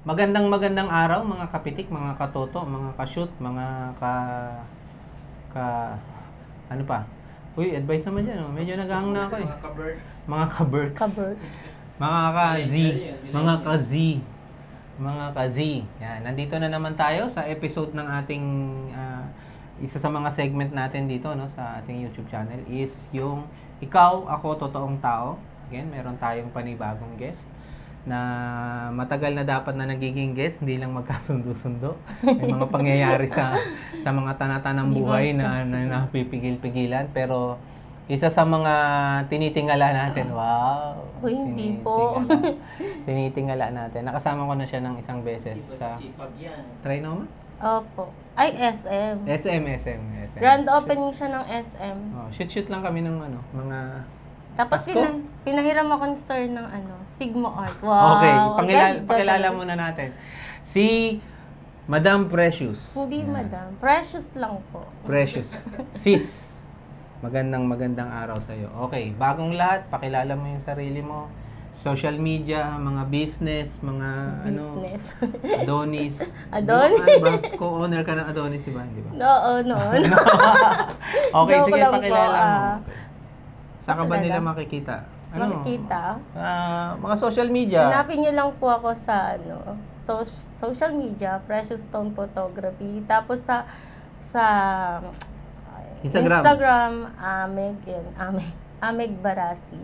Magandang araw mga kapitik, mga katoto, mga ka-shoot, mga ano pa? Uy, advice naman dyan, oh. Medyo naghahang na ako eh. Mga ka-birds. Mga ka-birds. Ka-birds. Mga ka-Z. Mga ka-Z. Mga ka-Z. Yan, nandito na naman tayo sa episode ng ating isa sa mga segment natin dito, no, sa ating YouTube channel is yung Ikaw, Ako, Totoong Tao. Again, meron tayong panibagong guest na matagal na dapat na nagiging guest, hindi lang magkasundo-sundo. May mga pangyayari sa mga tanatanang buhay na napipigil-pigilan. Pero isa sa mga tinitingala natin, wow! Uy, hindi po. Tinitingala natin. Nakasama ko na siya ng isang beses sa... Sipag yan. Trinoma? Opo. Ay, SM. SM. Grand opening siya ng SM. Oh, shoot lang kami ng mga... Tapos Pasko? pinahiram ako ng store ng Sigma Art. Wow! Okay, ganda pakilala talaga. muna natin. Si Madam Precious. Hindi, Yan. madam. Precious lang po. Precious. Sis. Magandang araw sa iyo. Okay, bagong lahat, pakilala mo yung sarili mo. Social media, mga business, mga Business. Adonis. Adonis? Diba? Co-owner ka ng Adonis, di ba? Di ba? Oo, noon. Okay, Joke sige, lang po, pakilala mo. Saan ka ba Talaga? nila makikita? Makikita? Mga social media. Hanapin niyo lang po ako sa social media, Precious Stone Photography. Tapos sa Instagram, Ameg Barasi.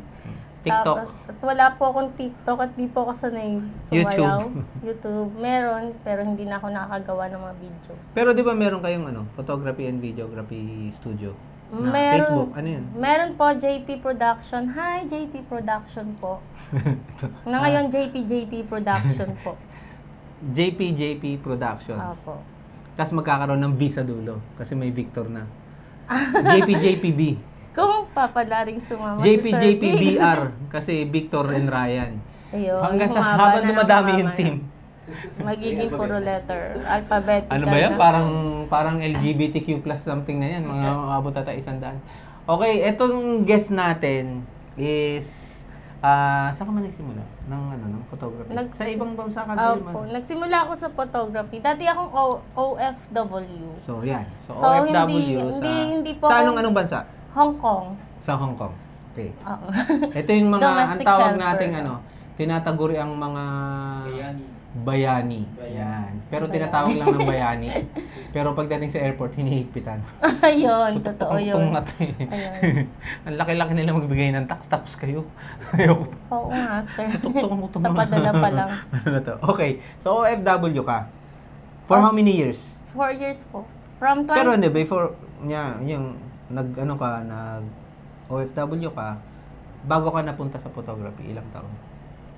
TikTok. At wala po akong TikTok at di po ako sanay sumayaw. YouTube. Meron, pero hindi na ako nakakagawa ng mga videos. Pero di ba meron kayong photography and videography studio? Na Facebook, ano yun? Meron po, JP Production. Hi, JP Production po. Na ngayon, JP Production po. JP Production. Opo. Tapos magkakaroon ng V sa dulo kasi may Victor na. JPB. Kung papalaring sumama sa survey. JPBR kasi Victor and Ryan. Ayun, Hanggang sa humaba habang na ng dumadami humaba yung na. team. Magiging puro letter. Alphabetical Ano ba yan? na. Parang LGBTQ plus something na yan. Mga abot ata 100. Okay, etong guest natin is saan ka man nagsimula? ng photography? Sa ibang bansa ka din Opo. Nagsimula ako sa photography. Dati akong OFW. So, yan. So, So, OFW hindi po sa ako- anong bansa? Hong Kong. Sa Hong Kong. Okay. Oo. Ito yung mga, ang Domestic tawag helper. nating tinataguri ang mga Bayani. bayani. Bayani. Yan. Pero Bayani. tinatawag lang ng bayani. Pero pagdating sa airport, hinihigpitan. Ayun, totoo Tungtong yun. na to eh. Ayun. Ang laki-laki nila magbigay ng tax, tapos kayo. Ayoko. Oo nga, sir. Tuktok mo ito. Sa padala pa lang. Ano na to? Okay. So, OFW ka. For how many years? 4 years po. From 20... Pero hindi, before niya, yung OFW ka, bago ka napunta sa photography, ilang taon?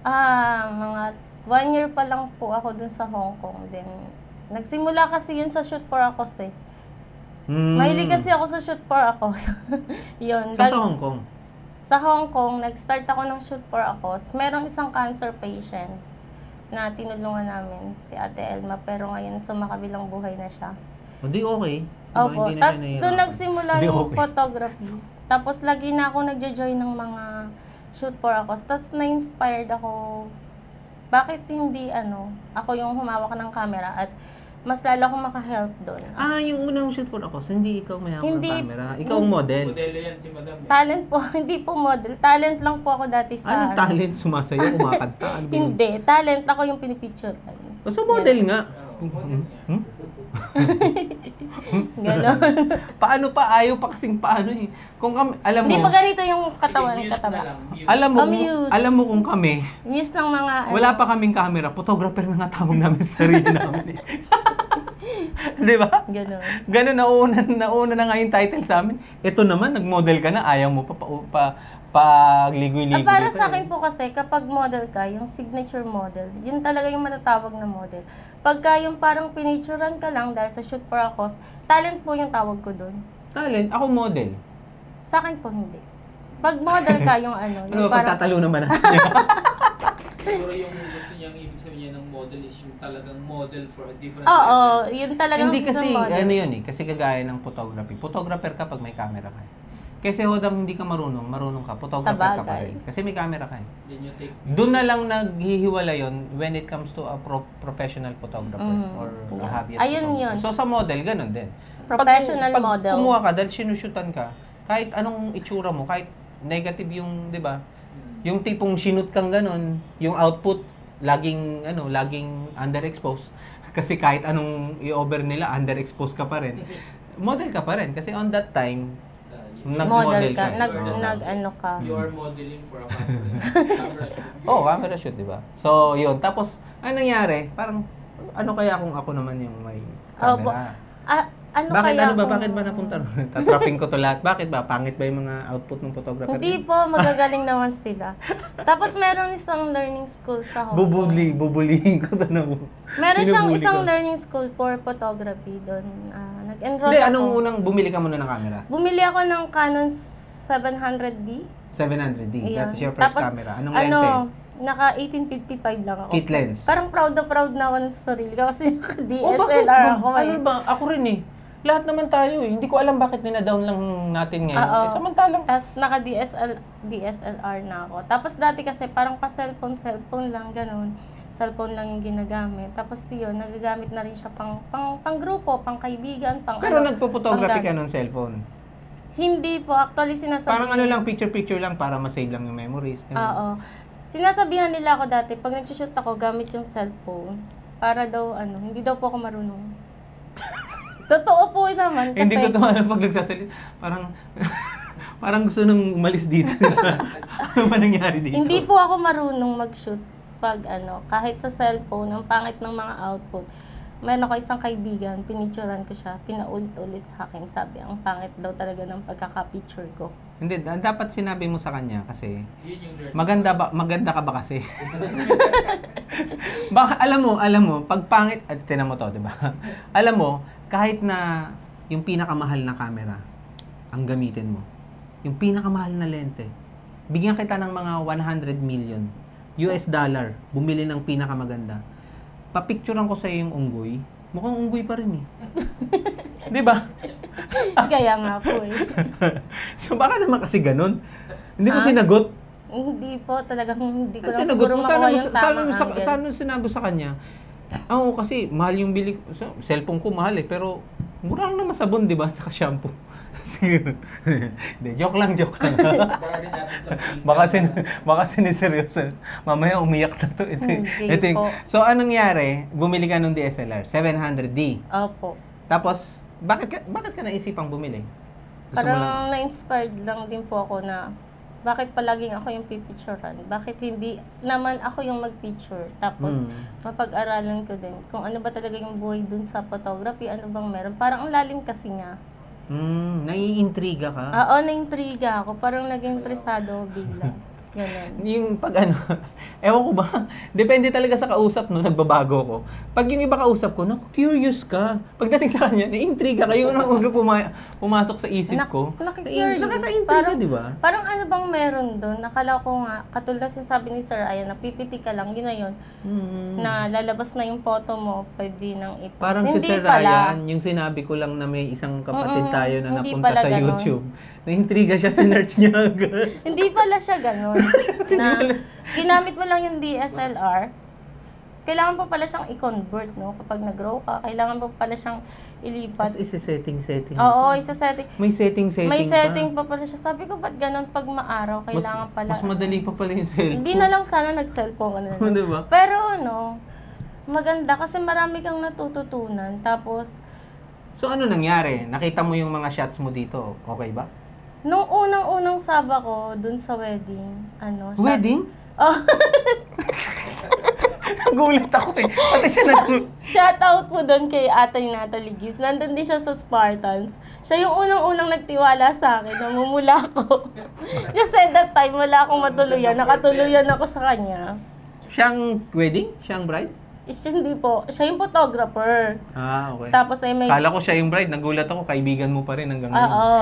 mga 1 year pa lang po ako dun sa Hong Kong. Then, nagsimula kasi yun sa Shoot for Akos eh. Mahilig kasi ako sa Shoot for Akos. Yun. Sa Hong Kong? Sa Hong Kong, nag-start ako ng Shoot for Akos. Merong isang cancer patient na tinulungan namin, si Ate Elma. Pero ngayon, sumakabilang buhay na siya. Hindi okay. Diba, Opo. hindi na Tapos siya nahihirapan. doon nagsimula Hindi yung okay. photography. Tapos lagi na ako nagjo-join ng mga shoot for ako. Tapos na-inspired ako, bakit hindi ako yung humawak ng camera at mas lalo akong maka-help doon. Yung unang shoot for ako, hindi ikaw may hawak ng Hindi. camera. Ikaw ang model. Modelo yan si Madam. Talent po, hindi po model. Talent lang po ako dati sa... Anong talent? Sumasayo, kumakanta? Ano ba yun? Hindi. Talent ako yung pinipicturean. So, model nga. Model yan. Ganon. Paano pa? Ayaw pa kasing paano eh. Kung kami, alam mo, Hindi pa ganito yung katawan. Muse na lang. Muse. alam mo kung kami, News ng mga... wala pa kaming camera, photographer na nga tawag namin sa sarili namin eh. Di ba? Ganon. Ganun, nauna na nga yung title sa amin. Ito naman, nag-model ka na, ayaw mo pagligoy-ligoy. Para dito sa eh. akin po kasi, kapag model ka, yung signature model, yun talaga yung matatawag na model. Pagka yung parang pinicturean ka lang dahil sa shoot for a cause, talent po yung tawag ko doon. Talent? Ako model. Sa akin po hindi. Pag model ka, yung Ano yung ba, pagtatalo naman natin. Siguro yung gusto niyang ibig sabihin ng model is yung talagang model for a different Oo, yun talagang Hindi sa kasi, model. ano yun eh, kasi kagaya ng photography. Photographer ka pag may camera ka. Kasi hodang hindi ka marunong ka, photographer ka pa Sabagay. rin. Kasi may camera ka eh. Then you take Doon na lang naghihiwala yon when it comes to a professional photographer or a Yeah. hobbyist Ayun photographer. yun. So sa model, ganun din. Professional pag model. kumuha ka dahil sinushutan ka, kahit anong itsura mo, kahit negative yung, di ba? Yung tipong sinut kang ganun, yung output, laging underexposed. Kasi kahit anong i-over nila, underexposed ka pa rin. Model ka pa rin. Kasi on that time, nag-model Model ka, eh. nag-ano ka. you are modeling for a camera shoot. Oh, camera shoot, di ba? So, yun. Tapos, ano nangyari? Parang, ano kaya kung ako naman yung may Opo. camera? Ano Bakit, kaya ano ba? kung- Bakit ba napunta ron? Tatrapping ko to lahat. Bakit ba? Pangit ba yung mga output ng photographer? Hindi po, magagaling naman sila. Tapos meron isang learning school sa Hong Kong. Bubulihin ko to na mo. Meron siyang Binubuli isang ko. learning school for photography doon. Nag-enroll Hindi, ako. anong unang bumili ka muna ng camera? Bumili ako ng Canon 700D. 700D. Ayun. That is your first Tapos, camera. Anong lente? Naka 1855 lang ako. Kit lens. Parang proud na ako sa sarili ko kasi naka Oh, bakit DSLR ba? ako. Ano ba? Ako rin eh. Lahat naman tayo eh. Hindi ko alam bakit nina-down lang natin ngayon. Oo. Eh, samantalang, Tapos naka DSLR na ako. Tapos dati kasi parang pa-cellphone lang, ganun. Cellphone lang yung ginagamit. Tapos yun, nagagamit na rin siya pang grupo, pang kaibigan, pang pero ano. nagpo-photography ka pang- ng cellphone. Hindi po, actually sinasabi. Parang ano lang, picture-picture lang para ma-save lang yung memories. ganun. Oo. Sinasabihan nila ako dati, pag nag-shoot ako, gamit yung cellphone. Para daw, hindi daw po ako marunong. Totoo po naman. Kasi, Hindi ko ito alam pag nagsasalit. Parang, parang gusto nang umalis dito. Ano ba nangyari dito? hindi po ako marunong mag-shoot pag kahit sa cellphone, ang pangit ng mga output. Meron ako isang kaibigan, pinicturean ko siya, pinaulit-ulit sa akin. Sabi, ang pangit daw talaga ng pagkaka-picture ko. Hindi, dapat sinabi mo sa kanya kasi Yun yung learning. maganda ka ba kasi? Baka alam mo, pag pangit, tinan mo to, 'di ba? Alam mo, kahit na yung pinakamahal na camera ang gamitin mo. Yung pinakamahal na lente. Bigyan kita ng mga 100 million US dollar, bumili ng pinakamaganda. Papicturean ko sa iyo yung unggoy. Mukhang unggoy pa rin eh. 'Di ba? Kaya nga po eh. So baka naman kasi ganun. Hindi ko Ah? sinagot. Hindi po, talagang hindi ko lang Sinagot siguro mo, makuha yung tamang angle. sana sinabi sa kanya, oo, kasi mahal yung bili ko. Cellphone ko mahal eh, pero mura lang naman sabon, di ba? Saka shampoo. Sige. Hindi, joke lang. Para din natin sa field. baka siniseryoso. Mamaya umiyak na to. Hindi po. So, anong nangyari? Bumili ka ng DSLR, 700D. Opo. Tapos, bakit ka naisipang bumili? Gusto mo lang? Parang na-inspired lang din po ako na bakit palaging ako yung pipicturean? Bakit hindi naman ako yung mag-picture? Tapos, mapag-aralan ko din kung ano ba talaga yung buhay dun sa photography, ano bang meron. Parang ang lalim kasi nga. Naiintriga ka? Oo, na-intriga ako. Parang naging interesado ako bigla. Ganun. Yung pag ewan ko ba, depende talaga sa kausap, no, nagbabago ko. Pag yung iba kausap ko, curious ka. Pagdating sa kanya, naiintriga ka. Yung unang pumasok sa isip ko. Nakikurious. Nakaka-intriga, di ba? Parang ano bang meron doon? Nakala ko nga, katulad na sinasabi ni Sir Ayan, na pipiti ka lang, yun na yun. Na lalabas na yung photo mo, pwede nang i-post. Parang si Hindi Sir pala. Ryan, yung sinabi ko lang na may isang kapatid Mm-mm, tayo na hindi napunta pala sa ganon. YouTube. Naintriga siya, sinerch niya agad. Hindi pala siya ganun. Na ginamit mo lang yung DSLR. Kailangan po pala siyang i-convert, no? Kapag nag-grow ka, kailangan po pala siyang ilipat. Tapos isi-setting. Oo, isa-setting. May setting May pa. setting pa pala siya. Sabi ko, ba't ganun pag maaraw, kailangan pala. Mas madali pa pala yung cellphone. Hindi na lang sana nag-cellphone ka na. Oo, diba? Pero maganda kasi marami kang natututunan. Tapos, So ano nangyari? Nakita mo yung mga shots mo dito, okay ba? nung unang-unang saba ko, dun sa wedding, Wedding? Oh, Nagulat ako eh. Pati siya shout out po doon kay Atay Natalie Gibbs. Nandun din siya sa Spartans. Siya yung unang-unang nagtiwala sa akin. Namumula ako. Kasi that time, wala akong matuluyan. Nakatuluyan ako sa kanya. Siyang wedding? Siyang bride? Hindi po. Siya yung photographer. Ah, okay. Tapos ay may... Kala ko siya yung bride. Nagulat ako. Kaibigan mo pa rin hanggang ngayon. Oo.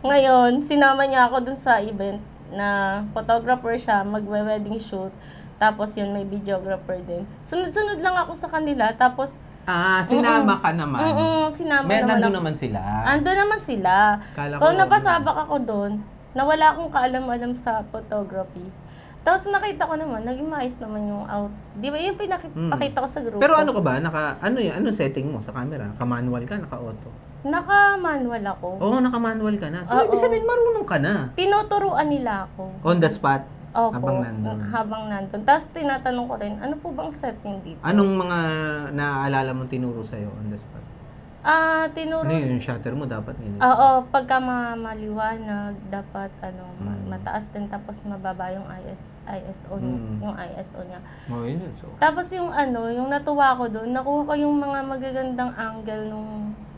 Ngayon, sinama niya ako dun sa event na photographer siya, magwe-wedding shoot. Tapos yun, may videographer din. Sunod-sunod lang ako sa kanila. Tapos, Sinama ka naman. Sinama May naman nandun ako. naman sila. Ando naman sila. Kala ko, Kung napasabak ako doon, na wala akong kaalam-alam sa photography. Tapos nakita ko naman, naging maayos naman yung out. Di ba yung pinakita ko sa grupo? Pero ano ka ba? Ano setting mo sa camera? Naka-manual ka, naka-auto? Naka-manual ako. Oo, naka-manual ka na. So, Oo. ibig sabihin marunong ka na. Tinuturuan nila ako. On the spot. Opo, Habang nandun. habang nandun. Tapos tinatanong ko rin, ano po bang setting dito? Anong mga naaalala mong tinuro sa'yo on the spot? Tinuro. Ano yun, yung shutter mo dapat nila? Oo, pagka maliwanag, dapat Mm. mataas din tapos mababa yung ISO, yung ISO niya. Oh, yun. So, Tapos yung yung natuwa ko doon, nakuha ko yung mga magagandang angle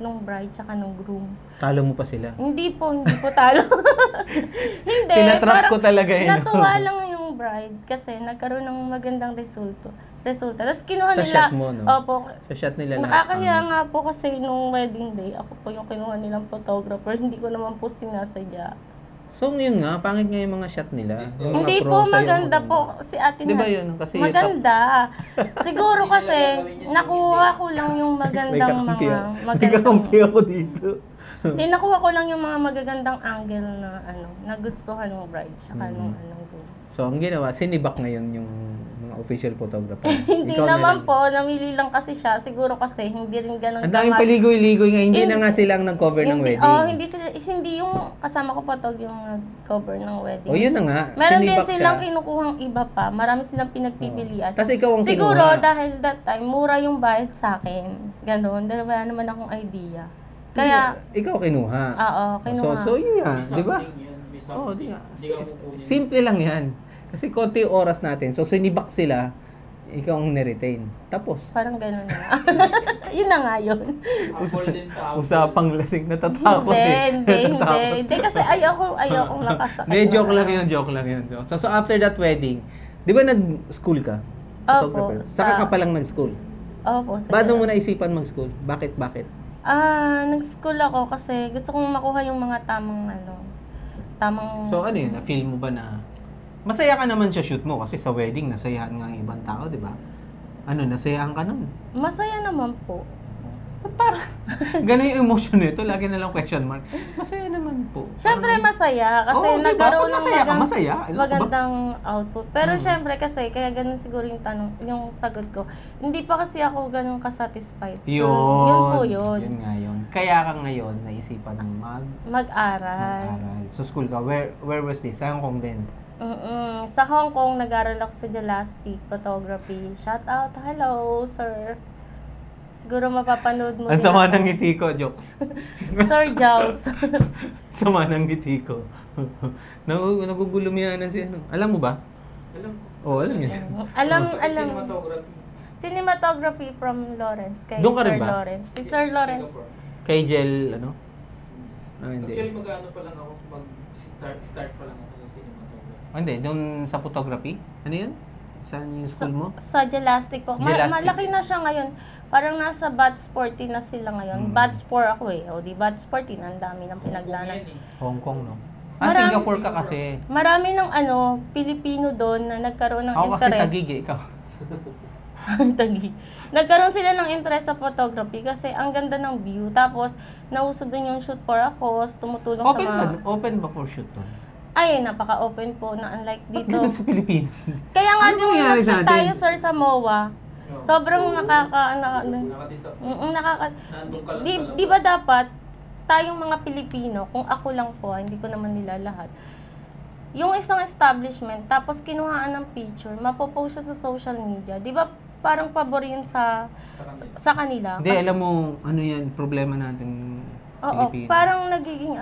nung bride tsaka nung groom. talo mo pa sila. Hindi po talo. Hindi, Tinatrap ko parang talaga yun. natuwa lang yung bride kasi nagkaroon ng magandang resulta. Tapos kinuha Sa nila. shot mo, no? Opo. Sa shot nila lahat. Nakakahiya nga po kasi nung wedding day, ako po yung kinuha nilang photographer. Hindi ko naman po sinasadya. So, yun nga, pangit nga yung mga shot nila. Yung mga Hindi pro po sa'yo, maganda po. Si ate Di ba na. yun? Kasi Maganda. Siguro Hindi kasi, nila gagawin yun, nakuha ko lang yung May magandang kakampi mga... ako. May Magandang, kakampi ako dito. Hindi, nakuha ko lang yung mga magagandang angle na nagustuhan ng bride tsaka nung groom. So, ang ginawa, sinibak ngayon yung mga official photographer. Hindi Ikaw na naman lang. po, namili lang kasi siya. Siguro kasi hindi rin ganun Ang daming kamat- paligoy-ligoy nga, hindi na nga silang nag-cover ng wedding. hindi yung kasama ko photog yung nag-cover ng wedding. O, yun na nga. Meron din sinibak silang siya. kinukuhang iba pa. Marami silang pinagpipilian. Kasi ikaw ang Siguro kinuha. dahil that time, mura yung bayad sa akin. Ganon. Dahil wala naman akong idea. Kaya, Ikaw kinuha. oo, kinuha. So yun nga, May di ba? something yun, may Oo, something. di nga. Hindi ka kukunin. Simple lang yan. Kasi konti yung oras natin. So, sinibak sila, ikaw ang niretain. Tapos, Parang ganon na. Yun na nga yun. Apple din tao. usapang lasing, natatakot Hindi. Natatakot. Hindi kasi ayoko makasakit. Hindi, joke ng- lang yun. So, after that wedding, di ba nag-school ka? Opo. Photographer. Saka ka palang nag-school. Opo. Ba't mo naisipan mag-school? Bakit? Nag-school ako kasi gusto kong makuha yung mga tamang So, ano yun? Na-feel mo ba na masaya ka naman sa shoot mo kasi sa wedding, nasayahan nga ang ibang tao, di ba? Ano, nasayahan ka nun? Masaya naman po. Ba't parang ganun yung emotion nito? Lagi na lang question mark. Masaya naman po. Siyempre masaya kasi Oo, diba? nagkaroon Pag ng masaya ka, masaya. Ano ka ba? magandang output. Pero siyempre kasi kaya ganun siguro yung yung sagot ko. Hindi pa kasi ako ganun ka-satisfied. Yun. Yun po yun. Yun nga yun. Kaya ka ngayon, naisipan mong Mag-aral. mag-aral. So, school ka. Where was this? Sa Hong Kong din. Sa Hong Kong, nag-aral ako sa Jelastic Photography. Shout out. Hello, sir. Siguro mapapanood mo Ang din sama ako. ng ngiti ko, joke. Sir Jaws. Sama ng ngiti ko. Nagugulumianan si ano. Alam mo ba? Alam. Oo, alam yun. alam. Cinematography. Cinematography from Lawrence. Kay Doon ka rin Sir ba? Lawrence. Si Sir Lawrence. Singapore. Kay Jel, ano? Hindi. Actually, mag-ano pa lang ako, start pa lang ako sa cinematography. Hindi, doon sa photography. Ano yun? Saan yung school mo? Sa Jelastic po. Jelastic. Malaki na siya ngayon. Parang nasa batch 40 na sila ngayon. Batch 4 ako eh. O di batch 40 na. Ang dami ng pinagdanan. Yan eh. Hong Kong, no? Marami- Singapore ka kasi. Marami ng Pilipino doon na nagkaroon ng Ako kasi interest. Taguig eh, ikaw. Taguig. Nagkaroon sila ng interest sa photography kasi ang ganda ng view. Tapos, nauso doon yung shoot for a cause, tumutulong Open sa ba? mga... Open ba for shoot to? Ay, napaka-open po na unlike Ba't dito. ganun sa Pilipinas? Kaya nga Ano din nangyari nag-shoot sa atin? tayo, sir, sa MOA. Sobrang Nakadisappoint. Nandun ka lang sa labas. Di ba dapat tayong mga Pilipino, kung ako lang po, hindi ko naman nila lahat, yung isang establishment, tapos kinuhaan ng picture, mapopost siya sa social media, di ba parang pabor yun sa kanila? Hindi, alam mo, ano yan, problema natin Oo, Pilipino. parang nagiging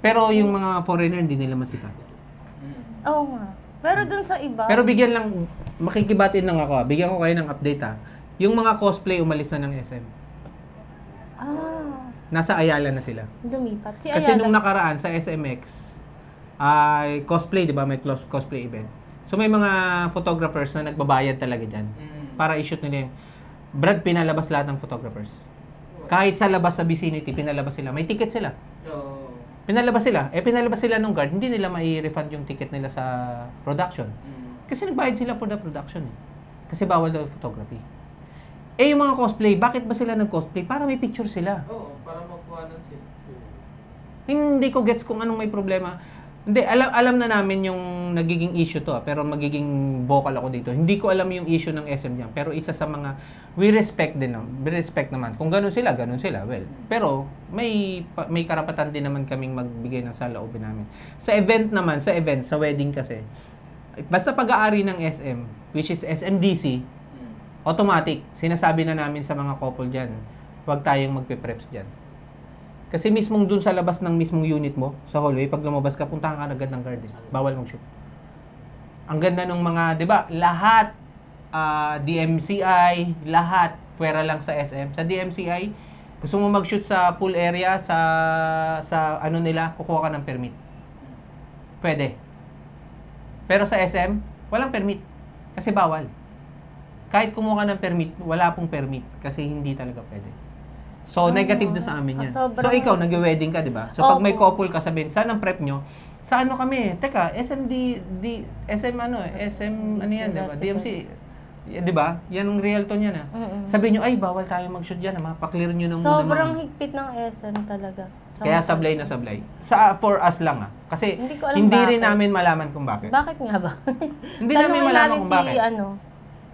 Pero yung mga foreigner, hindi nila masikat. Oo nga. Pero dun sa iba, Pero bigyan lang, makikibatin lang ako. Bigyan ko kayo ng update Yung mga cosplay umalis na ng SM. Nasa Ayala na sila. lumipat. Si Kasi Ayala. nung nakaraan sa SMX, ay cosplay, di ba? May cosplay event. So may mga photographers na nagbabayad talaga dyan. Para i-shoot nila yung... Brad, pinalabas lahat ng photographers. Kahit sa labas sa vicinity, pinalabas sila. May ticket sila. So, Pinalabas sila. Pinalabas sila nung guard. Hindi nila mai-refund yung ticket nila sa production. Kasi nagbayad sila for the production. Kasi bawal daw yung photography. Yung mga cosplay, bakit ba sila nag-cosplay? Para may picture sila. Oo, para makuhanan sila. Hindi ko gets kung anong may problema. Hindi, alam na namin yung nagiging issue to, pero magiging vocal ako dito. Hindi ko alam yung issue ng SM diyan, pero isa sa mga we respect naman. Kung ganun sila. Well, pero may karapatan din naman kaming magbigay ng saloobin namin. Sa wedding kasi, basta pag-aari ng SM, which is SMDC, automatic, sinasabi na namin sa mga couple diyan, huwag tayong magpe-preps diyan. Kasi mismong dun sa labas ng mismong unit mo, sa hallway, pag lumabas ka, puntahan ka agad ng garden. Bawal mag-shoot. Ang ganda ng mga, di ba, lahat, DMCI, lahat, pwera lang sa SM. Sa DMCI, gusto mo mag-shoot sa pool area, sa ano nila, kukuha ka ng permit. Pwede. Pero sa SM, walang permit. Kasi bawal. Kahit kumuha ka ng permit, wala pong permit. Kasi hindi talaga pwede. So, negative na sa amin yan. So, ikaw, nag-wedding ka, di ba? So, pag may couple ka, sabihin, saan ang prep nyo? Sa ano kami? Teka, SM ano yan, di ba? DMC, di ba? Yan ang realto niya na. Sabihin nyo, ay, bawal tayo mag-shoot dyan, pa-clear nyo nang muna. Sobrang higpit ng SM talaga. Kaya sablay na sablay. For us lang Kasi, Hindi ko alam hindi bakit. rin namin malaman kung bakit. Bakit nga ba? Hindi namin malaman kung bakit. ano.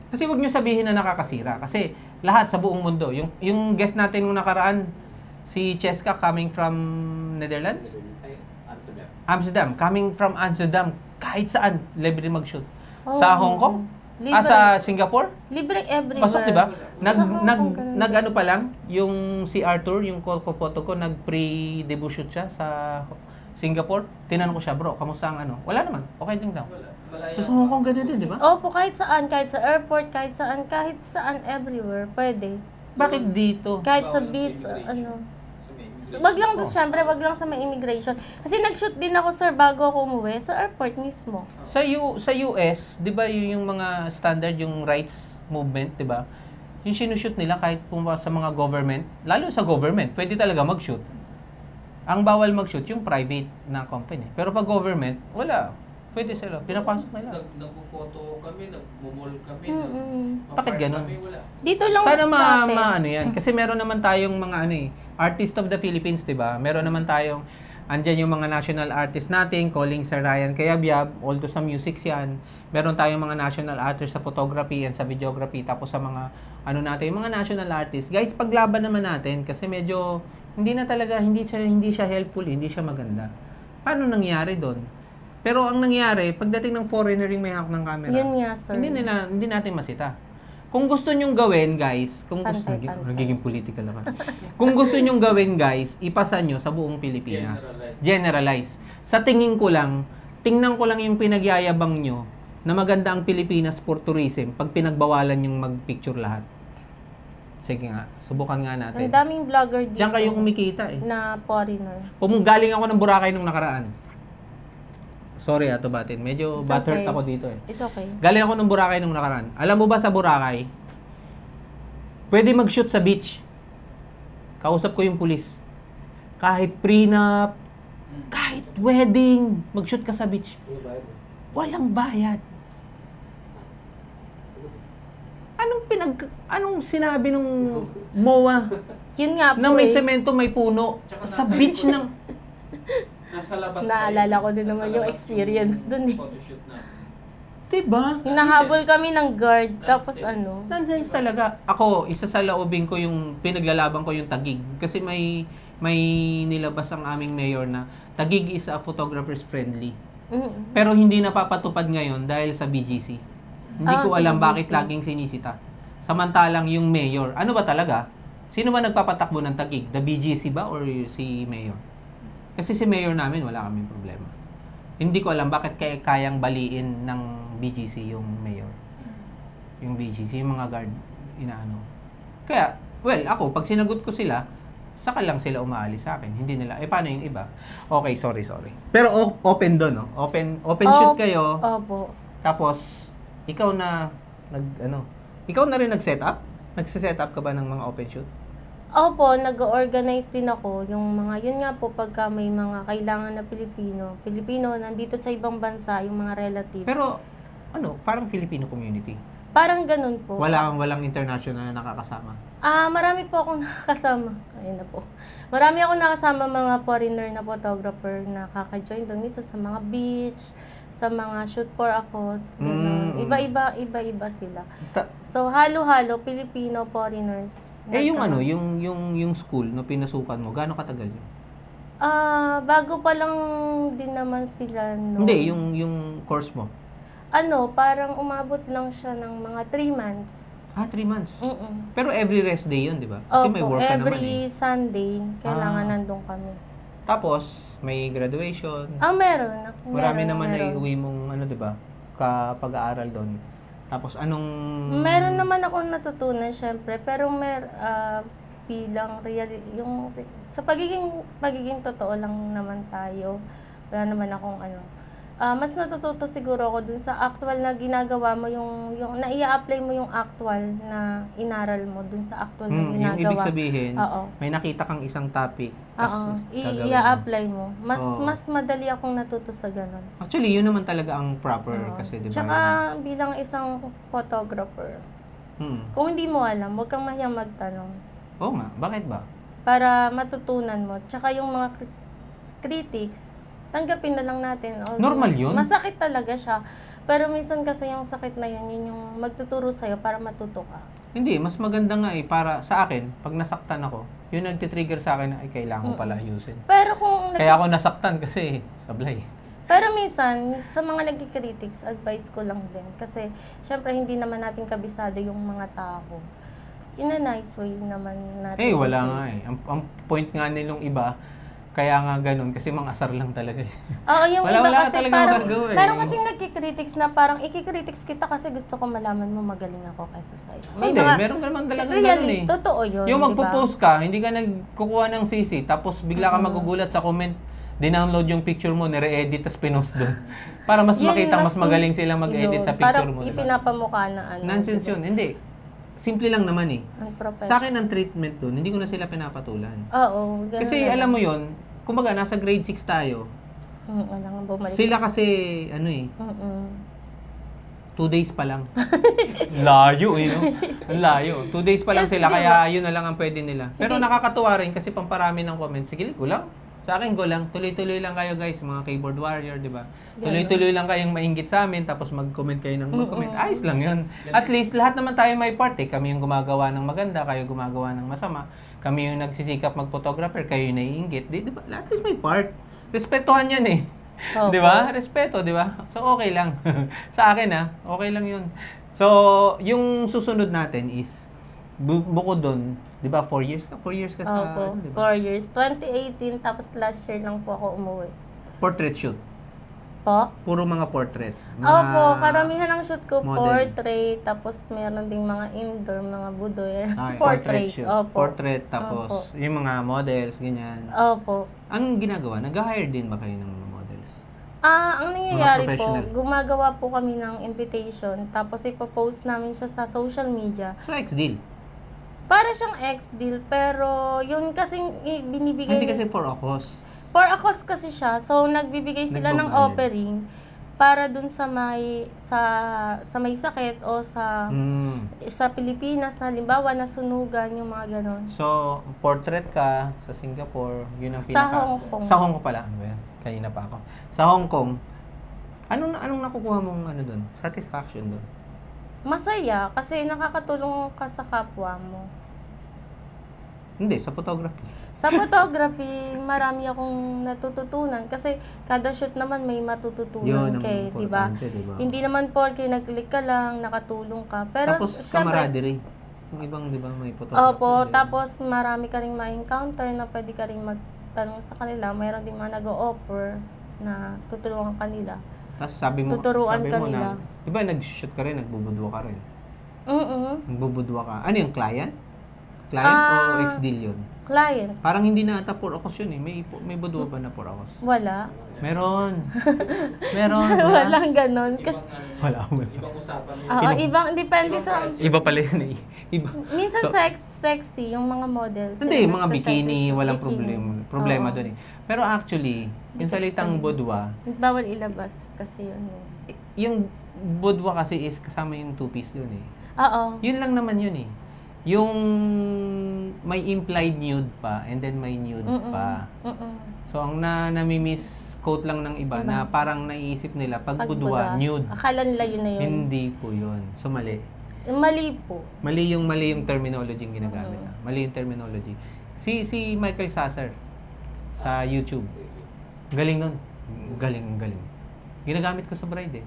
Kasi wag nyo sabihin na nakakasira. Kasi lahat sa buong mundo. Yung guest natin nung nakaraan, si Cheska coming from Netherlands? Amsterdam. Coming from Amsterdam. Kahit saan, libre mag-shoot. Sa Hong Kong? Libre. Sa Singapore? Libre everywhere. Pasok, di ba? Sa Hong Kong, ganun. Nag-ano pa lang, yung si Arthur, yung photo ko, nag-pre-debut shoot siya sa Singapore. Tinanong ko siya, bro, kamusta ang ano? Wala naman. Okay din daw. So, sa Hong Kong, ganun din, di ba? Opo, kahit saan, kahit sa airport, kahit saan, everywhere, pwede. Bakit dito? Kahit sa beach, ano. Wag lang doon, syempre, wag lang sa may immigration. Kasi nag-shoot din ako, sir, bago ako umuwi, sa airport mismo. Sa US, 'di ba yung mga standard yung rights movement, 'di ba? Yung sinushoot nila kahit sa mga government, lalo sa government, pwede talaga mag-shoot. Ang bawal mag-shoot yung private na company. Pero pag government, wala. Pwede sila, pinapasok nila. Nagpo-photo kami, nagmumol kami. Bakit ganun? Dito lang Sana sa atin. ano yan. Kasi meron naman tayong mga Artist of the Philippines, 'di ba? Meron naman tayong andyan yung mga national artists natin, calling Sir Ryan Cayabyab, although sa music yan. Meron tayong mga national artists sa photography and sa videography, tapos sa mga natin, yung mga national artists. Guys, paglaban naman natin kasi medyo hindi siya helpful, hindi siya maganda. Paano nangyari doon? Pero ang nangyari, pagdating ng foreigner yung may hawak ng camera, Yun nga, sir. hindi natin masita. Kung gusto nyong gawin, guys, Pantay. nagiging political naman. Kung gusto nyong gawin, guys, ipasa nyo sa buong Pilipinas. Generalize. Sa tingnan ko lang yung pinagyayabang nyo na maganda ang Pilipinas for tourism pag pinagbawalan yung mag-picture lahat. Sige nga, subukan nga natin. Ang daming vlogger dito. Diyan kayo kumikita Na foreigner. Galing ako ng Boracay nung nakaraan. Sorry to batin. Medyo It's butthurt okay. ako dito It's okay. Galing ako ng Boracay nung nakaraan. Alam mo ba sa Boracay, pwede mag-shoot sa beach. Kausap ko yung pulis. Kahit prenup, kahit wedding, mag-shoot ka sa beach. Walang bayad. Anong sinabi nung MOA Yun nga po na may semento, may puno Tsaka sa nasa beach ng Nasa labas Naalala ko din naman yung experience dun eh. Photoshoot na. diba? Hinahabol kami ng guard, tapos ano. Nonsense talaga. Ako, isa sa laobing ko yung pinaglalaban ko yung Taguig. Kasi may nilabas ang aming mayor na Taguig is a photographer's friendly. Pero hindi napapatupad ngayon dahil sa BGC. Hindi ko sa alam BGC. bakit laging sinisita. Samantalang yung mayor, ano ba talaga? Sino ba nagpapatakbo ng Taguig? The BGC ba or si mayor? Kasi si mayor namin, wala kaming problema. Hindi ko alam bakit kayang baliin ng BGC yung mayor. Yung BGC, yung mga guard, inaano. Kaya, well, ako, pag sinagot ko sila, saka lang sila umaalis sa akin. Hindi nila, paano yung iba? Okay, sorry. Pero open doon, no? Open shoot kayo. Opo. Tapos, ikaw na ikaw na rin nag-setup? Nagse-setup ka ba ng mga open shoot? Opo, nag-organize din ako. Yung mga, yun nga po, pagka may mga kailangan na Pilipino, nandito sa ibang bansa, yung mga relatives. Pero, parang Filipino community. Parang ganun po. Walang international na nakakasama. Marami po akong nakakasama. Ayun na po. Marami akong nakasama mga foreigner na photographer na kaka-join doon. Minsan sa mga beach, sa mga shoot for akos, gano'n. Iba-iba sila. So, halo-halo, Filipino, foreigners. Yung school na pinasukan mo, gaano katagal yun? Bago pa lang din naman sila, no? Hindi, yung course mo. Parang umabot lang siya ng mga 3 months. 3 months. Mm-mm. Pero every rest day yun, di ba? Kasi may work ka naman every Sunday, kailangan nandun kami. Tapos, may graduation. Meron. Marami naman na meron. iuwi mong, di ba? Kapag-aaral doon. Tapos, anong... Meron naman akong natutunan, syempre. Pero bilang sa pagiging totoo lang naman tayo. Wala naman akong mas natututo siguro ako dun sa actual na ginagawa mo, yung na-i-apply mo yung actual na inaral mo dun sa actual na ginagawa. Yung ibig sabihin, Oo. may nakita kang isang topic. I-apply mo. Mas madali akong natuto sa ganun. Actually, yun naman talaga ang proper kasi, di ba? Tsaka bilang isang photographer, kung hindi mo alam, huwag kang mahiyang magtanong. Oo nga, bakit ba? Para matutunan mo. Tsaka yung mga critics, tanggapin na lang natin. Normal yun? Masakit talaga siya. Pero minsan kasi yung sakit na yun yung magtuturo sa'yo para matuto ka. Hindi, mas maganda nga para sa akin, pag nasaktan ako, yun nagtitrigger sa akin na kailangan ko pala ayusin. Pero kung Kaya ako nasaktan kasi sablay. Pero minsan, sa mga nagki-critics, advice ko lang din. Kasi, syempre, hindi naman natin kabisado yung mga tao. In a nice way naman natin. Wala nga eh. Ang point nga nilong iba, kaya nga ganun, kasi mga asar lang talaga eh. Oo, yung wala iba kasi talaga parang, magagawa eh. meron kasing nagki-critics na parang iki-critics kita kasi gusto ko malaman mo magaling ako kaysa sa'yo. Hindi, meron naman talaga ganun eh. Totoo yun, yung diba? magpo-post ka, hindi ka nagkukuha ng CC, tapos bigla ka magugulat sa comment, dinownload yung picture mo, nire-edit, tapos pinost doon. Para mas makita, mas magaling sila mag-edit sa picture mo. Parang ipinapamukha na Nonsense yun. Hindi. Simple lang naman eh. Unprofessional. Sa akin ang treatment doon, hindi ko na sila pinapatulan. Oo. Kasi alam mo yun, kumbaga nasa grade 6 tayo. Wala nga bumalik. Sila kasi, 2 days pa lang. Layo eh, no? Ang layo. 2 days pa lang Yes, sila, diba? kaya yun na lang ang pwede nila. Pero nakakatuwa rin kasi pamparami ng comments. Sige, go lang. Sa akin, go lang. Tuloy-tuloy lang kayo guys, mga keyboard warrior, di ba? Tuloy-tuloy lang kayong mainggit sa amin, tapos mag-comment kayo ng mag-comment. Ayos lang yun. At least, lahat naman tayo may part eh. Kami yung gumagawa ng maganda, kayo gumagawa ng masama. Kami yung nagsisikap mag-photographer, kayo yung naiinggit. Di ba? At least may part. Respetuhan yan eh. Opo. Di ba? Respeto, di ba? So, okay lang. Sa akin okay lang yun. So, yung susunod natin is, bukod doon, di ba, 4 years ka? 4 years ka sa, Opo, di ba? 4 years. 2018, tapos last year lang po ako umuwi. Portrait shoot. Po? Puro mga portrait. Opo, karamihan ng shoot ko, model. portrait, tapos meron ding mga indoor, mga boudoir. Portrait shoot. Opo. Portrait, tapos yung mga models, ganyan. Opo. Ang ginagawa, nag-hire din ba kayo ng mga models? Ang nangyayari po, professional. gumagawa po kami ng invitation, tapos ipopost namin siya sa social media. So, ex-deal. Para siyang ex-deal, pero yun kasing binibigay... Hindi kasi for a cause. For a cause kasi siya, so nagbibigay sila ng Nagbabayad. offering para dun sa may sakit o sa Pilipinas, halimbawa nasunugan yung mga ganon. So, portrait ka sa Singapore, yun ang Sa Hong Kong. Sa Hong Kong pala. Ano ba yan? Kanina pa ako. Sa Hong Kong, anong nakukuha mong doon? Satisfaction doon? Masaya kasi nakakatulong ka sa kapwa mo. Hindi, sa photography. Sa photography, marami akong natututunan kasi kada shoot naman may matututunan Yun ang kay, di ba? importante, di ba? Hindi naman porke nag-click ka lang, nakatulong ka. Pero Tapos, syempre, camaraderie. Yung ibang, di ba, may photography. opo, din. tapos marami ka ring ma-encounter na pwede ka ring magtanong sa kanila. Mayroon din mga nag-o-offer na tutulungan kanila. Tapos sabi mo tuturuan ka na, nila. di ba, nag-shoot ka rin, nagbubudwa ka rin. Nagbubudwa ka. Ano yung client? Client o ex-deal yun? Client. Parang hindi na ata 4 hours yun eh. May budwa ba na 4 hours? Wala. Meron. Meron. Walang ganon. Kasi, Wala. Ibang usapan yun. ibang, depende sa... Iba pala yun eh. Iba. Minsan So, sexy, yung mga models. Hindi, yung mga nagsasexy bikini, shoot. walang Bikini. problema Oo. doon eh. Pero actually, yung Because salitang pwede- budwa, Bawal ilabas kasi yun eh. yung budwa kasi is kasama yung two-piece yun eh. Oo. Yun lang naman yun eh. Yung may implied nude pa and then may nude pa. So, ang nami-misquote lang ng iba na parang naiisip nila, pag budwa, nude. Akala nila yun na yun. Hindi po yun. So, mali. Mali po. Mali yung terminology yung ginagamit. Mali yung terminology. Si Michael Sasser sa YouTube. Galing nun. Galing. Ginagamit ko sa bride eh.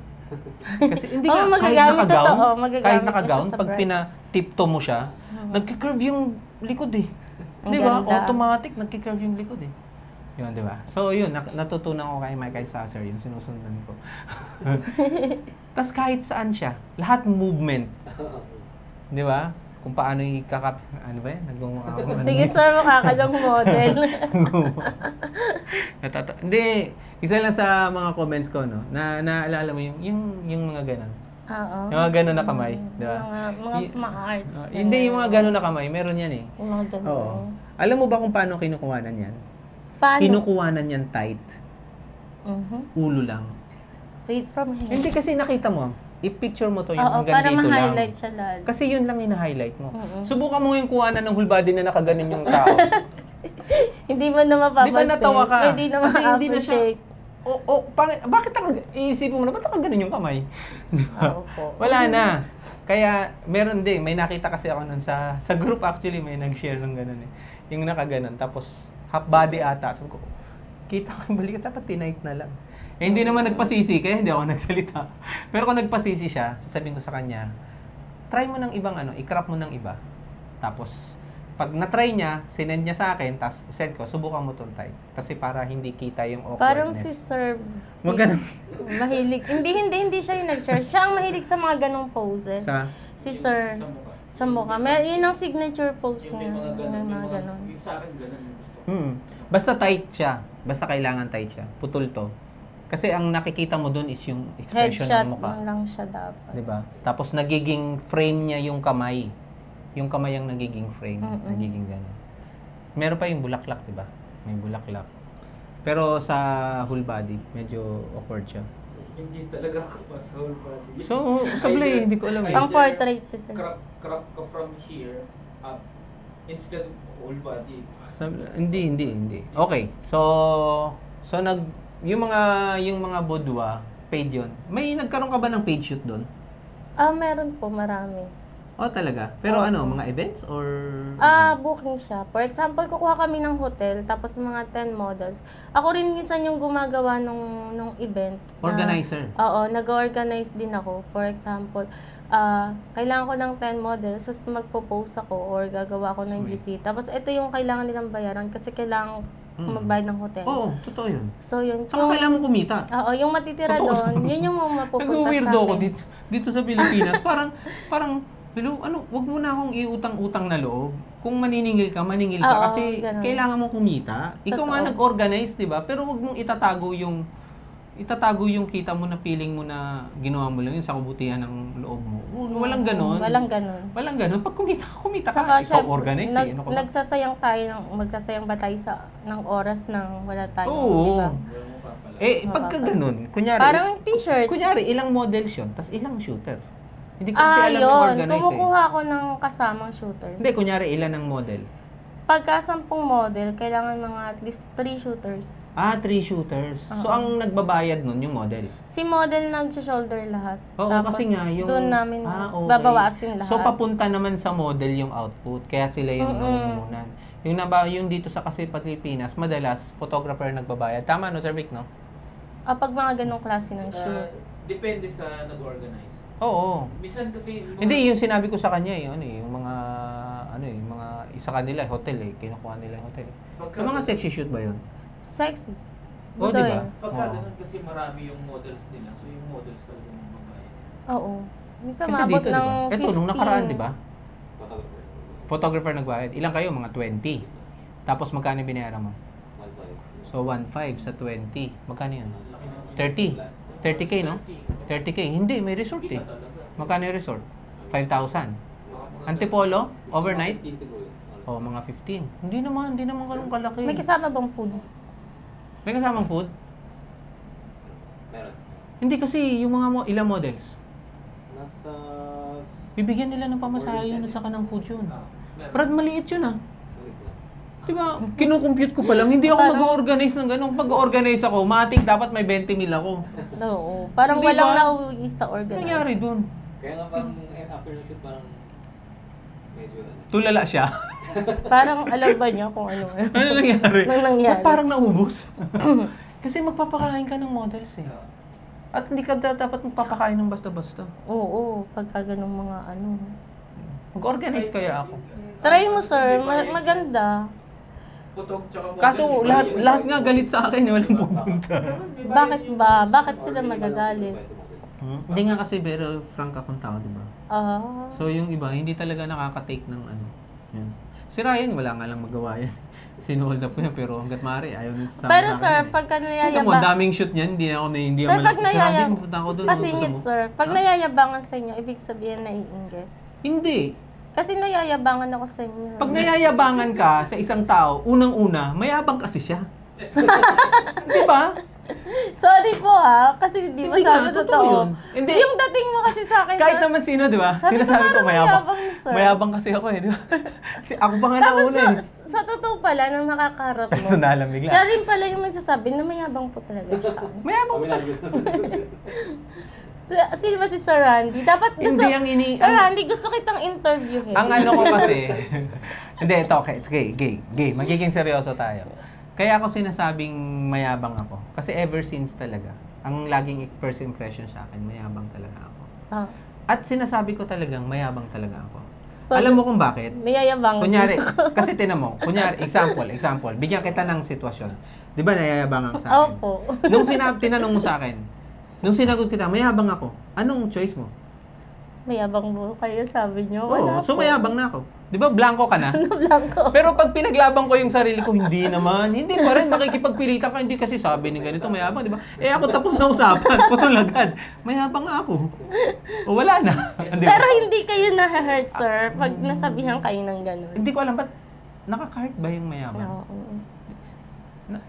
Kasi hindi Oo, nga, kahit magagamit naka-gown, totoo, magagamit kahit ko siya naka-gown, sa pag bride. pina-tipto mo siya, nagki-curve yung likod eh. Ang Di ba? ganda. Automatic, nagki-curve yung likod eh. Yun, di ba? So, yun, natutunan ko kay Michael Sasser, yun, sinusundan ko. Tapos kahit saan siya, lahat movement. Di ba? Kung paano ano ba yan? Sige sir, makakalang model. Hindi, isa lang sa mga comments ko, no? Naalala mo yung mga ganun. Oo. Yung mga ganun na kamay, di ba? Mga arts. Hindi, yung mga ganun na kamay, meron yan eh. Yung mga ganun. Oo. Alam mo ba kung paano kinukuhanan yan? Paano? Kinukuhanan yan tight. Ulo lang. Read from here. Hindi kasi nakita mo, i-picture mo to yung Oo, hanggang para dito lang. ma-highlight siya lalo. Kasi yun lang ina-highlight mo. Subukan mo yung kuhanan ng whole body na nakaganon yung tao. Hindi mo na mapapansin. Di ba natawa ka? Hindi na Kasi hindi na siya- ma-appreciate. Bakit iisipin mo na, ba't nakaganon yung kamay? Di ba? Oo po. Wala na. Kaya, meron din. May nakita kasi ako nun sa group actually, may nag-share ng ganun eh. Yung nakaganon. Tapos, half body ata. Sabi ko, kita ko yung balikat, dapat tinight na lang. Eh, hindi naman nagpasisi, kaya hindi ako nagsalita. Pero kung nagpasisi siya, sasabihin ko sa kanya, try mo ng ibang i-crop mo ng iba. Tapos, pag na-try niya, sinend niya sa akin, tapos send ko, subukan mo itong type. Kasi para hindi kita yung awkwardness. Parang si Sir, Wag ganun. mahilig. Hindi siya yung nag-share. Siya ang mahilig sa mga ganong poses. Si Sir, Sa mukha. sa mukha. Yun ang signature pose Yung niya. may mga ganun. Yung mga ganon. Yung sa akin, ganun yung gusto ko. Basta tight siya. Basta kailangan tight siya. Putol to. Kasi ang nakikita mo dun is yung expression Headshot ng mukha. lang siya dapat. 'Di ba? Tapos nagiging frame niya yung kamay. Yung kamay ang nagiging frame, nagiging ganyan. Meron pa yung bulaklak, 'di ba? May bulaklak. Pero sa whole body, medyo awkward siya. Hindi talaga ako sa whole body. So, sablay, hindi ko alam eh. Pang portrait si Sir. Crop ka from here up instead of whole body. Hindi. Okay. So yung mga budwa, paid yun. May nagkaroon ka ba ng paid shoot doon? Meron po, marami. Oh, talaga? Pero mga events or... Booking siya. For example, kukuha kami ng hotel, tapos mga 10 models. Ako rin minsan yung gumagawa nung event. Organizer? Oo, nag-organize din ako. For example, kailangan ko ng 10 models, tapos magpo-post ako or gagawa ako ng GC. Tapos ito yung kailangan nilang bayaran kasi kailangan magbayad ng hotel. Oo, totoo yun. So yun. Saka kailangan mo kumita. Oo, yung matitira Totoo. doon, yun yung mapupunta sa Nag-weirdo ako akin. dito sa Pilipinas. parang, hello, wag mo na akong iutang-utang na loob. Kung maningil ka Oo, kasi ganun. kailangan mo kumita. Ikaw nga Totoo. nag-organize, 'di ba? Pero wag mong itatago yung kita mo na feeling mo na ginawa mo lang yun sa kabutihan ng loob mo. Walang ganon. Walang ganon. Walang ganon. Pag kumita Saka ka, ikaw organize eh. Ano ka ba? magsasayang ba tayo ng oras ng wala tayo, Oo. di ba? Wala mo papala. Pagka ganon, Parang t-shirt. kunyari, ilang models yun, tas ilang shooter. Hindi ko kasi alam yung Yun. organize Kumukuha ako ng kasamang shooters. Hindi, kunyari, ilan ang model? Pagka 10 model, kailangan mga at least 3 shooters. 3 shooters. So, ang nagbabayad nun, yung model. Si model nag-shoulder lahat. Oo, Tapos, kasi nga, yung... doon namin okay. babawasin lahat. So, papunta naman sa model yung output. Kaya sila yung namumunan. Yung dito sa kasi Pilipinas, madalas, photographer nagbabayad. Tama, no, Sir Vic, no? Pag mga ganong klase ng shoot. Depende sa nag-organize. Oo. Minsan kasi... Hindi, yung sinabi ko sa kanya, yung mga isa kanila, hotel kinukuha nila yung hotel. Yung mga sexy shoot ba yun? Sexy. Oo, di ba? Pagka Oo. ganun kasi marami yung models nila. So yung models talaga yung babae. Oo. Minsan Kasi maabot dito, di ng ba? 15. Ito, nung nakaraan, di ba? Photographer nagbayad. Ilang kayo? Mga 20. Tapos magkano yung binayaran mo? So, 1.5 sa 20. Magkano yun? 30. 30K, no? 30K. Hindi, may resort eh. Magkano yung resort? 5,000. Antipolo? Overnight? Oh, mga 15. Hindi naman ganun kalaki. May kasama bang food? May kasamang food? Meron. Hindi kasi yung mga ilang models? Nasa... Bibigyan nila ng pamasahe yun at saka ng food yun. Meron. Brad, maliit yun ah. Balik lang. Diba, kinukompute ko pa lang, hindi ako Parang- mag-organize ng ganun. Pag-organize ako, matik dapat may 20 mil ako. Oo. Parang Hindi walang ba? nauwi sa Ano organizer. nangyari dun? Kaya nga parang after ng shoot parang medyo ano. Tulala siya. Parang alam ba niya kung ano Ano nangyari? Nang nangyari. Ba't parang naubos? Kasi magpapakain ka ng models eh. At hindi ka dapat magpapakain ng basta-basta. Oo, pagka ganung mga ano. Mag-organize kaya ako. Try mo, sir. Maganda. Putok tsaka model. Kaso lahat nga galit sa akin, walang pupunta. Bakit ba? Bakit sila magagalit? Hindi nga kasi very frank akong tao, di ba? Ah. So yung iba, hindi talaga nakaka-take ng ano. Yun. Si Ryan, wala nga lang magawa yan. Sinuhold up ko yan, pero hanggat maaari, ayaw nyo sa Pero sir, pagka Tignan mo, nayayabang... daming shoot niyan, hindi ako hindi Sir, ako pag Sabi, nayayab... pupunta ako doon. Pasingit, gusto mo? sir. Pag Ha? nayayabangan sa inyo, ibig sabihin naiinggit. Hindi. Kasi nayayabangan ako sa inyo. Pag nayayabangan ka sa isang tao, unang-una, mayabang kasi siya. Di ba? Sorry po ha, kasi di ba Hindi sabi nga, totoo totoo. yun. Hindi. Yung dating mo kasi sa akin, Kahit sir, naman sino, di ba? Sabi ko, Sinasabi ko parang mayabang. mayabang ni sir. Mayabang kasi ako eh, di ba? Kasi ako pa nga tapos nauna siya, eh. sa totoo pala, nang makakaharap mo, Personalan bigla. siya rin pala yung magsasabi na mayabang po talaga siya. Mayabang Kami pa. Sino ba si Sir Randy? Dapat gusto, Hindi ang Sir Randy, gusto kitang interviewin. Ang ano ko kasi, hindi, ito, okay, it's gay. Magiging seryoso tayo. Kaya ako sinasabing mayabang ako. Kasi ever since talaga, ang laging first impression sa akin, mayabang talaga ako. Ah. At sinasabi ko talagang mayabang talaga ako. So, Alam mo kung bakit? niyayabang. Kunyari, kasi tinan mo, kunyari, example, bigyan kita ng sitwasyon. Di ba nayayabangan ka sa akin? Opo. Nung tinanong mo sa akin, nung sinagot kita, mayabang ako, anong choice mo? Mayabang mo kayo, sabi niyo. Oo, Wala so po. mayabang na ako. Di ba, blanco ka na? Ano blanco? Pero pag pinaglaban ko yung sarili ko, hindi naman. Hindi pa rin makikipagpilitan ka. Hindi kasi sabi ni ganito, mayabang, di ba? Eh ako tapos na usapan. Putulagan. Mayabang nga ako. O wala na. Di ba? Pero hindi kayo na-hurt, sir, pag nasabihan kayo ng gano'n. Hindi ko alam, ba't nakaka-hurt ba yung mayabang? Oo.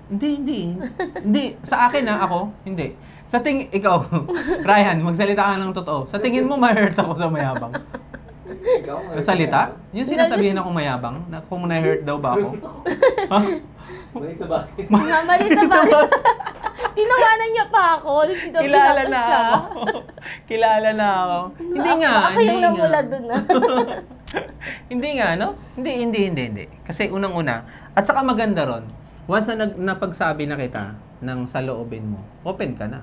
Hindi. Sa akin na ako, hindi. Sa ikaw, Ryan, magsalita ka ng totoo. Sa tingin mo, ma-hurt ako sa mayabang? Ikaw, Nasalita? Yung sinasabihin akong mayabang, na kung na-hurt daw ba ako? Ha? Balik na bakit? Mali na ba? Tinawanan niya pa ako. Sinabihan Kilala ko na siya. ako. Kilala na ako. Hindi nga. Ako yung hindi namula nga. dun ah. Hindi nga, no? Hindi. Kasi unang-una, at saka maganda ron, once na napagsabi na kita ng saloobin mo, open ka na.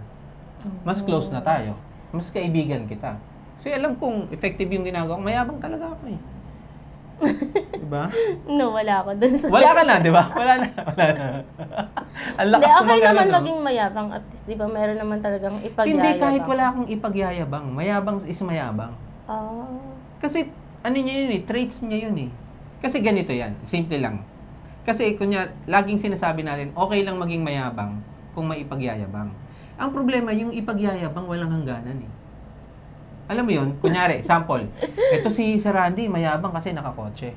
Mas close na tayo. Mas kaibigan kita. Kasi alam kong effective yung ginagawa ko, mayabang talaga ako eh. Diba? No, wala ako dun sa... Wala ka na, di ba? Wala na. Ang Hindi, lakas ko okay naman no? maging mayabang. At least, di ba, meron naman talagang ipagyayabang. Hindi, kahit wala akong ipagyayabang. Mayabang is mayabang. Ah. Kasi, ano niya yun eh, traits niya yun eh. Kasi ganito yan, simple lang. Kasi, kunya, laging sinasabi natin, okay lang maging mayabang kung may ipagyayabang. Ang problema, yung ipagyayabang walang hangganan eh. Alam mo yun, kunyari, example, ito si Sir Randy, mayabang kasi nakakotse.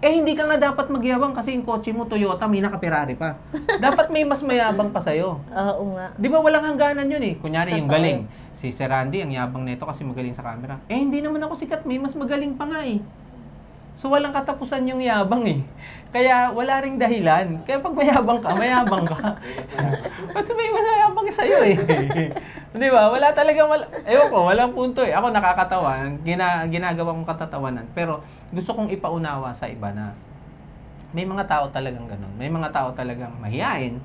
Eh, hindi ka nga dapat magyabang kasi yung kotse mo, Toyota, may naka-Ferrari pa. Dapat may mas mayabang pa sa'yo. Oo nga. Di ba walang hangganan yun eh? Kunyari, yung Totoo. galing. Si Sir Randy, ang yabang nito kasi magaling sa camera. Eh, hindi naman ako sikat. May mas magaling pa nga eh. So, walang katapusan yung yabang eh. Kaya, wala ring dahilan. Kaya pag mayabang ka. Kasi may mayabang sa'yo eh. Di ba? Wala talagang, ewan ko, walang punto eh. Ako nakakatawa. Ginagawa kong katatawanan. Pero, gusto kong ipaunawa sa iba na may mga tao talagang ganun. May mga tao talagang mahiyain.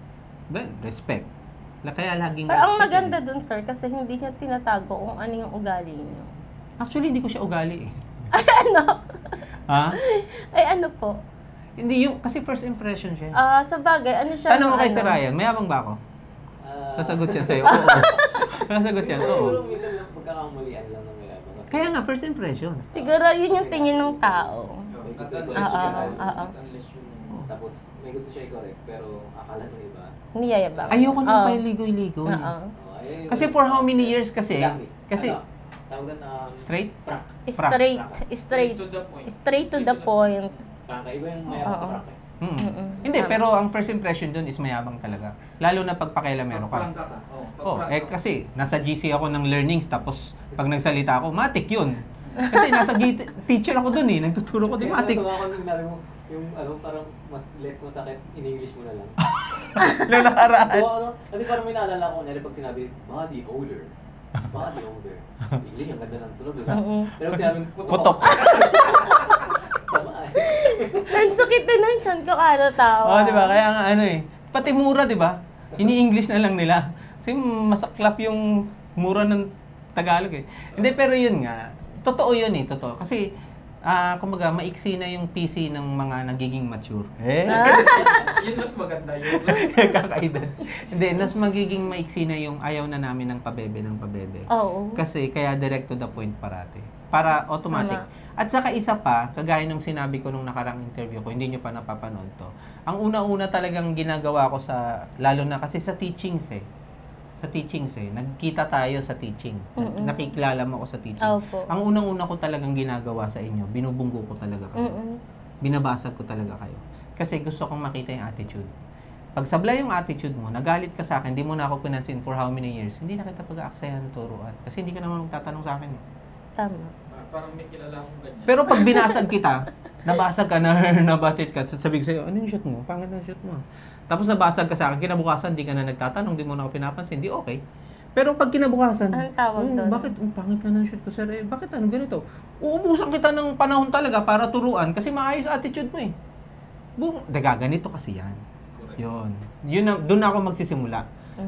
Then, respect. Kaya laging Pero ang respect maganda yun. dun, sir, kasi hindi niya tinatago kung ano yung ugali niyo. Actually, hindi ko siya ugali eh. Ano? Ha? Ay, ano po? Hindi yung, kasi first impression siya. Sa bagay, ano siya? Tanong mo ng kay ano? Sir Ryan, mayabang ba ako? Sasagot yan sa'yo. Oo. Sasagot yan, Siguro oo. minsan magkakamulian lang ng mayabang. Kasi Kaya nga, first impression. Siguro yun yung tingin ng tao. tapos may gusto siya i-correct pero akala ng iba. Niyayabang. Ayoko nang Oo. pailigoy-ligoy. Oo. Kasi for how many years kasi? Kasi, ano, tawag doon straight? prank. Straight. Straight to the point. Straight to the point. Prank, iba yung mayabang sa Oo. prank. Hindi, Tama. pero ang first impression dun is mayabang talaga. Lalo na pag pakialamero ka. Pagprangka ka. Oh, kasi nasa GC ako ng learnings tapos pag nagsalita ako, matik yun. Kasi nasa teacher ako dun eh, nagtuturo ko din matik. Kaya nung nabi mo, yung parang mas less masakit, in English mo na lang. Nung nakaraan. So, kasi parang may naalala ko, kunyari pag sinabi, body odor. Body odor. English, ang ganda ng tunog, diba? Pero pag sinabi, Putok. Sama eh. Ang sakit din ng tiyan ko kada tawa. Oh, di ba? Kaya nga ano eh. Pati mura, di ba? Ini-English na lang nila. Kasi masaklap yung mura ng Tagalog eh. Hindi, pero yun nga. Totoo yun eh, totoo. Kasi, kumbaga, maiksi na yung PC ng mga nagiging mature. Yun mas maganda yun. Kakaedad. Hindi, mas magiging maiksi na yung ayaw na namin ng pabebe. Oo. Kasi, kaya direct to the point parati. Para automatic. Tama. At saka isa pa, kagaya nung sinabi ko nung nakarang interview ko, hindi nyo pa napapanood to. Ang una-una talagang ginagawa ko lalo na kasi sa teachings eh. Nagkita tayo sa teaching. Nakikilala mo ako sa teaching. Opo. Ang unang-una ko talagang ginagawa sa inyo, binubunggo ko talaga kayo. Binabasag ko talaga kayo. Kasi gusto kong makita yung attitude. Pag sablay yung attitude mo, nagalit ka sa akin, hindi mo na ako pinansin for how many years, hindi na kita pag-aaksayahan turuan. Kasi hindi ka naman magtatanong sa akin. Tama. Parang may kilala akong ganyan. Pero pag binasag kita, nabasag ka na, nabatit ka, sabihin sa'yo, ano yung shoot mo? Pangit ang shoot mo. Tapos nabasag ka sa akin, kinabukasan, di ka na nagtatanong, di mo na ako pinapansin, di okay. Pero pag kinabukasan, Anong tawag doon? bakit, pangit ka ng shoot ko, sir? Bakit ano, ganito? Uubusan kita ng panahon talaga para turuan kasi maayos attitude mo eh. Ganito kasi yan. Correct. Yun doon ako magsisimula.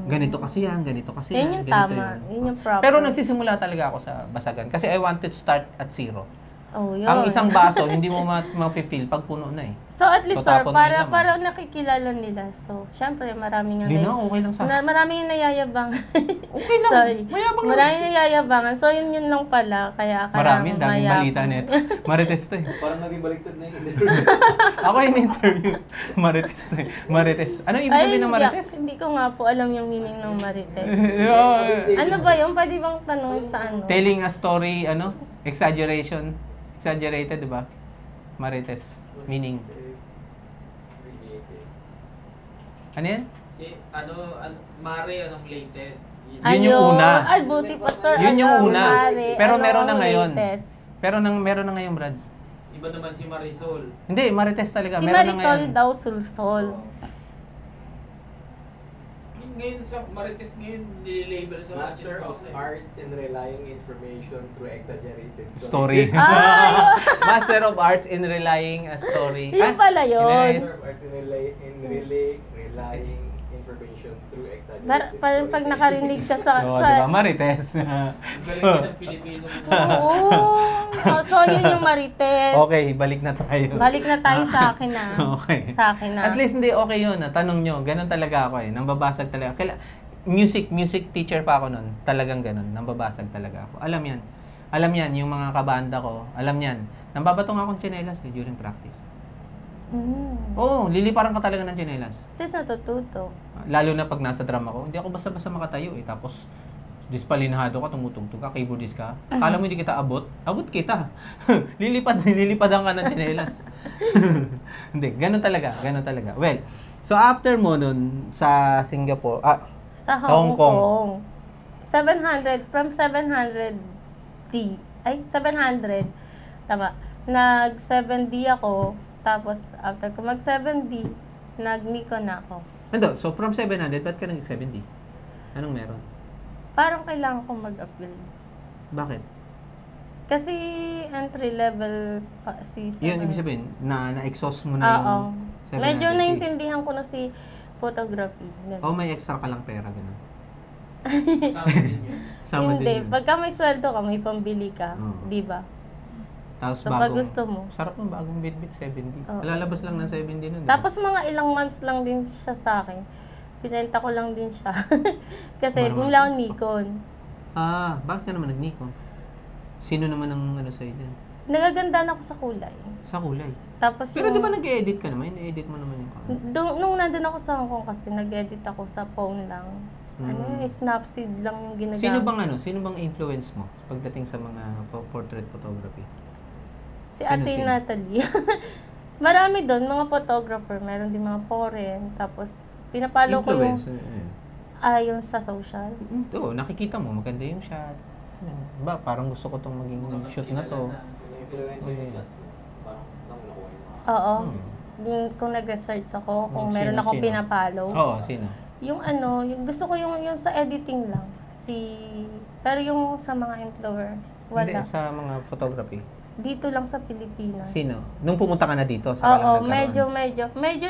Ganito kasi yan, ganito kasi Yan yan, yung ganito tama. yun. Yun yung proper. Pero nagsisimula talaga ako sa basagan kasi I wanted to start at zero. Oh, yun. Ang isang baso, hindi mo ma-feel pag puno na eh. So at least So, sir, tapon para nila, para nakikilala nila. So, syempre maraming Hindi na, okay lang sa akin. maraming yung nayayabang. Okay lang, Sorry. mayabang lang. Maraming nayayabangan. So yun lang pala. Kaya Marami, kailangan daming mayabang. balita net. Marites to eh. Parang naging baliktad na yung interview. Ako yung interview. Marites to eh. Marites. Ano ibig sabihin ng Marites? Hindi ko nga po alam yung meaning ng marites. Yeah. Ano ba yun? Pwede bang tanong sa ano? Telling a story, exaggerated, di ba? Marites. Meaning. Ano yan? Mare, anong latest? Yun yung una. Ay, buti pa sir. Yun yung Ano, una. Mare, Pero ano meron na ang ngayon. latest? Meron na ngayon, Brad. Iba naman si Marisol. Hindi, Marites talaga. Si Meron na Marisol ngayon. daw sulsol. Ngayon sa Marites ngayon, nililabel sa mga Master of chismosa eh. Arts in Relaying Information Through Exaggerated Story. Ah, Master of Arts in Relaying a Story. Yun pala yun. Master of Arts in Relaying Information Through Exaggerated Parang pag nakarinig ka sa... Oo, sa diba? Marites. Galing yun ng Pilipino. Oo. Oh, so, yun yung marites. Okay, balik na tayo. Balik na tayo sa akin na. Okay. Sa akin na. At least hindi okay yun. Tanong nyo, ganun talaga ako eh. Nambabasag talaga. Music teacher pa ako nun. Talagang ganun. Nambabasag talaga ako. Alam yan, yung mga kabanda ko. Alam yan. Nambabatong akong tsinelas eh, during practice. Oo, liliparan ka talaga ng tsinelas. At least natututo. Lalo na pag nasa drama ko, hindi ako basta-basta makatayo eh. Tapos, dispalinado ka, tumutugtog ka, keyboardist ka. Akala mo hindi kita abot? Abot kita. Lilipadan ka ng tsinelas. Hindi, ganun talaga. Well, so after mo nun sa Singapore, Sa Sa Hong Hong Kong. 700, from 700D, 700, tama, nag 7D ako, tapos after ko mag 7D, nag-Nikon na ako. so from 700, ba't ka nag 70? Anong meron? Parang kailangan ko mag-upgrade. Bakit? Kasi entry level pa si Yun, ibig sabihin, na-exhaust mo na Oo. yung 700. Medyo naintindihan ko na si photography. Ganun. Oh, may extra ka lang pera, gano'n. Kasama din yun. Sama Hindi, din yun. pagka may sweldo ka, may pambili ka, Oo. di ba? Tapos So, pag gusto mo. Sarap ng bagong Bitbit 70. Oo. Lalabas lang ng 70 nun. Tapos mga ilang months lang din siya sa akin. Pinenta ko lang din siya. Kasi Ano bumila akong Nikon. Bakit ka naman nag-Nikon? Sino naman ang sa'yo dyan? Nagaganda na ako sa kulay. Sa kulay. Tapos Pero yung... di ba nag-edit ka naman? I-edit mo naman yung camera. Nung nandun ako sa Hong Kong kasi nag-edit ako sa phone lang. Snapseed lang yung ginagamit. Sino bang influence mo pagdating sa mga portrait photography? Si Ate Sino? Natalie. Marami doon, mga photographer, meron din mga foreign, tapos pinapalo ko yung, Influencer. yung sa social. Oo, nakikita mo, maganda yung shot. Ba, parang gusto ko tong maging shoot na to. Yung influencer yung shots mo. Parang saan mo nakuha yun? Oo. Hmm. Kung nag-research ako, kung Sino, meron akong sino? pinapalo. Oo, sino? Yung yung gusto ko yung sa editing lang. Pero yung sa mga influencer, Hindi, wala. sa mga photography. Dito lang sa Pilipinas. Sino? Nung pumunta ka na dito, sa Oo, medyo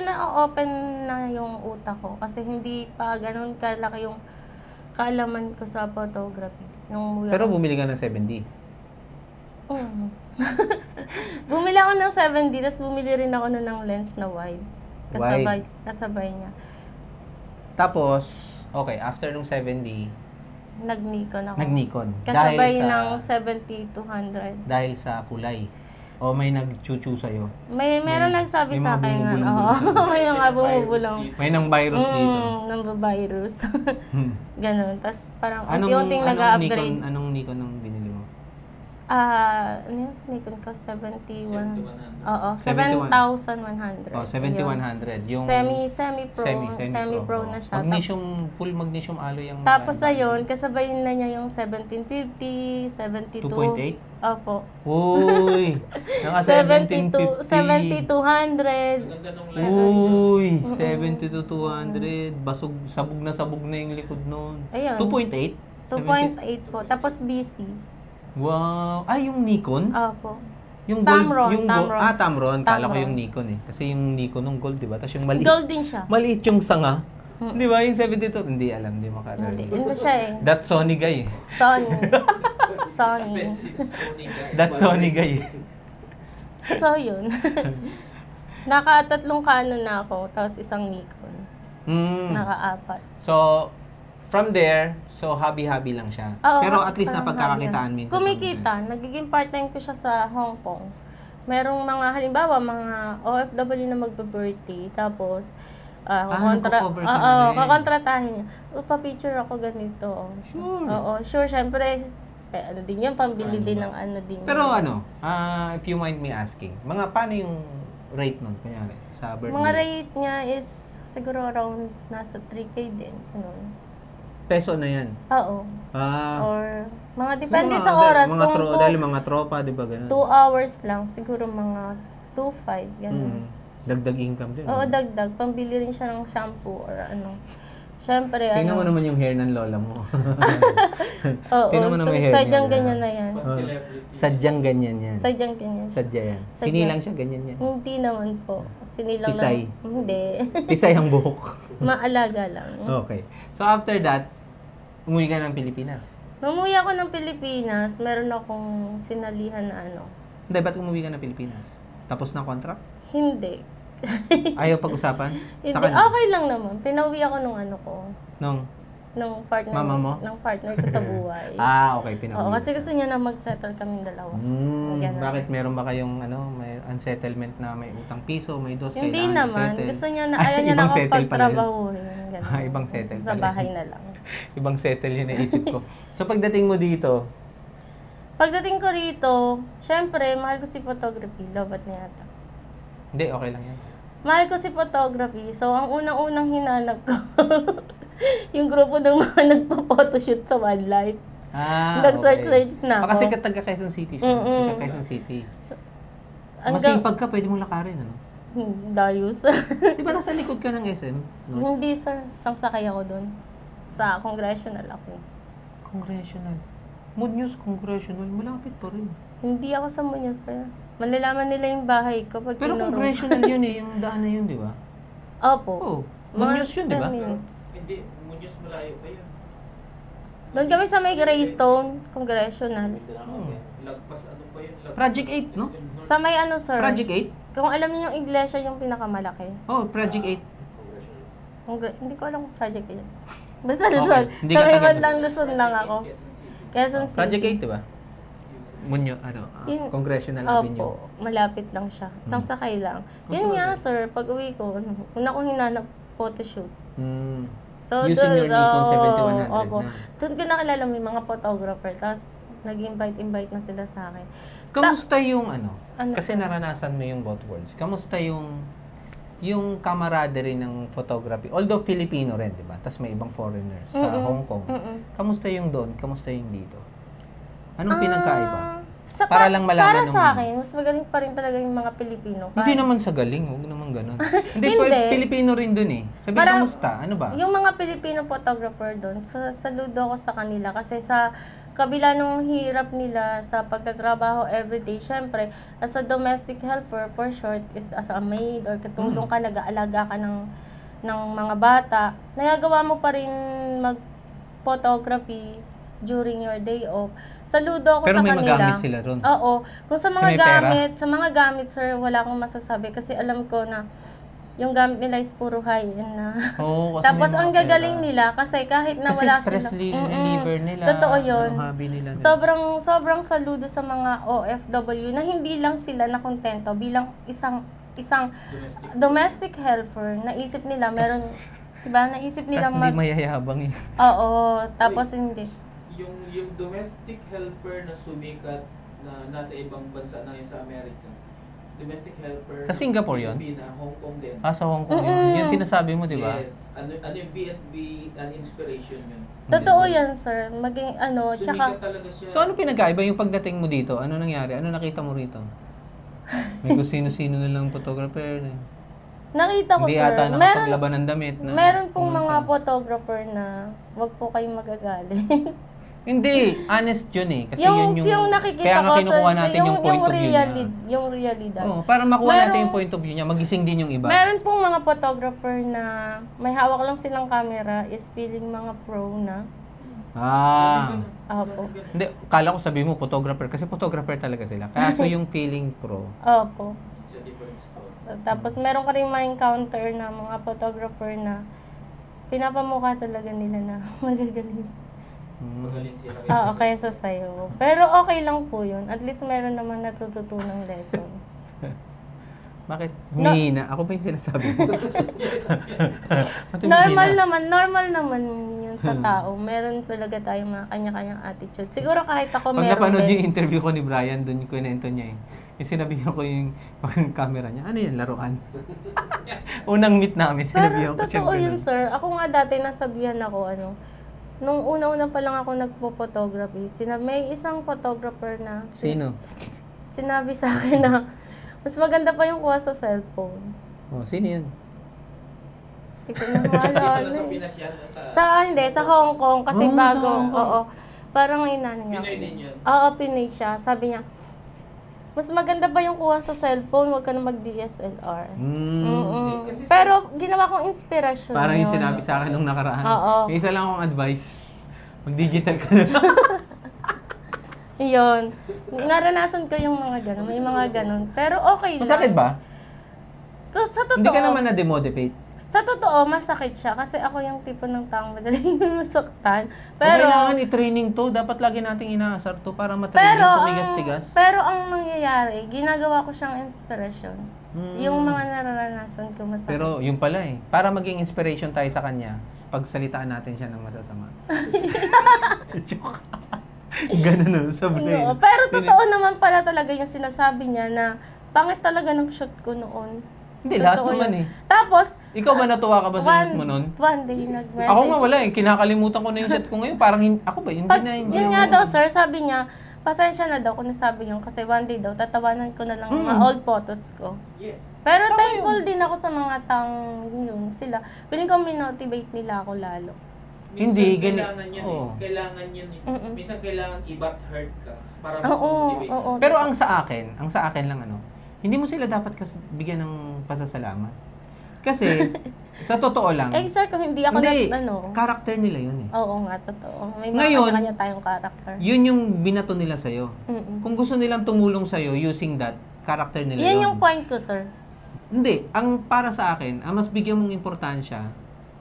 na-open na yung utak ko. Kasi hindi pa ganun kalaki yung kaalaman ko sa photography. Pero bumili ka ng 7D. Bumili ako ng 7D, tapos bumili rin ako ng lens na wide. Kasabay niya. Tapos, okay, after nung 7D, Nag-Nikon ako. nag-Nikon. Kasabay dahil sa, ng 70-200. Dahil sa kulay. O may nag-chuchu sa'yo. Meron nagsabi may sa mga akin nga. bumubulong Oo, sa'yo. may mga bumubulong. May nang virus dito. Nang-virus. Hmm. Ganun. Tapos parang unti-unting nag-upgrade. Anong Nikon ang binili mo? Nikon ko 71. 7100. Oo, 71. 7,100. Oh, 70-100. Yung Semi-pro na siya. Full magnesium alloy yung... Tapos ayun, kasabay na niya yung 1750, 72. 2.8? Opo. Uy! Naka 72, 1750. 7200. Maganda nung light. Uy! 70 to 200. Sabog na yung likod nun. Ayun. 2.8? 2.8 po. Tapos BC. Wow! Ay, yung Nikon? Opo. Yung Tamron, gold, Tamron. Tamron. Kala ko Tamron. yung Nikon eh. Kasi yung Nikon nung gold, di ba? Tapos yung maliit. Gold din siya. Maliit yung sanga. Di ba? Yung 72. Hindi alam, hindi Hindi. makarinig. Hindi siya eh. That Sony guy. Sony. Sony. Expensive Sony guy. That Sony guy. So yun. Naka-3 Canon na ako, tapos isang Nikon. Naka-4. So, from there, so hobby-hobby lang siya. Oo, Pero at least parang napagkakakitaan hobby minsan. lang. Kumikita. Nagiging part-time ko siya sa Hong Kong. Merong mga, halimbawa, mga OFW na magbe-birthday. Tapos, nagko-cover ka na rin. kakontratahin niya. Pa-picture ako ganito. Sure. Oo, sure. Siyempre, ano din yan, pambili din ng ano din. Pero ano, if you mind me asking, paano yung rate nun, kunyari, sa birthday? Mga rate niya is siguro around nasa 3K din. Ganun. Peso na yan. Oo. Or mga depende sa oras. Kung dahil mga tropa, di ba ganun? 2 hours lang, siguro mga 2.5, ganun. Dagdag income din. Oo, dagdag. Pambili rin siya ng shampoo or ano. Siyempre, Tingnan mo naman yung hair ng lola mo. Oo, tingnan mo naman yung hair sadyang niya. ganyan na yan. Pag celebrity. Sadyang ganyan yan. Sadyang ganyan siya. Sadya yan. Sadya. Sinilang siya, ganyan yan. Hindi naman po. Sinilang Tisay. lang. Hindi. Tisay ang buhok. Maalaga lang. Okay. So after that, umuwi ka ng Pilipinas. Numuwi ako ng Pilipinas, meron akong sinalihan na ano. Hindi, ba't umuwi ka ng Pilipinas? Tapos na contract? Hindi. Ayaw pag-usapan? Hindi. Sa kanya? Okay lang naman. Pinauwi ako nung ano ko. Nung partner Mama mo? Nung partner ko sa buhay. Okay, pinauwi. Oo, kasi gusto niya na mag-settle kaming dalawa. Ganun. Bakit meron ba kayong may unsettlement na may utang piso, may dos, Hindi kailangan naman. i-settle? Gusto niya na, ayaw niya na Ibang ako settle pala yun. pagtrabahuhin. Ganun. Ibang settle Sa pala bahay yun. na lang. Ibang settle yun naisip ko. So pagdating mo dito, Pagdating ko rito, syempre, mahal ko si photography. Lobat niya yata. hindi, okay lang yan. Mahal ko si photography. So, ang unang-unang hinanap ko, yung grupo ng mga nagpa-photoshoot sa wildlife. Nag-search na ako. Kasi taga Quezon City siya. Taga Quezon City. Masipag ka, pwede mo lakarin, ano? Dayos. Di ba nasa likod ka ng SM? No? Hindi, sir. Isang sakay ako doon. Sa congressional ako. Congressional. Mood News Congressional, malapit pa rin. Hindi ako sa Muñoz, sir. Malalaman nila yung bahay ko pag Pero tinuro. Congressional yun eh, yung daan na yun, di ba? Opo. Oo. Mood News yun, di ba? 10 minutes. Hindi, Muñoz malayo pa yun. Doon kami sa may Greystone, congressional. Lagpas ano pa yun? Project 8, no? Sa may ano, sir? Project 8? Kung alam niyo yung iglesia yung pinakamalaki. Oh, Project 8. Hindi ko alam kung project yun. Basta Luzon. Hindi Sa ka may taga- bandang Luzon lang ako. Quezon City. Project 8, di ba? Munyo, Congressional Avenue. Opo, malapit lang siya. Isang sakay lang. Yun nga, sir, pag uwi ko, una kong hinanap photoshoot. So, Using your Nikon 7100 opo. na. Doon ko nakilala may mga photographer. Tapos, nag-invite na sila sa akin. Kamusta yung ano? Ano, Kasi sir? naranasan mo yung both worlds. Kamusta yung camaraderie ng photography? Although Filipino rin, di ba? Tapos may ibang foreigners sa Mm-mm. Hong Kong. Mm-mm. Kamusta yung doon? Kamusta yung dito? Anong pinagkaiba? Para Para lang malaman Para ng- sa akin, mas magaling pa rin talaga yung mga Pilipino. Hindi naman sa galing, huwag naman ganun. Hindi, Hindi. Pilipino rin dun eh. Sabi, Parang- kamusta? Ano ba? Yung mga Pilipino photographer doon, saludo ako sa kanila kasi sa kabila ng hirap nila sa pagtatrabaho everyday, syempre, as a domestic helper, for short, is as a maid or katulong ka, nag-aalaga ka ng mga bata, nagagawa mo pa rin mag-photography during your day off. Saludo ako Pero sa may kanila. magamit sila ron. Oo. Kung sa Kasi mga may pera. gamit, sir, wala akong masasabi kasi alam ko na yung gamit nila is puro high-end na. Oo, kasi Tapos may mga ang gagaling pera. nila kasi kahit na Kasi wala stress sila. reliever nila. Totoo yun. Anong hobby nila. Sobrang saludo sa mga OFW na hindi lang sila nakontento bilang isang domestic helper. Naisip nila meron, 'di ba? Naisip nila Tapos hindi mayayabang eh. Oo, tapos hindi. Yung domestic helper na sumikat na nasa ibang bansa na yun sa Amerika. Domestic helper. Sa Singapore yun? Na Hong Kong din. Sa Hong Kong yun. Yan sinasabi mo, di ba? Yes. Ano yung B&B an inspiration yun. Totoo yan, sir. Maging tsaka Sumikat talaga siya. So ano pinagkaiba yung pagdating mo dito? Ano nangyari? Ano nakita mo rito? May kung sino-sino na lang photographer. nakita ko, Hindi sir. ata nakapaglaban ng damit. Meron pong pumunta. mga photographer na wag po kayong magagaling. Hindi, honest yun eh. Kasi yung yun yung nakikita kaya nga ko kinukuha natin yung point of view niya. yung realidad. Oo, para makuha natin Merong- yung point of view niya, magising din yung iba. Meron pong mga photographer na may hawak lang silang camera is feeling mga pro na. Opo. Hindi, kala ko sabi mo photographer kasi photographer talaga sila. Kaso yung feeling pro. Opo. It's a different story. Tapos meron ka rin ma-encounter na mga photographer na pinapamukha talaga nila na magagaling. Magaling sila. Kaysa sa'yo. Pero okay lang po yun. At least meron naman natututunang lesson. Bakit? Humihina. Ako pa yung sinasabi mo. Ba't Normal naman yun sa tao. Meron talaga tayong mga kanya-kanyang attitude. Siguro kahit ako Pag meron napanood din. yung interview ko ni Brian, doon ko inento niya eh. Yung sinabihan ko yung camera niya, ano yan, laruan? Unang meet namin, Pero sinabihan ko totoo yun, sir. Ako nga dati nasabihan ako, nung una-una pa lang ako nagpo-photography, may isang photographer na Sino? sinabi sa akin na mas maganda pa yung kuha sa cellphone. Oh, sino yun? Hindi ko na Dito maalala. na sa eh. Pinas yan. Sa Sa Hong Kong. Kasi Oh, sa bago. Hong Kong. Oo. Parang inano niya. Pinoy din yun. Oo, Pinoy siya. Sabi niya, mas maganda ba yung kuha sa cellphone? Huwag ka na mag-DSLR. Mm-mm. Kasi Pero ginawa kong inspirasyon Parang yung yun. sinabi sa akin nung nakaraan. Oo. Yung isa lang akong advice. Mag-digital ka na lang. Yun. Naranasan ko yung mga ganun. May mga ganun. Pero okay lang. Masakit ba? Sa totoo, Hindi ka naman na-demotivate. sa totoo, masakit siya. Kasi ako yung tipo ng taong madaling masaktan. Pero, Pero, kailangan i-training to. Dapat lagi nating inaasar to para matrain pero, yung ang, tumigas-tigas. pero ang nangyayari, ginagawa ko siyang inspirasyon. Yung mga nararanasan ko masakit. Pero yun pala eh. Para maging inspiration tayo sa kanya, pagsalitaan natin siya ng masasama. Joke. Ganun na, sabi na yun. Oo, pero totoo naman pala talaga yung sinasabi niya na pangit talaga ng shoot ko noon. Hindi, lahat Totoo naman yun. eh. Tapos, Ikaw ba natuwa ka ba sa shoot mo nun? one day nag-message. Ako nga wala eh. Kinakalimutan ko na yung chat ko ngayon. Parang ako ba? Hindi Pag, na hindi. yun nga daw sir, sabi niya, pasensya na daw kung nasabi niyo kasi one day daw, tatawanan ko na lang yung mga old photos ko. Yes. Pero thankful din ako sa mga taong yun, sila. Piling ko motivate nila ako lalo. Hindi, kailangan gani- yan oo. eh. Kailangan yan eh. Mm-mm. Minsan kailangan i-butt hurt ka para mas Oo, motivate oo. ka. Pero ang sa akin lang hindi mo sila dapat bigyan ng pasasalamat. Kasi, sa totoo lang, Eh sir, kung hindi ako character nila yun eh. Oo nga, totoo. May mga Ngayon, kanya-kanya tayong character. Yun yung binato nila sa'yo. Mm-mm. Kung gusto nilang tumulong sa'yo using that, character nila Yan yun. yung point ko, sir. Hindi, ang para sa akin, ang mas bigyan mong importansya,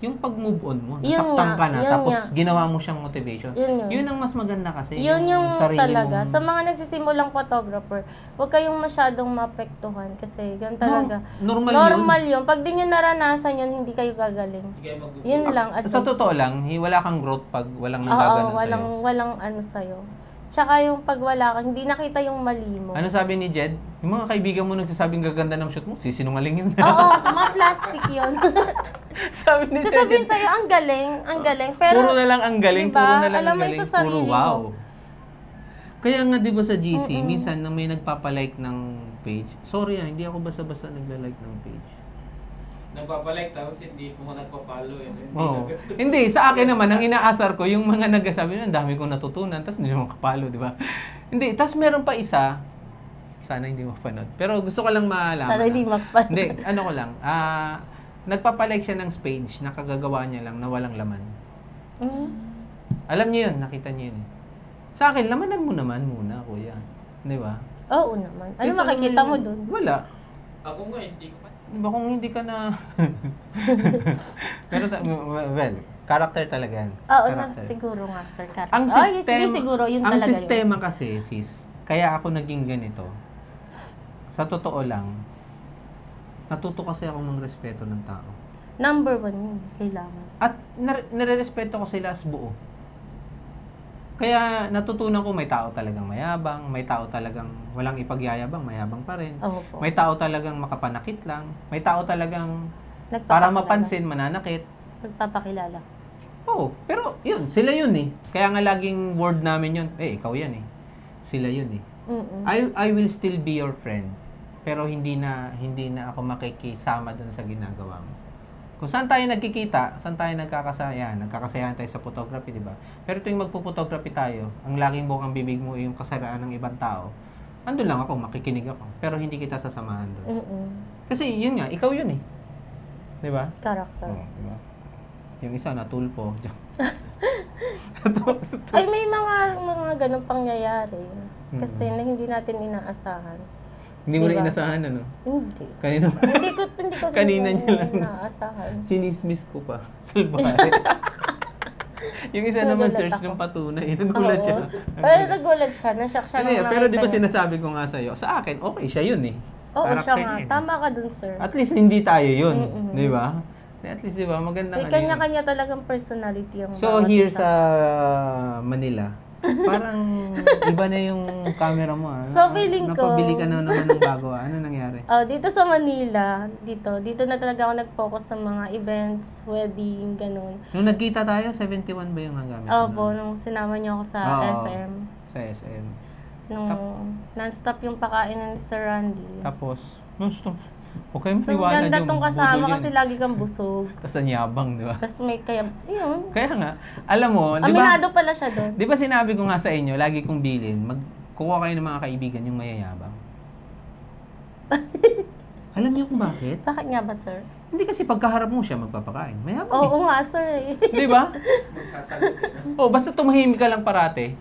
yung pag-move on mo. Yun Nasaktan nga, ka na, yun tapos nga. ginawa mo siyang motivation. Yun. ang mas maganda kasi. Yun yung sarili talaga. mong- Sa mga nagsisimulang photographer, huwag kayong masyadong mapektuhan kasi gan talaga. Normal yun. yun. Pag di nyo naranasan yun, hindi kayo gagaling. Hindi kayo mag- Yun lang. At Sa totoo lang, wala kang growth pag walang Oo, nanggaganon walang, sa'yo. walang ano sa'yo. Tsaka yung pag wala ka, hindi nakita yung mali mo. Ano sabi ni Jed? Yung mga kaibigan mo nagsasabing gaganda ng shoot mo, sisinungaling yun. Oo, mga plastic yun. Sabi ni Sasabihin Jed. sa'yo, ang galing. Pero, Puro na lang ang galing, diba? puro na lang Alam ang mo yung galing, sa sarili puro wow. mo. Kaya nga 'di ba sa GC, minsan na may nagpapalike ng page. Sorry hindi ako basta-basta nagla-like ng page. Nagpapalike tapos hindi po nagpa-follow. Oo. Hindi, sa akin naman, ang inaasar ko, yung mga nagsasabi na, ang dami kong natutunan, tapos hindi naman kapalo, di ba? Hindi, tapos meron pa isa, sana hindi mapanood. Pero gusto ko lang malaman. Sana hindi mapanood. Hindi, ano ko lang, nagpapalike siya ng page na kagagawa niya lang na walang laman. Alam niyo yun, nakita niyo yun. Sa akin, lamanan mo naman muna, kuya. Di ba? Oo naman. Ano Kaysa makikita mo naman- dun? Wala. Ako nga, hindi ko pa. Di ba kung hindi ka na... Pero, well, character talaga yan. Oo, Character. siguro nga, sir. Ang Ay, sistema, sige, siguro, yun ang talaga sistema kasi, sis, kaya ako naging ganito, sa totoo lang, natuto kasi ako ng respeto ng tao. yun. Number 1 yun, kailangan. At nare-respeto ko sila as buo. Kaya natutunan ko may tao talagang mayabang, may tao talagang walang ipagyayabang, mayabang pa rin. Opo. May tao talagang makapanakit lang, may tao talagang para Nagpapakilala. mapansin, mananakit. Nagpapakilala. Oo, pero yun, sila yun eh. Kaya nga laging word namin yun, ikaw yan eh. Sila yun eh. Mm-mm. I will still be your friend. Pero hindi na ako makikisama dun sa ginagawa mo. Kung saan tayo nagkikita, saan tayo nagkakasayahan tayo sa photography, di ba? Pero tuwing magpo-photography tayo, ang laging bukang bibig mo yung kasaraan ng ibang tao, andun lang ako, makikinig ako. Pero hindi kita sasamahan doon. Mm-mm. Kasi yun nga, ikaw yun eh. Di ba? Character. Oo, di ba? Yung isa natulpo. Ay, may mga ganun pangyayari. Kasi na hindi natin inaasahan. Hindi mo Diba? na inasahan, ano? Hindi. Kanina hindi ko Kanina niya lang. inaasahan. chinismis ko pa. Salbahe. Yung isa naman Nagulat search ako. ng patunay. Nagulat siya. Pero nagulat siya. Nashock siya Hindi, nung pero di ba nakita niya. sinasabi ko nga sa'yo, sa akin, okay siya yun eh. Oo, Character siya nga. niya eh. Tama ka dun, sir. At least hindi tayo yun. Mm-mm. Di ba? At least di ba, magandang May ano yun. kanya-kanya talagang personality ang So bawat here isa. sa Manila, parang iba na yung camera mo ah. So, feeling ko- Napabili ka na naman ng bago ah. Ano nangyari? Oh, dito sa Manila, dito na talaga ako nag-focus sa mga events, wedding, ganun. Nung nagkita tayo, 71 ba yung gamit mo? Opo, nung sinama niyo ako sa Oo. SM. Sa SM. Nung non-stop yung pakain ni Sir Randy. Tapos, non-stop. Huwag kayong So, iwanan ganda yung tong kasama budol kasi yun. lagi kang busog. Tapos ang yabang, di ba? Tapos may kaya, yun. Kaya nga, alam mo, di ba? Aminado pala siya doon. Di ba sinabi ko nga sa inyo, lagi kong bilin, kukuha kayo ng mga kaibigan yung mayayabang. Alam niyo kung bakit? Bakit nga ba, sir? Hindi kasi pagkaharap mo siya magpapakain. Mayabang eh. Oo nga, sir. Di ba? Masasagot ka. O, basta tumahimik ka lang parate,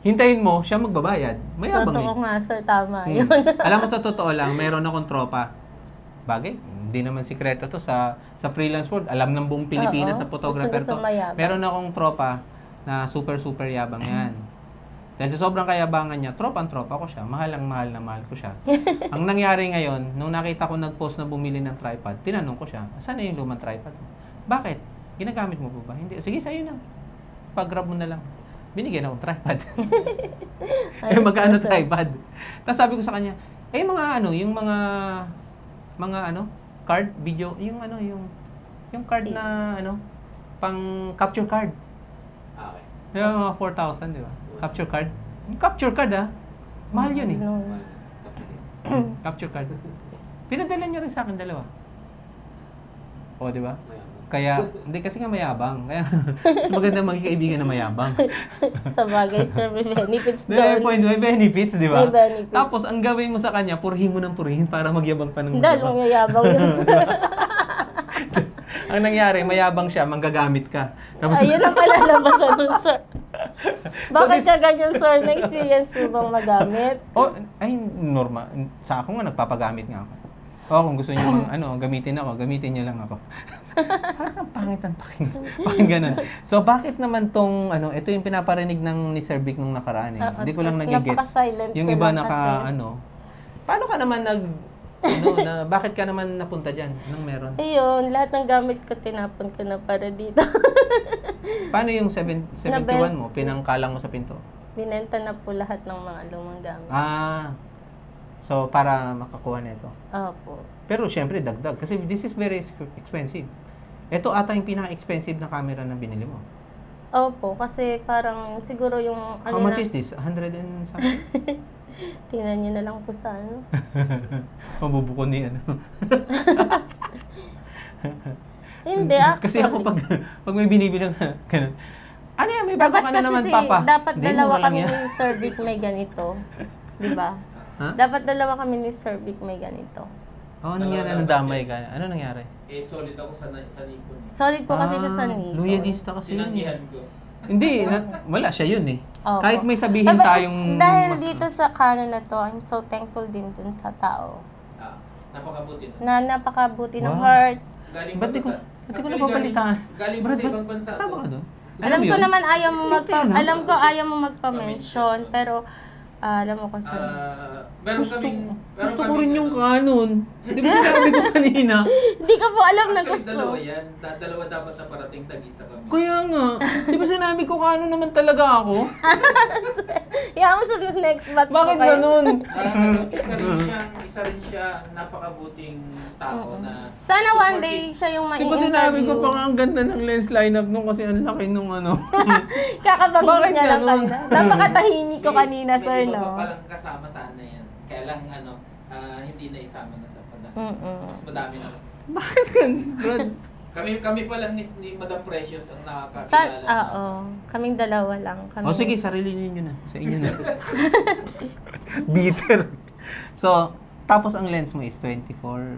hintayin mo, siya magbabayad. Mayabang Totoo eh. nga, sir. Tama. Hmm. Yun. Alam mo sa totoo lang, meron akong tropa. Bagay, hindi naman sikreto to sa freelance world. Alam ng buong Pilipinas Oo. sa photographer Gusto to. mayabang. Meron akong tropa na super yabang yan. Dahil sa sobrang kayabangan niya, tropang-tropa ko siya. Mahal na mahal ko siya. Ang nangyari ngayon, nung nakita ko nag-post na bumili ng tripod, tinanong ko siya, saan na yung lumang tripod mo? Bakit? Ginagamit mo po ba? Hindi. Sige, sa'yo na. Pag-grab mo na lang. Binigyan akong tripod. Ayos magkano na, sir. tripod? Tapos sabi ko sa kanya, yung mga card, video, yung card See. na pang capture card. Okay. Yung mga 4,000, di ba? Capture card. Yung capture card mahal yun eh. No. Capture card. Pinadala niya rin sa akin dalawa. O, di ba? Mayaman. Kaya, hindi kasi nga mayabang. Kaya, mas maganda maging kaibigan na mayabang. Sa bagay, sir, may benefits May doon. may benefits, di ba? May benefits. Tapos, ang gawin mo sa kanya, purihin mo ng purihin para magyabang pa ng Dahil mong yayabang yun, sir. Ang nangyari, mayabang siya, manggagamit ka. Tapos, Ayun ang kalalabasan nun, sir. Bakit ka ganyan, sir? Na-experience mo bang magamit? normal. Sa ako nga, nagpapagamit nga ako. O, kung gusto niyo gamitin niyo lang ako. Parang pangit ang pakinggan. So, bakit naman ito yung pinaparinig ni Sir Vic nung nakaraan eh. Oo, Hindi ko lang tapos nagigets. napaka-silent Yung ko iba lang kasi. paano ka naman bakit ka naman napunta dyan nang meron? Ayun, lahat ng gamit ko tinapon ko na para dito. Paano yung 71 mo? Pinangkalang mo sa pinto? Binenta na po lahat ng mga lumang gamit. So, para makakuha nito. Opo. Pero syempre, dagdag. Kasi this is very expensive. Ito ata yung pinaka-expensive na camera na binili mo. Opo, kasi parang siguro yung How much is this? 100 and something? Tingnan nyo na lang po sa ano. Mabubuko ni ano. Hindi, actually. Kasi ako pag may binibilang ganun. Ano yan? May bago Dapat ka na kasi naman, Papa. dapat Hindi, dalawa mura lang kami yan. ni Sir Vic may ganito. Di ba? Ha? Dapat dalawa kami ni Sir Vic may ganito. Oh, ano nangyari? Ano damay ka? Ano nangyari? Solid ako sa Nikon. Solid po kasi siya sa Nikon. Loyalista kasi yun. Sinanggihan ko. Hindi, wala siya yun eh. Opo. Kahit may sabihin tayong... Dahil mas- dito sa Canon na to, I'm so thankful din dun sa tao. Napakabuti na. Na napakabuti ng Wow. heart. Galing Ba't pa di ko, sa- ba't di ko actually, napapalitaan? Galing pa Brad, sa ba't ibang bansa. kasama to. ka doon? Alam ko yun? naman ayaw mo Siyempre, no? ayaw mo magpa-mention, pero alam mo kung saan. Meron Gusto, kaming... gusto ko rin yung Canon. Di ba sinabi ko kanina? Hindi ko po alam na Actually, gusto. dalawa yan. Dalawa dapat na parating tag-isa kami. Kaya nga. Di ba sinabi ko Canon naman talaga ako? Iyan mo sa next batch ko Bakit kayo. ganun? Isa rin siya napakabuting tao na... Sana one day siya yung Di ba sinabi ma-interview. ko pa nga ang ganda ng lens lineup nung kasi ang laki nung ano. Kakabanggit Bakit niya lang ganun? kanina. Napakatahimik ko kanina, sir, May iba no? pa palang kasama sana yan. Kaya lang hindi na isama na sa pada. Mas madami na kasi. Bakit ganun? Kami pa lang ni Madam Precious ang Sa, nakakakilala. oo. Kaming dalawa lang. O sige, sarili ninyo na. Sa inyo na. Bitter. So, tapos ang lens mo is 24...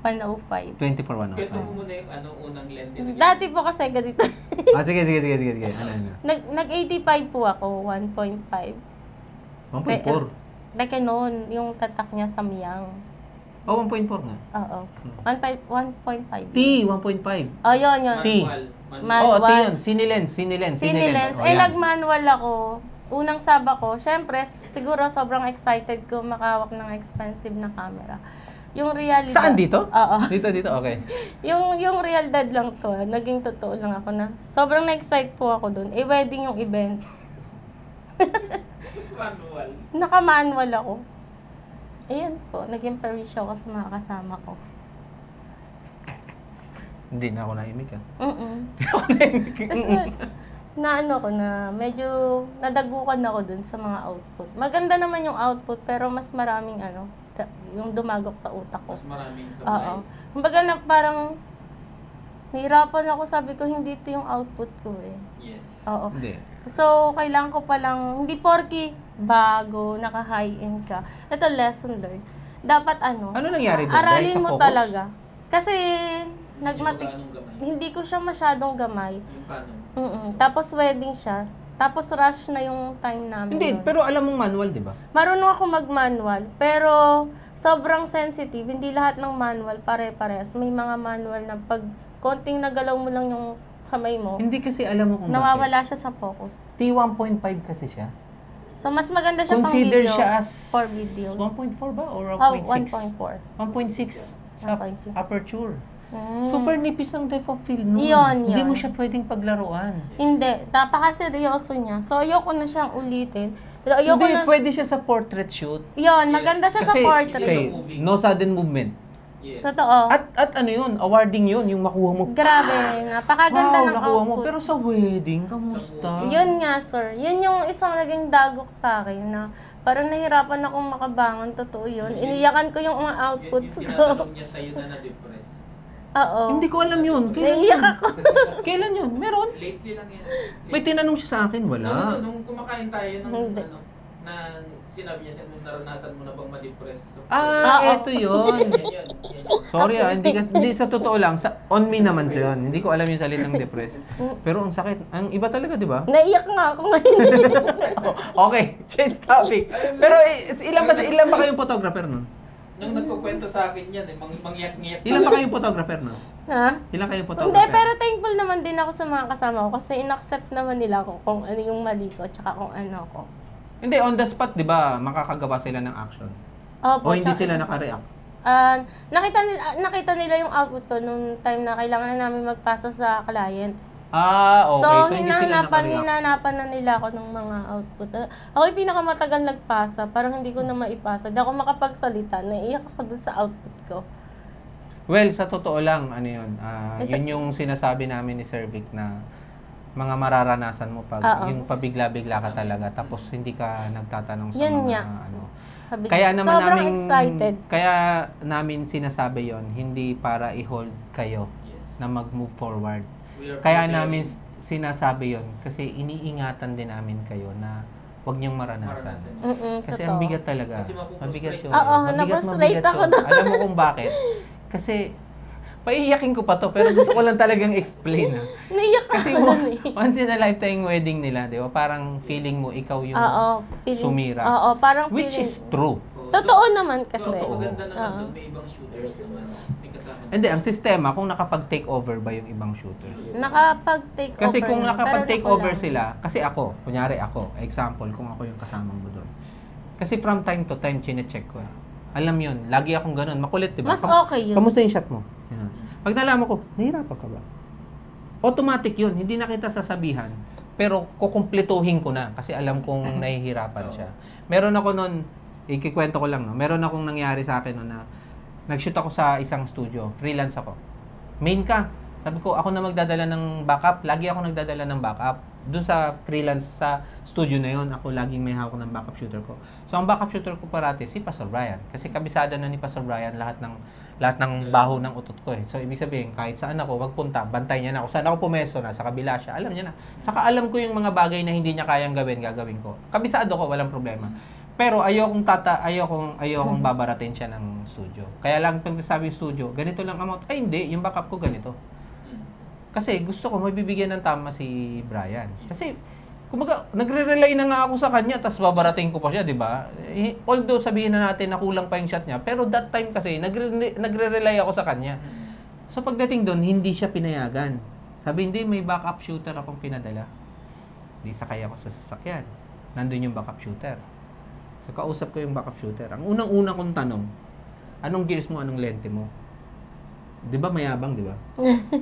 105. 24-105. Kwento mo muna yung unang lente na Dati po kasi ganito. Sige. Ano? Nag-85 po ako, 1.5. 1.4. Like noon, yung tatak niya sa Miyang. Oh, 1.4 nga. Oo. 1.5. T, 1.5. Oh, yun. T. Manual. Oh, T yun. Cinelens. Cinelens. Oh, Eh, yan. nag-manual ako. Unang saba ko, syempre, siguro sobrang excited ko makawak ng expensive na camera. Yung realidad. Saan dito? Oo. Dito, okay. Yung realidad lang to, naging totoo lang ako na sobrang na-excite po ako dun. Wedding yung event. Manual. Naka-manual ako. Ayun po, naging parisyo ako sa mga kasama ko. Hindi na ako naimik ah. Mm-mm. Hindi ako naimik. Tapos na ano ko na, medyo nadagukan ako dun sa mga output. Maganda naman yung output, pero mas maraming yung dumagok sa utak ko. Mas maraming Oo. sabay. Kumbaga na parang nahirapan ako, sabi ko hindi ito yung output ko eh. Yes. Oo. Hindi. So, kailangan ko palang, hindi porky, bago, naka-high-end ka. Ito, lesson learned. Dapat Ano nangyari doon? aralin Dahil sa mo focus? talaga. Kasi, Hindi ko gaanong gamay. hindi ko siya masyadong gamay. Yung Canon. Tapos wedding siya. Tapos rush na yung time namin. Hindi, nun. pero alam mong manual, di ba? Marunong ako mag-manual, pero sobrang sensitive. Hindi lahat ng manual pare-parehas. May mga manual na pag konting nagalaw mo lang yung kamay mo, Hindi kasi alam mo kung nawawala siya sa focus. bakit. T1.5 kasi siya. So, mas maganda siya pang Consider video. siya as For video. 1.4 ba or Oh, 1.6? 1.4. 1.6 sa 1.6. aperture. Mm. Super nipis ng depth of field nun. Yun, Hindi yun. mo siya pwedeng paglaruan. Hindi. Napaka-seryoso niya. So, ayoko na siyang ulitin. Pero ayoko Hindi, na... pwede siya sa portrait shoot. Yun, maganda siya sa Kasi, portrait. okay, no sudden movement. Yes. Totoo. At ano yun, awarding yun, yung makuha mo. Grabe, napakaganda Wow, ng nakuha mo. output. Pero sa wedding, kamusta? Yun nga, sir. Yun yung isang naging dagok sa akin na parang nahirapan akong makabangon. Totoo yun. Iniyakan ko yung mga outputs Yung ko. tinatanong niya sa'yo na na-depress. Oo. Hindi ko alam yun. Kailan Naiiyak yun? ako. Kailan yun? Meron? Lately lang yan. May tinanong siya sa akin, wala. Nung kumakain tayo ng Hindi. na sinabi niya nung naranasan mo na bang ma-depress. Oo. Eto yun. Yan. Sorry hindi sa totoo lang, on me naman siya yun. Hindi ko alam yung salitang depress. Pero ang sakit, ang iba talaga, di ba? Naiyak nga ako ngayon. Okay, change topic. Pero ilan ba kayong photographer nun? Nung nagkukwento sa akin yan, mangyak-ngyak. Ilan ba kayong photographer nun? Ha? Ilan kayong Hindi, photographer? pero thankful naman din ako sa mga kasama ko kasi in-accept naman nila ako kung ano yung mali ko tsaka kung ano ko. Hindi, on the spot, di ba, makakagawa sila ng action? Opo, O hindi tsaka- sila naka-react? nakita nila yung output ko nung time na kailangan na namin magpasa sa client. Okay. So, hindi sila nakareact. hinahanapan na nila ako ng mga output. Ako yung pinakamatagal nagpasa, parang hindi ko na maipasa. Hindi ako makapagsalita, naiiyak ako dun sa output ko. Well, sa totoo lang, ano yun, Kasi- yun yung sinasabi namin ni Sir Vic na mga mararanasan mo pag Oo. yung pabigla-bigla ka talaga tapos hindi ka nagtatanong sa Yun mga nga. ano. Sabi Kaya ko, naman sobrang namin excited. Kaya namin sinasabi yon hindi para i-hold kayo Yes. na mag-move forward. We are Kaya preparing. namin sinasabi yon kasi iniingatan din namin kayo na huwag niyong maranasan. Kasi ang bigat talaga. Kasi mapupustrate. Mabigat yun. Oo, Mabigat, na-frustrate mabigat ako yun. doon. Alam mo kung bakit? Kasi, paiiyakin ko pa to, pero gusto ko lang talagang explain. Naiyak Kasi ako nun eh. once in a lifetime wedding nila, di ba? Parang feeling mo ikaw yung Oo, sumira. Oo, parang Which feeling. is true. Totoo naman kasi. Oo, maganda naman Oo. doon. May ibang shooters naman. May kasama. Hindi, ang sistema, kung nakapag-take over ba yung ibang shooters? Nakapag-take over. Kasi kung na, nakapag-take pero over nakulang. sila, kasi ako, kunyari ako, example, kung ako yung kasama mo doon. Kasi from time to time, chine-check ko. Alam yun, lagi akong ganun, makulit, di ba? Mas okay yun. Kamusta yung shot mo? Ganun. Pag nalaman ko, nahirapan ka ba? Automatic yun, hindi na kita sasabihan. Pero kukumpletuhin ko na kasi alam kong nahihirapan siya. Meron ako noon, ikikwento ko lang, no? Meron akong nangyari sa akin no, na nag-shoot ako sa isang studio, freelance ako. Main ka. Sabi ko, ako na magdadala ng backup. Lagi ako nagdadala ng backup. Doon sa freelance sa studio na yon, ako laging may hawak ng backup shooter ko. So, ang backup shooter ko parati, si Pastor Brian. Kasi kabisado na ni Pastor Brian lahat ng baho ng utot ko eh. So, ibig sabihin, kahit saan ako magpunta, bantay niya na ako. Saan ako pumesto na, sa kabila siya, alam niya na. Saka alam ko yung mga bagay na hindi niya kayang gawin, gagawin ko. Kabisado ko, walang problema. Pero ayokong babaratin siya ng studio. Kaya lang pag nasabi yung studio, ganito lang amount. Ay hindi, yung backup ko ganito. Kasi gusto ko mabibigyan ng tama si Brian. Kasi kumbaga nagre-rely na nga ako sa kanya tapos babarating ko pa siya, 'di ba? Although sabihin na natin na kulang pa yung shot niya, pero that time kasi nagre-rely ako sa kanya. So pagdating doon, hindi siya pinayagan. Sabi, hindi, may backup shooter akong pinadala. Di sakay ako sa sasakyan. Nandun yung backup shooter. So, kausap ko yung backup shooter. Ang unang-una kong tanong, anong gears mo, anong lente mo? Di ba mayabang, di ba?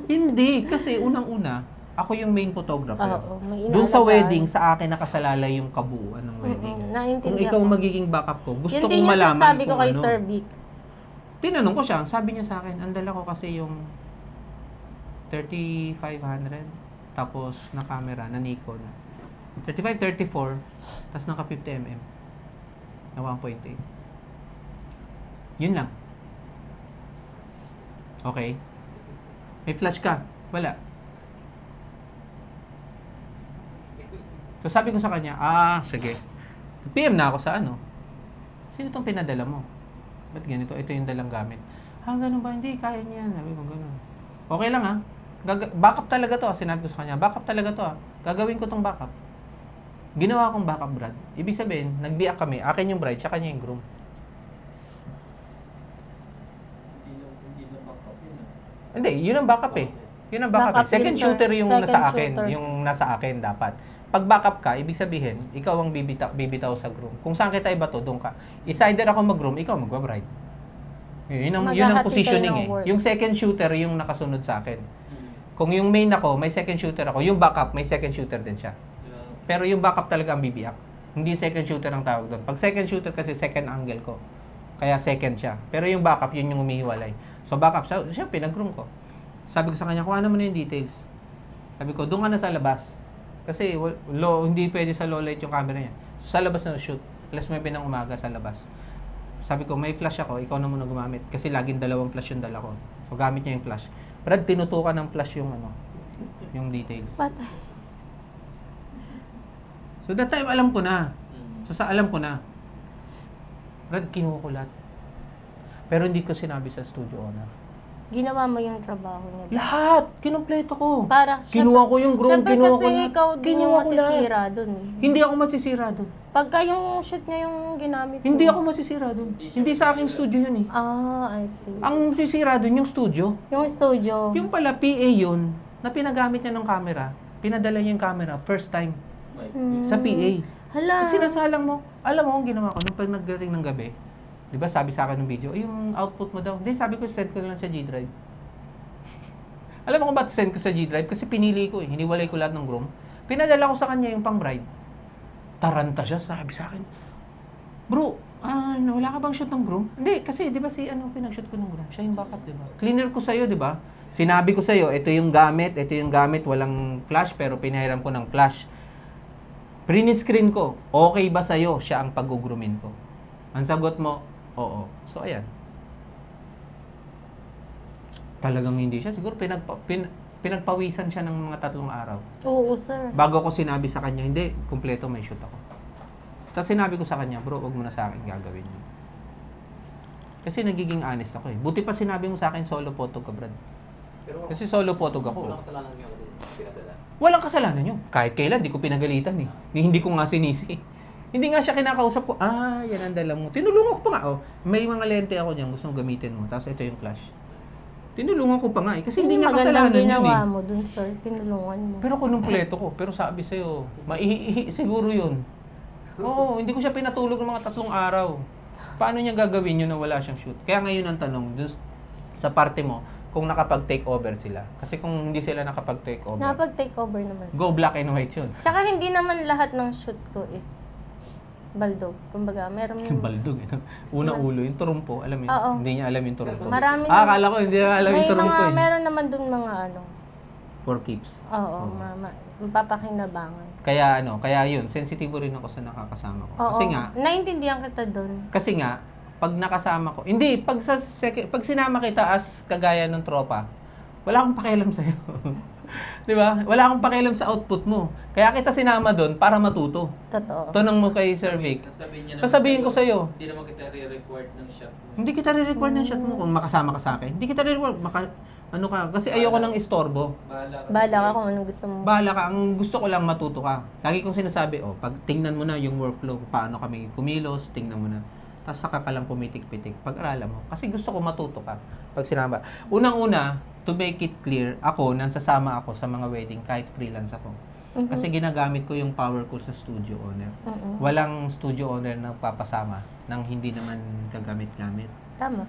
Hindi, kasi unang-una, ako yung main photographer. Oo, may Doon sa inaalagaan. wedding, sa akin nakasalalay yung kabuuan ng wedding. Naintindihan Kung ikaw ko. magiging backup ko, gusto Yun kong din yung malaman sasabi ko kung kay ano. Sir Vic. Tinanong ko siya, sabi niya sa akin, ang dala ko kasi yung 3500, tapos na camera, na Nikon. 35-34, tapos naka 50mm. Na 1.8. Yun lang. Okay. May flash ka? Wala. So sabi ko sa kanya, sige. PM na ako sa ano. Sino itong pinadala mo? Ba't ganito? Ito yung dalang gamit. Ganun ba? Hindi, kaya niya. Sabi ko, ganun. Okay lang ha. Backup talaga to. Sinabi ko sa kanya, backup talaga to ha. Gagawin ko tong backup. Ginawa kong backup, Brad. Ibig sabihin, nagbiyak kami. Akin yung bride, siya kanya yung groom. Hindi na backup yun. Hindi, yun ang backup eh. Yun ang backup, Backup eh. Second yun, sir. shooter yung Second nasa akin. shooter. Yung nasa akin dapat. Pag backup ka, ibig sabihin, ikaw ang bibitaw sa groom. Kung saan kita iba to, doon ka. Is either ako mag-groom, ikaw magwa-bride. Yun ang Maghahati positioning kayo eh. ng work. Yung second shooter yung nakasunod sa akin. Kung yung main ako, may second shooter ako. Yung backup, may second shooter din siya. Pero yung backup talaga ang bibiyak. Hindi second shooter ang tawag doon. Pag second shooter kasi second angle ko. Kaya second siya. Pero yung backup, yun yung umihiwalay. So backup, siya pinag-groom ko. Sabi ko sa kanya, kuha naman yung details. Sabi ko, doon ka na sa labas. Kasi hindi pwede sa low light yung camera niya. So, sa labas na shoot. Alas 9 ng umaga sa labas. Sabi ko, may flash ako, ikaw na muna gumamit. Kasi laging 2 flash yung dala ko. So gamit niya yung flash. Brad, tinutukan ng flash yung yung details. Patay. So that time, alam ko na. So sa alam ko na. Brad, kinuha ko lahat. Pero hindi ko sinabi sa studio owner. Ginawa mo yung trabaho niya. Lahat! Kinumpleto ko. Para, Kinuha ko yung groom, syempre kinuha ko kasi lahat. ikaw din yung Kinuha ko lahat. masisira dun. Hindi ako masisira doon. Pagka yung shoot niya yung ginamit mo. Hindi ako masisira doon. Hindi sa aking studio yun eh. I see. Ang masisira doon yung studio. Yung studio. Yung pala PA yun, na pinagamit niya ng camera, pinadala niya yung camera first time sa PA. Hala. Sinasalang mo. Alam mo, ang ginawa ko nung pag nagdating ng gabi, di ba sabi sa akin ng video, yung output mo daw. Hindi, sabi ko, send ko na lang sa G-Drive. Alam mo kung ba't send ko sa G-Drive? Kasi pinili ko eh. Hiniwalay ko lahat ng groom. Pinadala ko sa kanya yung pang bride. Taranta siya, sabi sa akin, bro, wala ka bang shoot ng groom? Hindi, kasi di ba pinag-shoot ko ng groom? Siya yung backup, di ba? Cleaner ko sa'yo, di ba? Sinabi ko sa'yo, ito yung gamit, walang flash, pero pinahiram ko ng flash. Print-screen ko, okay ba sa'yo? Siya ang pag-groomin ko. Ang sagot mo, oo. So, ayan. Talagang hindi siya. Siguro pinagpawisan siya ng mga 3 araw. Oo, sir. Bago ko sinabi sa kanya, hindi, kumpleto may shoot ako. Tapos sinabi ko sa kanya, bro, wag mo na sa akin gagawin yun. Kasi nagiging honest ako eh. Buti pa sinabi mo sa akin, solo photo ka, Brad. Pero Kasi solo photo ako. walang kasalanan niyo ako din pinadala. Walang kasalanan yun. Kahit kailan, di ko pinagalitan eh. Hindi ko nga sinisi. Hindi nga siya kinakausap ko, yan ang dala mo. Tinulungan ko pa nga, may mga lente ako dyan, gusto mo gamitin mo. Tapos ito yung flash. Tinulungan ko pa nga eh. Kasi hindi niya kasalanan yun ginawa eh. mo dun, sir. Tinulungan mo. Pero kunumpleto ko. Pero sabi sa'yo, maihihi siguro yun. Oo, hindi ko siya pinatulog ng mga 3 araw. Paano niya gagawin yun na wala siyang shoot? Kaya ngayon ang tanong, dun sa parte mo, kung nakapag-take over sila. Kasi kung hindi sila nakapag-take over, Nakapag-take over naman, sir. go black and white yun. Tsaka hindi naman lahat ng shoot ko is baldog. Kumbaga, meron Yung baldog, una ulo, yung turumpo, alam mo yun? Oo. Hindi niya alam yung turumpo. Marami Akala ko hindi niya alam yung turumpo eh. meron naman dun mga For keeps. Oo, mapapakinabangan. Kaya kaya yun, sensitibo rin ako sa nakakasama ko. Kasi nga, Naintindihan kita dun. Kasi nga, pag nakasama ko, hindi, pag sinama kita as kagaya ng tropa, wala akong pakialam sa'yo. Di ba? Wala akong pakialam sa output mo. Kaya kita sinama doon para matuto. Totoo. Tanong mo kay Sir Vic. Sasabihin ko sa'yo. Hindi naman kita re-record ng shot mo. Hindi kita re-record ng shot mo kung makasama ka sa akin. Hindi kita re-record. Kasi ayoko ng istorbo. Bahala ka kung anong gusto mo. Bahala ka. Ang gusto ko lang matuto ka. Lagi kong sinasabi, pag tingnan mo na yung workflow, paano kami kumilos, tingnan mo na. Tapos saka ka lang pumitik-pitik. Pag-aralan mo. Kasi gusto ko matuto ka. Pag sinama. Unang-una, to make it clear, ako, nansasama ako sa mga wedding kahit freelance ako. Kasi ginagamit ko yung power ko sa studio owner. Walang studio owner na papasama nang hindi naman gagamit-gamit. Tama.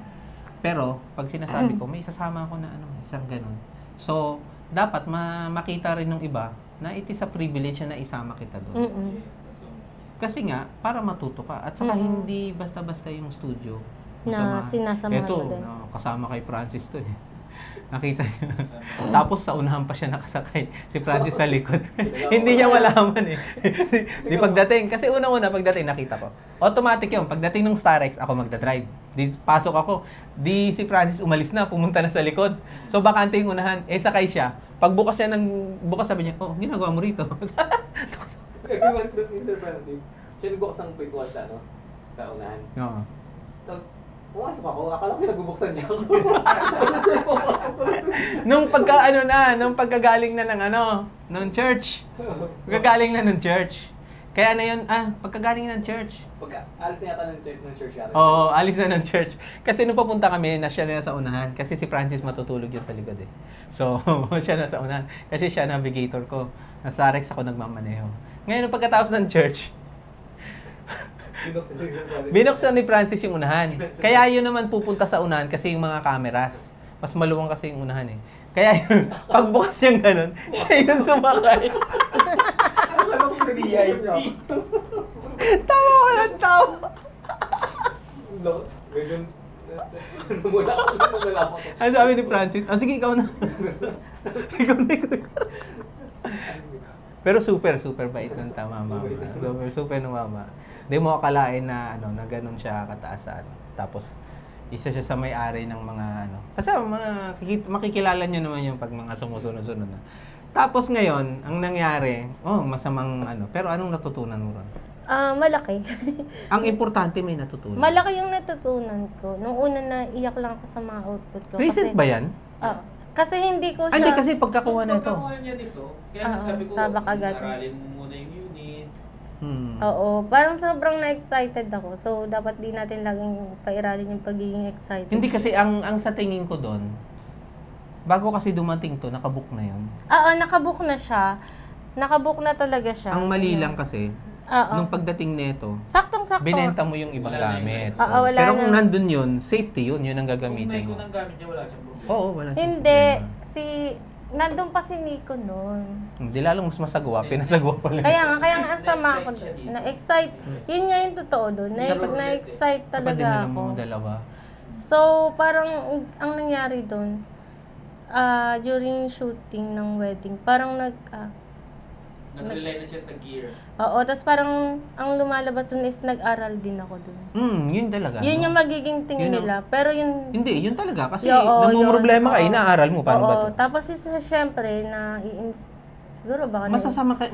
Pero, pag sinasabi ko, may isasama ako na isang ganun. So, dapat makita rin ng iba na it is a privilege na isama kita doon. Kasi nga, para matuto ka. At saka hindi basta-basta yung studio. Na sinasamahan mo din. Kasama kay Francis to eh. Nakita niyo. Tapos sa unahan pa siya nakasakay. Si Francis sa likod. Hindi niya malaman eh. Di pagdating. Kasi unang-una pagdating nakita ko. Automatic yun. Pagdating ng Starex, ako magdadrive. Di pasok ako. Di si Francis umalis na. Pumunta na sa likod. So bakante yung unahan. Sakay siya. Pagbukas siya bukas sabi niya, ginagawa mo rito. Everyone truth ni Sir Francis, siya nagbukas ng pintuan sa unahan. Oo. Tapos, pumasok ako, akala ko pinagbubuksan niya ako. Nung pagkagaling na ng church. Pagkagaling na ng church. Kaya na yun, pagkagaling na ng church. Alis na yata ng church yata. Oo, alis na ng church. Kasi nung papunta kami, siya na sa unahan. Kasi si Francis matutulog yun sa likod eh. So, siya na sa unahan. Kasi siya navigator ko. Nasa Rex ako nagmamaneho. Ngayon, nung pagkatapos ng church, binuksan ni Francis yung unahan. Kaya yun naman pupunta sa unahan kasi yung mga cameras. Mas maluwang kasi yung unahan eh. Kaya yun, pagbukas yung ganun, siya yung sumakay. Tawa ko ng tawa. Medyo, muna ako. Ano sabi ni Francis? Sige, ikaw na. ikaw na. Pero super bait ng mama. Super ng mama. Hindi mo akalain na na ganun siya kataas. Tapos isa siya sa may-ari ng mga Kasi makikilala niyo naman yung pag mga sumusunod-sunod na. Tapos ngayon, ang nangyari, masamang pero anong natutunan mo ron? Malaki. Ang importante may natutunan. Malaki yung natutunan ko. Nung una naiyak lang ako sa mga output ko. Recent ba yan? Kasi hindi ko siya... Hindi, kasi pagkakuha na ito. Pagkakuha niya nito, kaya nasabi ko, sabak agad. aralin mo muna yung unit. Oo, parang sobrang na-excited ako. So, dapat di natin laging pairalin yung pagiging excited. Hindi kasi, ang sa tingin ko doon, bago kasi dumating to, nakabook na yun. Oo, nakabook na siya. Nakabook na talaga siya. Ang mali lang kasi, nung pagdating nito, saktong-sakto. binenta mo yung ibang Wala na gamit. Oo, wala Pero na. kung nandun yun, safety yun ang Kung gagamitin mo. naikot ang gamit niya, wala siyang problema. Oo, wala siyang Hindi. problema. Si nandun pa si Nico noon. Hindi lalong mas masagwa, pinasagwa pa lang. Kaya nga ang sama ko. Na-excite siya dito. Na-excite. Yun nga yung totoo doon. Pero- Na-excite Kapag talaga dinala ako. mo dalawa. So, parang ang nangyari doon, during shooting ng wedding, parang Nag-rely na siya sa gear. oo, tapos parang ang lumalabas doon is nag-aral din ako doon. Yun talaga. Yun no? yung magiging tingin Yun ang- nila. Pero yun, Hindi, yun talaga. Kasi Oo, problema ka, oo. inaaral mo. Paano ba oo, to? tapos syempre, siguro baka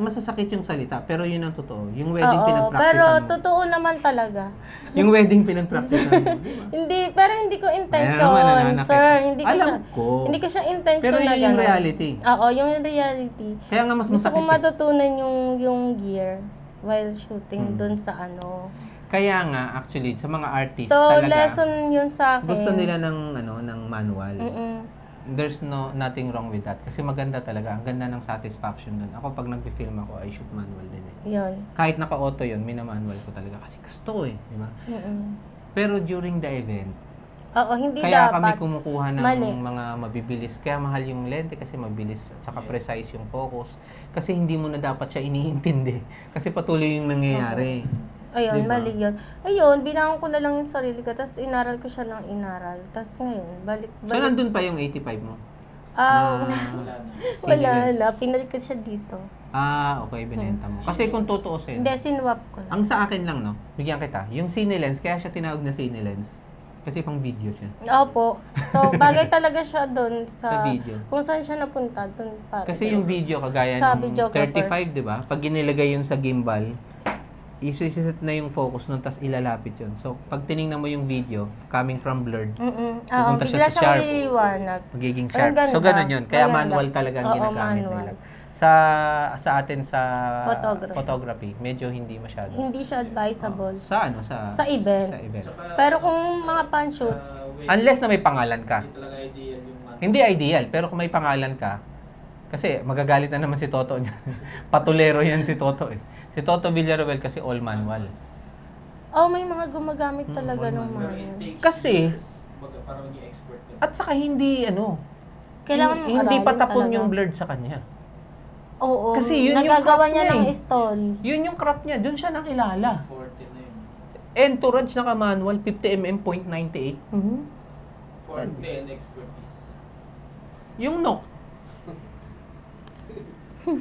Masasakit yung salita, pero yun ang totoo. Yung wedding oo, pinag-practicean pero mo. totoo naman talaga. Yung wedding pinag-practicean mo. Diba? Hindi ko intention, Ayan naman, sir. Hindi ko Alam siya, ko. hindi ko siya intention Pero na yun yung gano'n. reality. Oo, yung reality. Kaya nga mas Gusto masakit. ko eh. matutunan yung gear while shooting dun sa ano. Kaya nga, actually, sa mga artists So, talaga, lesson yun sa akin. gusto nila ng manual. Mm-mm. There's nothing wrong with that. Kasi maganda talaga. Ang ganda ng satisfaction dun. Ako, pag nag-film ako, I shoot manual din eh. Yun. Kahit naka-auto yun, minamanual ko talaga. Kasi gusto ko eh. Di ba? Mm-mm. Pero during the event, Oo, hindi kaya kami dapat. kumukuha ng Mali. mga mabibilis. Kaya mahal yung lente kasi mabilis at saka precise yung focus. Kasi hindi mo na dapat siya iniintindi. Kasi patuloy yung nangyayari. Ayun, Diba? mali yun. Ayun, binangon ko na lang yung sarili ko, tapos inaral ko siya ng inaral. Tapos ngayon, balik. So, nandun pa yung 85 mo? Ah, Wala na. wala Sinilens. na. Pinalik ko siya dito. Okay, binenta mo. Kasi kung tutuusin, Hindi, sinwap ko na. ang sa akin lang, no? Bigyan kita. Yung Cinelens, kaya siya tinawag na Cinelens. Kasi pang video siya. Opo. So, bagay talaga siya doon Sa sa... video. Kung saan siya napunta, doon para. Kasi yung video, kagaya Sa ng videographer. 35, di ba? Pag inilagay yun sa gimbal, isiset na yung focus nun, tas ilalapit yun. So, pag tiningnan mo yung video, coming from blurred, pupunta siya Bigla sa siyang sharp. liliwanag. magiging Ang sharp. ganda. So, ganun yun. Kaya Maganda. manual talaga ang Oo, ginagamit manual. nila. Sa atin sa photography, medyo hindi masyado. Hindi siya advisable. Sa ano? Sa event. Sa event. Tsaka, Pero kung mga pan-shoot, sa wedding, Unless na may pangalan ka. Hindi talaga ideal yung manual. Hindi ideal, pero kung may pangalan ka, kasi magagalit na naman si Toto niya. Patulero yan si Toto eh. Si Toto Villaruel kasi all manual. may mga gumagamit talaga ng manual. Pero it manual. takes Kasi- years para maging expert ka. At saka hindi Kailangan mong hindi aralin patapon talaga. yung blurred sa kanya. Oo, Kasi yun yung nagagawa craft niya niya ng eh. story. Yun yung craft niya, doon siya nakilala. 40 na yun. Entourage naka-manual, 50mm, .98. Mhm. 40 and expertise. Yung knock.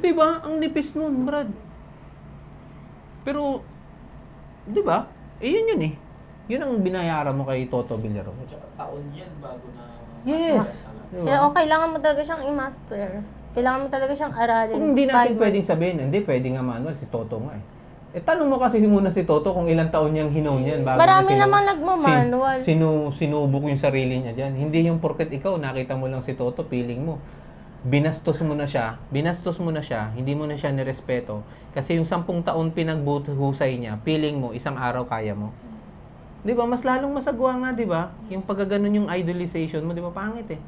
Diba? Ang nipis nun, Brad. Pero, diba? Yun eh. Yun ang binayaran mo kay Toto Villaruel. Tsaka taon yan bago na... Yes. Diba? Kaya kailangan mo talaga siyang i-master. Kailangan mo talaga siyang aralin. Kung hindi natin 5 pwedeng months. sabihin, hindi, pwede nga manual, si Toto nga eh. Tanong mo kasi muna si Toto kung ilang taon niyang hinown yan. Bago Marami niya naman nagmamanual. sinubok yung sarili niya dyan. Hindi yung porket ikaw, nakita mo lang si Toto, feeling mo. Binastos mo na siya, hindi mo na siya nirespeto. Kasi yung 10 taon pinagbuhusay niya, feeling mo, isang araw kaya mo. Di ba? Mas lalong masagwa nga, di ba? Yung pagkaganon yung idolization mo, di ba? Pangit eh.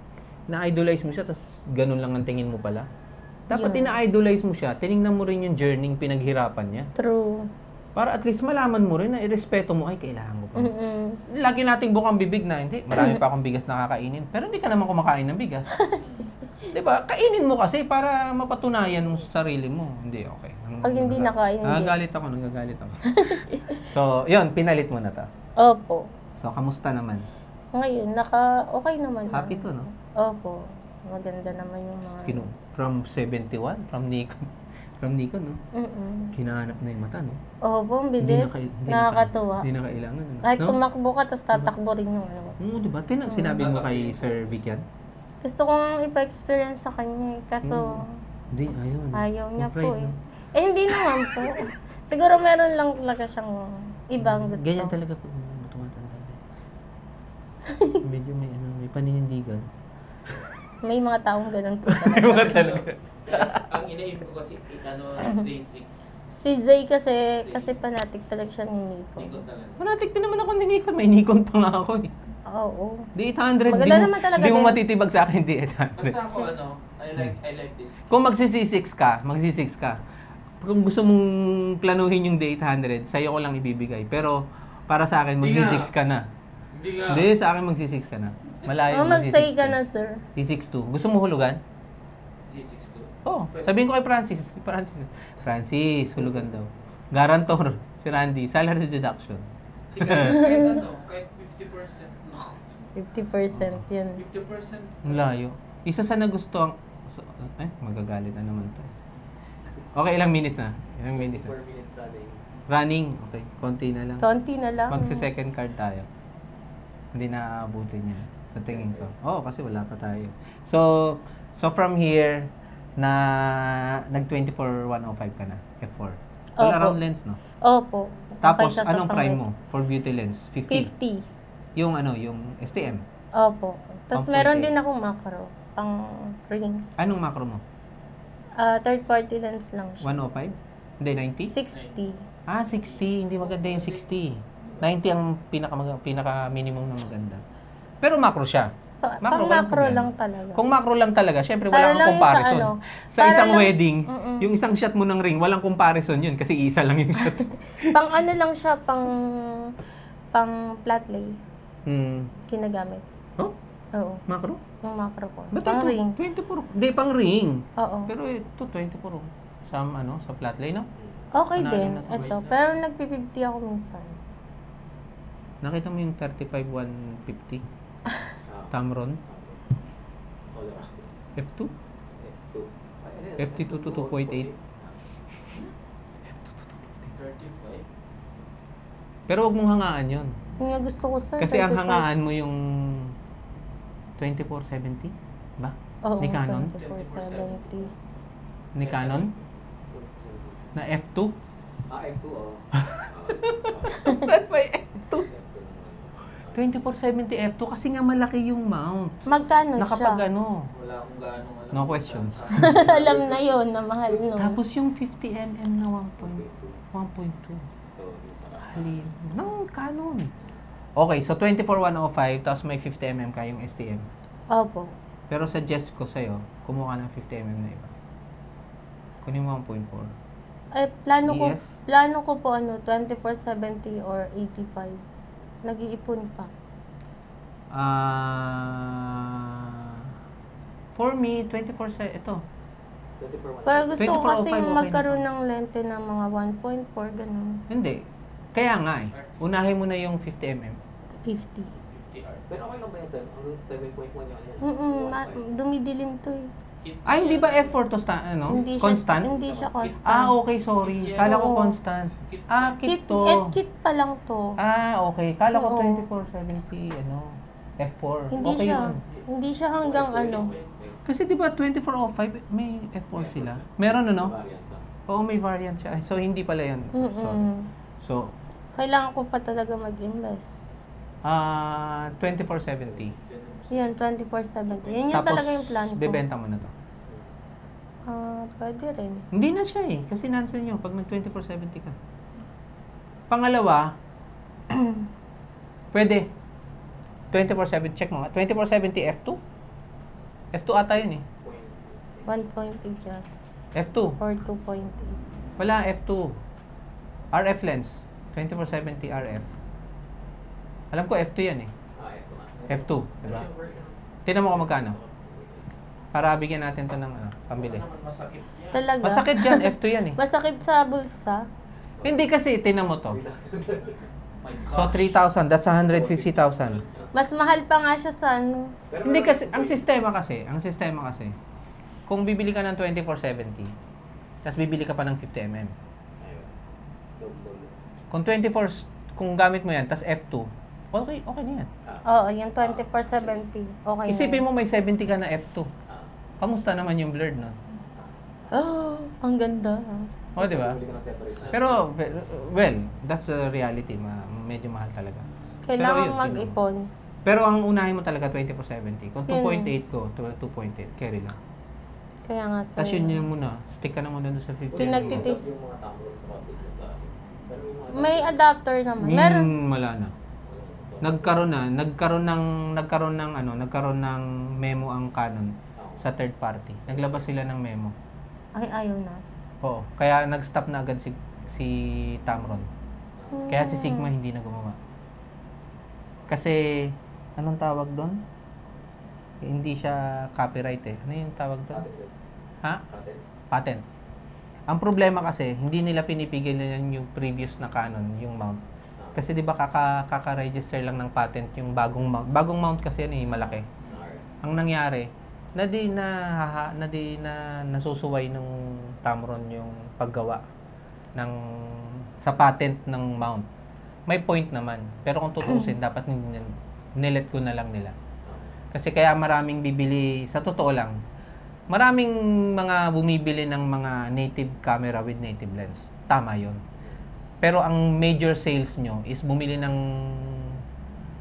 Na-idolize mo siya, tapos ganun lang ang tingin mo pala. Dapat Yun. ina-idolize mo siya, tiningnan mo rin yung journey pinaghirapan niya. True. Para at least malaman mo rin na irespeto mo, ay, kailangan mo pa. Mm-mm. Lagi nating bukang bibig na, hindi, marami pa akong bigas na kakainin. Pero hindi ka naman kumakain ng bigas. Diba? Kainin mo kasi para mapatunayan mo sa sarili mo. Hindi, okay. Pag hindi nakain, hindi. Nagagalit ako. So, yun, pinalit mo na to. Opo. So, kamusta naman? Ngayon, okay naman. Happy to, no? Opo. Maganda naman yung mga... From 71, from Nikon, no? Mm-mm. Kinahanap na yung mata, no? Opo, ang bilis. Nakakatuwa. Hindi na kailangan, no? Kahit tumakbo ka, tapos tatakbo rin yung ano. Oo, diba? Sinabi mo kay Sir Vic yan? Gusto kong ipa-experience sa kanya eh. Kaso, Hindi, ayaw. no? ayaw niya Pride, po eh. no? Hindi naman po. Siguro meron lang talaga siyang ibang gusto. Ganyan talaga po. Tumatanda na. Medyo may paninindigan. May mga taong ganun po May talaga. mga talaga. Ang ina-aim ko kasi, J6. Si Zay kasi fanatic talaga siya ni Nico. Nikon talaga. Manatik din naman ako ni Nikon. May Nikon pa nga ako eh. Oo. Di 800. Maganda naman talaga Di mo din. matitibag sa akin di Basta 800. ako I like this. Kung magsi-C6 ka, kung gusto mong planuhin yung D800, sa'yo ko lang ibibigay. Pero para sa akin, Hindi nga. mag-C6 ka na. Hindi nga. Hindi, sa akin mag-C6 ka na. Malayo Mag-say ka na, sir. C6-2. Gusto mo hulugan? G62. Oh, sabihin ko kay Francis. Francis, hulugan daw. Garantor, si Randy, salary deduction. Kahit 50%. 50% yun. 50%. Ang layo. Isa sa nagustuhan, magagalit na naman to. Okay, ilang minutes na? Ilang minutes na? 4 minutes running. Running, okay, konti na lang. Konti na lang. Magsi-second card tayo. Hindi na aabutin yan. Sa tingin ko. Oo, kasi wala pa tayo. So from here, nag 24,105 ka na. F4. All Opo. around lens, no? Opo. Tapos, siya sa anong prime pang- mo for beauty lens? 50? 50. Yung yung STM. Opo. Tapos Pang meron 48. din akong macro. Pang ring. Anong macro mo? Third party lens lang siya. 105? Hindi, 90? 60. Ah, 60. Hindi maganda yung 60. 90 ang pinaka minimum na maganda. Pero macro siya. Pang walang macro problema. lang talaga. Kung macro lang talaga, syempre Para wala kang lang yun sa comparison. ano, Sa para isang lang- wedding, Mm-mm. yung isang shot mo ng ring, walang comparison yun kasi isa lang yung shot. Pang ano lang siya, pang flat lay. Ginagamit. Oh? Oo. Macro? Yung macro ko. Ba't Pang ito? ring. 24. Hindi, pang ring. Oo. Pero ito, 24. Sa flat lay, no? Okay Ano, din. ano, Ito. Pero nagpi-50 ako minsan. Nakita mo yung 35-150? Tamron? All around. F2? F2. FT2 to 2.8. 35. Pero wag mong hangaan yun. Yung nga gusto ko, sir. Kasi ang 35. hangaan mo yung 2470? Ba? Oo, Ni Canon? 2470. Ni Canon? Na F2? F2, oh. Ba't may F2? F2 naman. 2470 F2 kasi nga malaki yung mount. Magkano Nakapag siya? ano. Wala akong ganong alam. No questions. Alam na yon na mahal no. Tapos yung 50mm na 1.2. So, yung parang- Halin. Ng Canon. Okay, so 24,105 tapos may 50mm ka yung STM. Opo. Pero suggest ko sa'yo, kumuha ka ng 50mm na iba. Kunin mo 1.4. Eh, EF? plano ko po 2470 or 85. Nag-iipon pa. For me, 24 ito. 24 Pero gusto ko 24 o kasi 5, okay magkaroon na ng lente na mga 1.4, ganun. Hindi. Kaya nga eh. Unahin mo na yung 50mm. 50. 50R. Pero okay lang ba yan, Sam? Hanggang 7.1 yung ano yan? Dumidilim to eh. Ay, hindi ba F4 to Hindi siya, constant? Hindi siya constant. Okay, sorry. Kala ko Oo. constant. Kit to. Kit pa lang to. Okay. Kala ko Oo. 2470, F4. Hindi Okay siya. yun. Hindi siya hanggang ano. Kasi di ba 2405, may F4 sila. Meron Variant ba? Oo, may variant siya. So, hindi pala yun. Sorry. Mm-mm. So, Kailangan ko pa talaga mag-invest. 2470. Yun, 2470. Yun yung Tapos, talaga yung plan ko. bebenta mo na to. Pwede rin. Hindi na siya eh. Kasi nandun yun pag nag-2470 ka. Pangalawa, pwede. 2470, check mo nga. 2470 F2? F2 ata yun eh. 1.8 siya. F2. Or 2.8. Wala, F2. RF lens. 2470 RF. Alam ko F2 yan eh. Ito nga. F2, diba? Tingnan mo kung magkano. Para bigyan natin to ng pambili. Baka naman masakit yan. Talaga? Masakit yan, F2 yan eh. Masakit sa bulsa? Hindi kasi, tingnan mo to. My So, gosh. 3,000, that's 150,000. Mas mahal pa nga siya sa ano. Hindi kasi, ang sistema kasi, kung bibili ka ng 2470, tapos bibili ka pa ng 50mm. Kung 24, kung gamit mo yan, tapos F2, okay na yan. Oo, yung 2470. Okay Isipin na. mo may 70 ka na F2. Kamusta naman yung blurred nun? Oh, ang ganda. O, di ba? Pero, well, that's a reality. Medyo mahal talaga. Kailangan yun, mag-ipon. Pero ang unahin mo talaga 2470. Kung Yun. 2.8 ko, 2.8, carry lang. Kaya nga sa... Tapos yun muna. Stick ka na muna doon sa 50. Pinagtitis- Yung mga tamron sa kasi sa akin. Pero yung mga May adapter naman. Meron. Wala na. Nagkaroon ng memo ang Canon sa third party. Naglabas sila ng memo. Ay, ayaw na. Oo. Kaya nag-stop na agad si Tamron. Kaya si Sigma hindi na gumawa. Kasi, anong tawag doon? Hindi siya copyright eh. Ano yung tawag doon? Ha? Patent. Patent. Ang problema kasi, hindi nila pinipigil nila yung previous na Canon, yung mount. Kasi di ba kaka-register lang ng patent yung bagong mount. Bagong mount kasi yan malaki. Ang nangyari, nasusuway ng Tamron yung paggawa sa patent ng mount. May point naman. Pero kung tutuusin, dapat nilet ko na lang nila. Kasi kaya maraming bibili, sa totoo lang, maraming mga bumibili ng mga native camera with native lens. Tama yon. Pero ang major sales nyo is bumili ng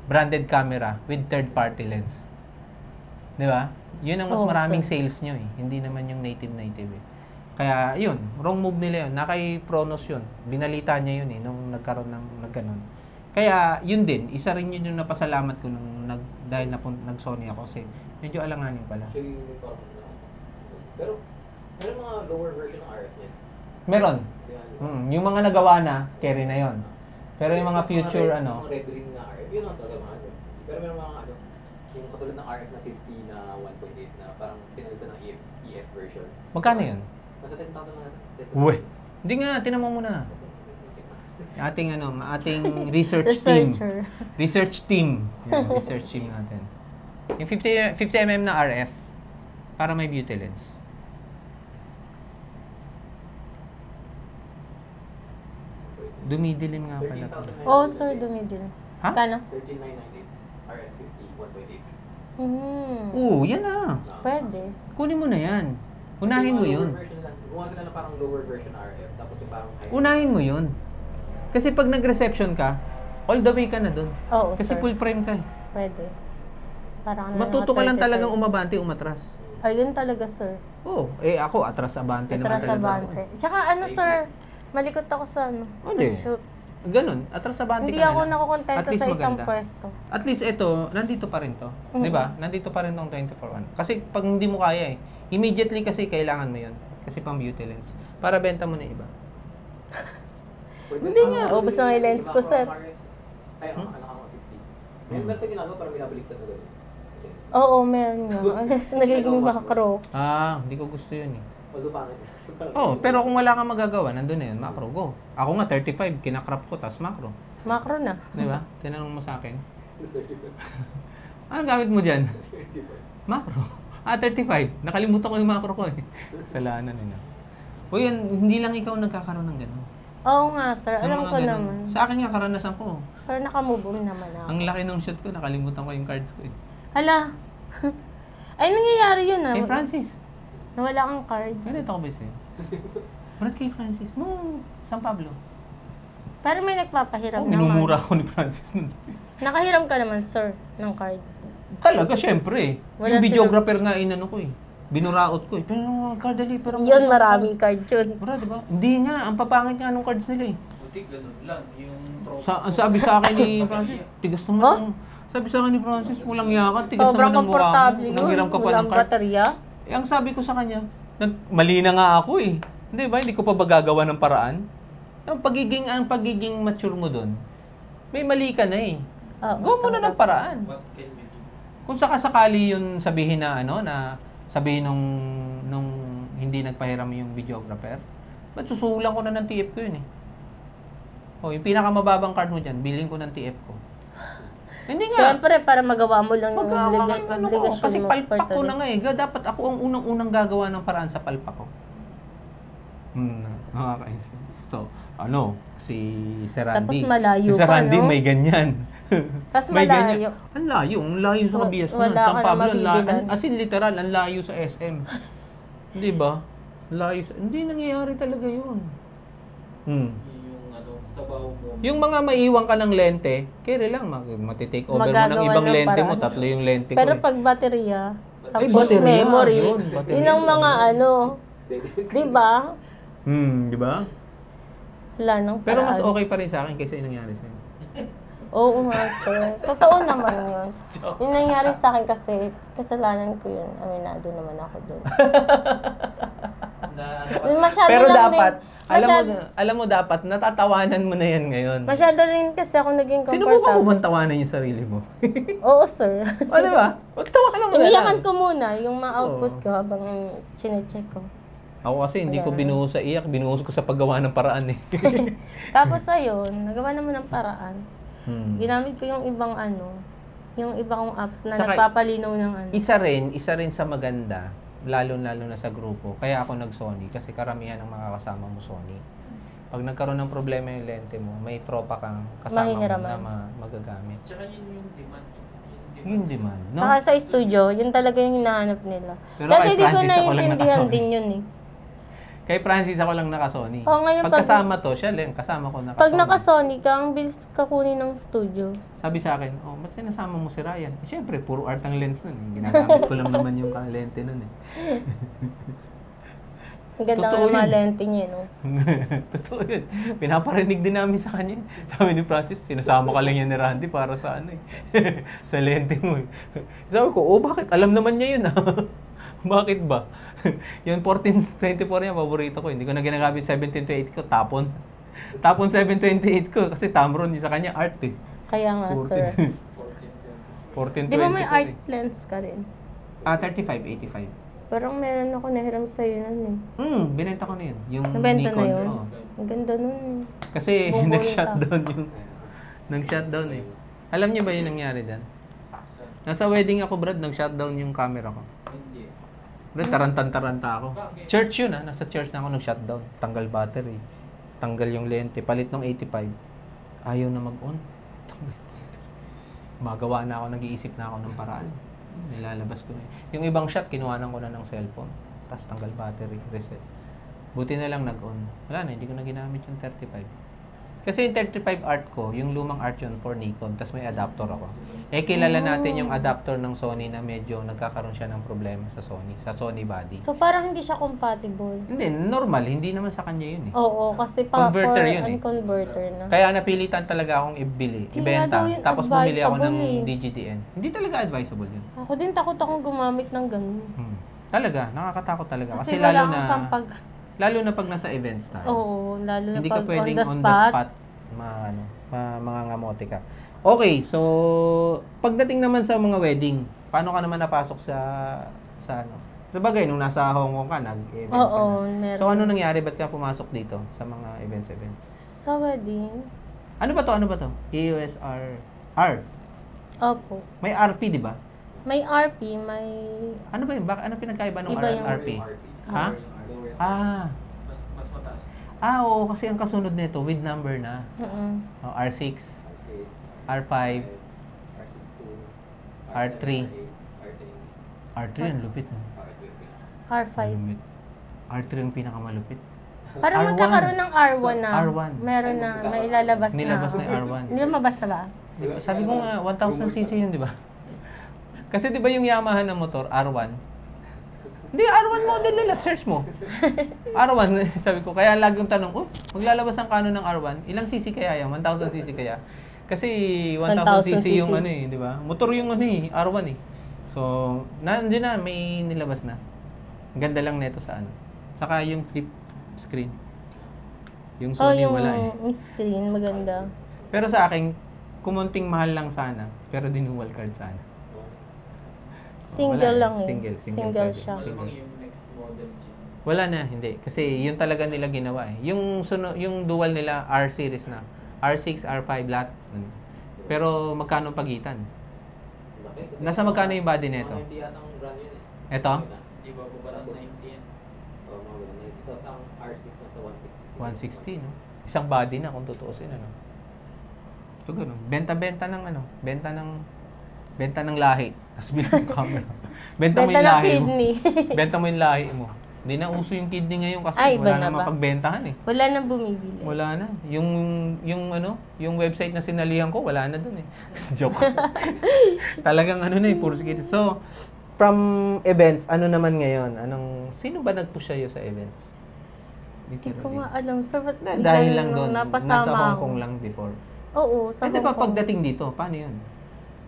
branded camera with third-party lens. Di ba? Yun ang mas maraming sales nyo eh. Hindi naman yung native eh. Kaya yun, wrong move nila yun. Nakay Pronos yun. Binalita niya yun eh, nung nagkaroon ng nagganon. Kaya yun din, isa rin yun yung napasalamat ko dahil nag-Sony ako kasi medyo alanganin pala. Actually, parang pero meron mga lower version ng RF niya. Meron. Yung mga nagawa na, carry na yon. Pero yung mga future Mga red ring na RF, yun ang talaga mahal. Pero meron mga yung katulad ng RF na 50 na 1.8 na parang pinalitan ng EF version. Magkano yun? Nasa 10,000 na. Uwe. Hindi nga, tinan mo muna. Ating research team. Research team. Yan, research team natin. Yung 50mm na RF para may beauty lens. Dumidilim nga pala. Oh, sir, dumidil. Ha? Kano? 13,998 RF 50 1.8. Oo, yan na. Pwede. Kunin mo na yan. Unahin mo yun. Gumawa sila ng parang lower version RF tapos yung parang high. Unahin mo yun. Kasi pag nag-reception ka, all the way ka na dun. Oo, Kasi sir. full frame ka eh. Pwede. Parang Matuto ka lang talagang umabante, umatras. Ayun talaga, sir. Oo. ako, atras abante naman Atras talaga abante. ako. Tsaka sir, malikot ako sa sa Hindi. shoot. Ganun, atras abante Hindi ka ako nila. nakukontento At least sa isang maganda. pwesto. At least ito, nandito pa rin to. Mhm. 'Di ba? Nandito pa rin tong 24-1. Kasi pag hindi mo kaya immediately kasi kailangan mo 'yun. Kasi pang beauty lens. Para benta mo na iba. Hindi nga. Ubus na yung lens ko, sir. Ay, anak ako 50. Meron sa ginagawa parang binabaliktad na gano'n. Oo, meron nga. Kasi nagiging macro. Hindi ko gusto 'yun eh. Although pangit. Pero kung wala kang magagawa, nandun na 'yun, macro go. Ako nga 35, kinakrap ko tas macro. Macro na. 'Di ba? Tinanong mo sa akin. Ano gamit mo diyan? Macro. 35. Nakalimutan ko yung macro ko eh. Kasalanan nila. O yan, hindi lang ikaw nagkakaroon ng gano'n. Oo nga, sir. Ng Alam mga ko ganun. naman. Sa akin nga, karanasan ko. Pero nakamove on naman ako. Ang laki ng shoot ko, nakalimutan ko yung cards ko eh. Hala. Ay, nangyayari yun ah. Kay Francis. Nawala kang card. Ganito ako ba sa'yo? Ba't kay Francis? San Pablo. Pero may nagpapahiram naman. Minumura ako ni Francis nun. Nakahiram ka naman, sir, ng card. Talaga, syempre. Wala Yung silang- videographer nga inano ko eh. Binuraot ko eh. Pero card dali, pero... Yun, maraming card yun. Bro, diba? Hindi nga, ang papangit nga nung cards nila eh. Butik, ganun lang. Yung Ang sabi sa akin ni Francis, tigas naman Oh? ang... Sabi sa akin ni Francis, walang yakan, tigas Sobrang naman ang mukha mo. komportable yun. Nanghiram ka pa Walang ng card. baterya. Ang sabi ko sa kanya, mali na nga ako eh. Hindi ba? Hindi ko pa ba gagawa ng paraan? Ang pagiging mature mo doon, may mali ka na eh. Oo, Go mo na ng paraan. what can we do? Kung sakasakali yun sabihin na sabihin nung hindi nagpahiram yung videographer, ba't susulang ko na ng TF ko yun eh? Yung pinakamababang card mo dyan, bilhin ko ng TF ko. Hindi nga. Siyempre, para magawa mo lang yung Kasi obligasyon mo. palpak ko na nga eh. Dapat ako ang unang-unang gagawa ng paraan sa palpak ko. Nakakainis. So, si Sir Randy. Tapos malayo si Sir pa, Randy no? may ganyan. Tapos May malayo. Ang layo sa Kabias nun. Wala San ka na Pablo, mabibilan. as in literal, ang layo sa SM. Di ba? Hindi nangyayari talaga yun. Yung sabaw mo. Yung mga maiiwan ka ng lente, kaya lang, matitake over mo ng Magagawa ibang ng lente mo. paraan. Tatlo yung lente Pero ko eh. pag baterya, tapos baterya, memory, yun, baterya. yun ang mga di ba? Di ba? Wala nang paraan. Pero mas okay pa rin sa akin kaysa yung nangyari sa'yo. Oo nga, sir. Totoo naman yun. Yung nangyari sa akin kasi, kasalanan ko yun. Aminado naman ako doon. Na, ano ka, Masyado Pero lang dapat, din. alam mo dapat, natatawanan mo na yan ngayon. Masyado rin kasi ako naging Sinubukan mo comfortable. bang tawanan yung sarili mo? Oo, sir. O, di ba? O, tawanan mo na lang. Iniyakan ko muna yung mga output ko habang chinecheck ko. Ako kasi hindi ko binuhos sa iyak, binuhos ko sa paggawa ng paraan eh. Tapos ayun, nagawa naman ng paraan. Hmm. Ginamit ko yung ibang yung ibang apps na Saka, nagpapalinaw ng ano. Isa rin sa maganda, lalo na sa grupo. Kaya ako nag-Sony kasi karamihan ng makakasama mo Sony. Pag nagkaroon ng problema yung lente mo, may tropa kang kasama mo Mahihiraman. na magagamit. tsaka yun yung demand. Yung demand, no? Saka sa studio, yun talaga yung hinahanap nila. Pero Dati kay di ko Francis, ako lang naiintindihan naka-Sony. din yun eh. Kay Francis ako lang naka-Sony. Oo, ngayon Pag kasama to, siya lang, kasama ko naka-Sony. Pag naka-Sony ka, ang bilis ka kunin ng studio. Sabi sa akin, oh, ba't sinasama mo si Ryan? Eh, syempre, puro art ang lens nun. Eh. Ginagamit ko lang naman yung lente nun eh. Ang ganda Totoo ng mga yun. lente niya, no? Totoo yun. Pinaparinig din namin sa kanya. Sabi ni Francis, sinasama ka lang yan ni Randy para sa ano eh. sa lente mo eh. Sabi ko, oh bakit? Alam naman niya yun ah. Bakit ba? Yung 1424 niya, paborito ko. Hindi ko na ginagamit 1728 ko, tapon. Tapon 728 ko kasi Tamron yung sa kanya art eh. Kaya nga, sir. 1420 Di ba may ko art eh. lens ka rin? 3585. Parang meron ako nahiram sa'yo nun eh. Binenta ko na yun. Yung Nabenta Nikon. na yun? oo. Ang ganda nun eh. Kasi Bubunta. nag-shutdown yung... Nag-shutdown eh. Alam niyo ba yung nangyari dyan? Nasa wedding ako, Brad, nag-shutdown yung camera ko. Hindi. Brad, tarantan-taranta ako. Church yun Nasa church na ako nag-shutdown. Tanggal battery. Tanggal yung lente. Palit ng 85. Ayaw na mag-on. Magawa na ako, nag-iisip na ako ng paraan. Nilalabas ko na. Yung ibang shot, kinuhanan ko na ng cellphone. Tapos tanggal battery, reset. Buti na lang nag-on. Wala na, hindi ko na ginamit yung 35. Kasi yung 35 art ko, yung lumang art yun for Nikon, tapos may adapter ako. Eh, kilala natin yung adapter ng Sony na medyo nagkakaroon siya ng problema sa Sony body. So parang hindi siya compatible. Hindi, normal, hindi naman sa kanya yun eh. Oo, kasi Converter for yun eh. converter na. Kaya napilitan talaga akong Hindi ibenta, nga daw yun tapos bumili ako ng advisable eh. DGTN. Hindi talaga advisable yun. Ako din takot akong gumamit ng ganun. Talaga, nakakatakot talaga. Kasi Kasi wala kang pampag... lalo na pag nasa events tayo. Oo, lalo na Hindi pag ka pwedeng on the spot. mga ngamote ka. Okay, so pagdating naman sa mga wedding, paano ka naman napasok sa ano? Sabagay, nung nasa Hong Kong ka, nag-events ka Oo, na. meron. So ano nangyari? Ba't ka pumasok dito sa mga events? Sa wedding? Ano ba to? EOSR. R. Opo. May RP, di ba? May RP, may... Ano ba yun? Ano pinagkaiba ng Iba R yung at RP? Ha? Ah. Mas mataas. Oo, kasi ang kasunod nito with number na. Oh, R6, R5, R3. R3 ang lupit mo. R5. Lupit. R3 ang pinakamalupit. Parang R1. magkakaroon ng R1 na. R1. Meron na, may ilalabas na. Nilabas na yung R1. Nilabas na ba? Diba? Sabi ko nga, 1000cc yun, di ba? Kasi di ba yung Yamaha na motor, R1? Hindi, R1 model nila, search mo. R1, sabi ko, kaya lagi yung tanong, maglalabas ang Canon ng R1, ilang cc kaya yan? 1000cc kaya? Kasi 1000cc yung ano eh, di ba? Motor yung ano eh, R1 eh. So, nandiyan na, may nilabas na. Ang ganda lang neto sa ano. Saka yung flip screen. Yung Sony yung wala eh. screen, maganda. Pero sa akin, kumunting mahal lang sana, pero dinual card sana. Single Wala lang eh. eh. Single Single pwede. siya. Ano bang yung next model dyan? Wala na, hindi. Kasi yun talaga nila ginawa eh. Yung dual nila, R series na. R6, R5, lahat. Pero magkano pagitan? Nasa magkano yung body nito? Mga 90 yatang brand yun eh. Eto? Di ba baba ng 90 yan? Oo, mga ganun. 90. Tapos ang R6 nasa 160. 160, no? Isang body na kung tutuusin, ano? So, ganun. Benta-benta ng ano? Benta ng lahi. Tapos bilang camera. Benta mo Benta yung ng lahi mo. kidney. Benta mo yung lahi mo. Hindi na uso yung kidney ngayon kasi Ay, iba wala na na ba? mapagbentahan eh. Wala nang bumibili. Wala na. Yung website na sinalihan ko, wala na dun eh. Joke. Talagang ano na eh, puro security. So, from events, ano naman ngayon? Sino ba nag-push sa'yo sa events? Hindi ko nga alam. Sa ba't Dahil lang doon, napasama nasa Hong ako. Kong lang before. Oo, sa Di ba Hong Kong. pagdating dito, paano yun?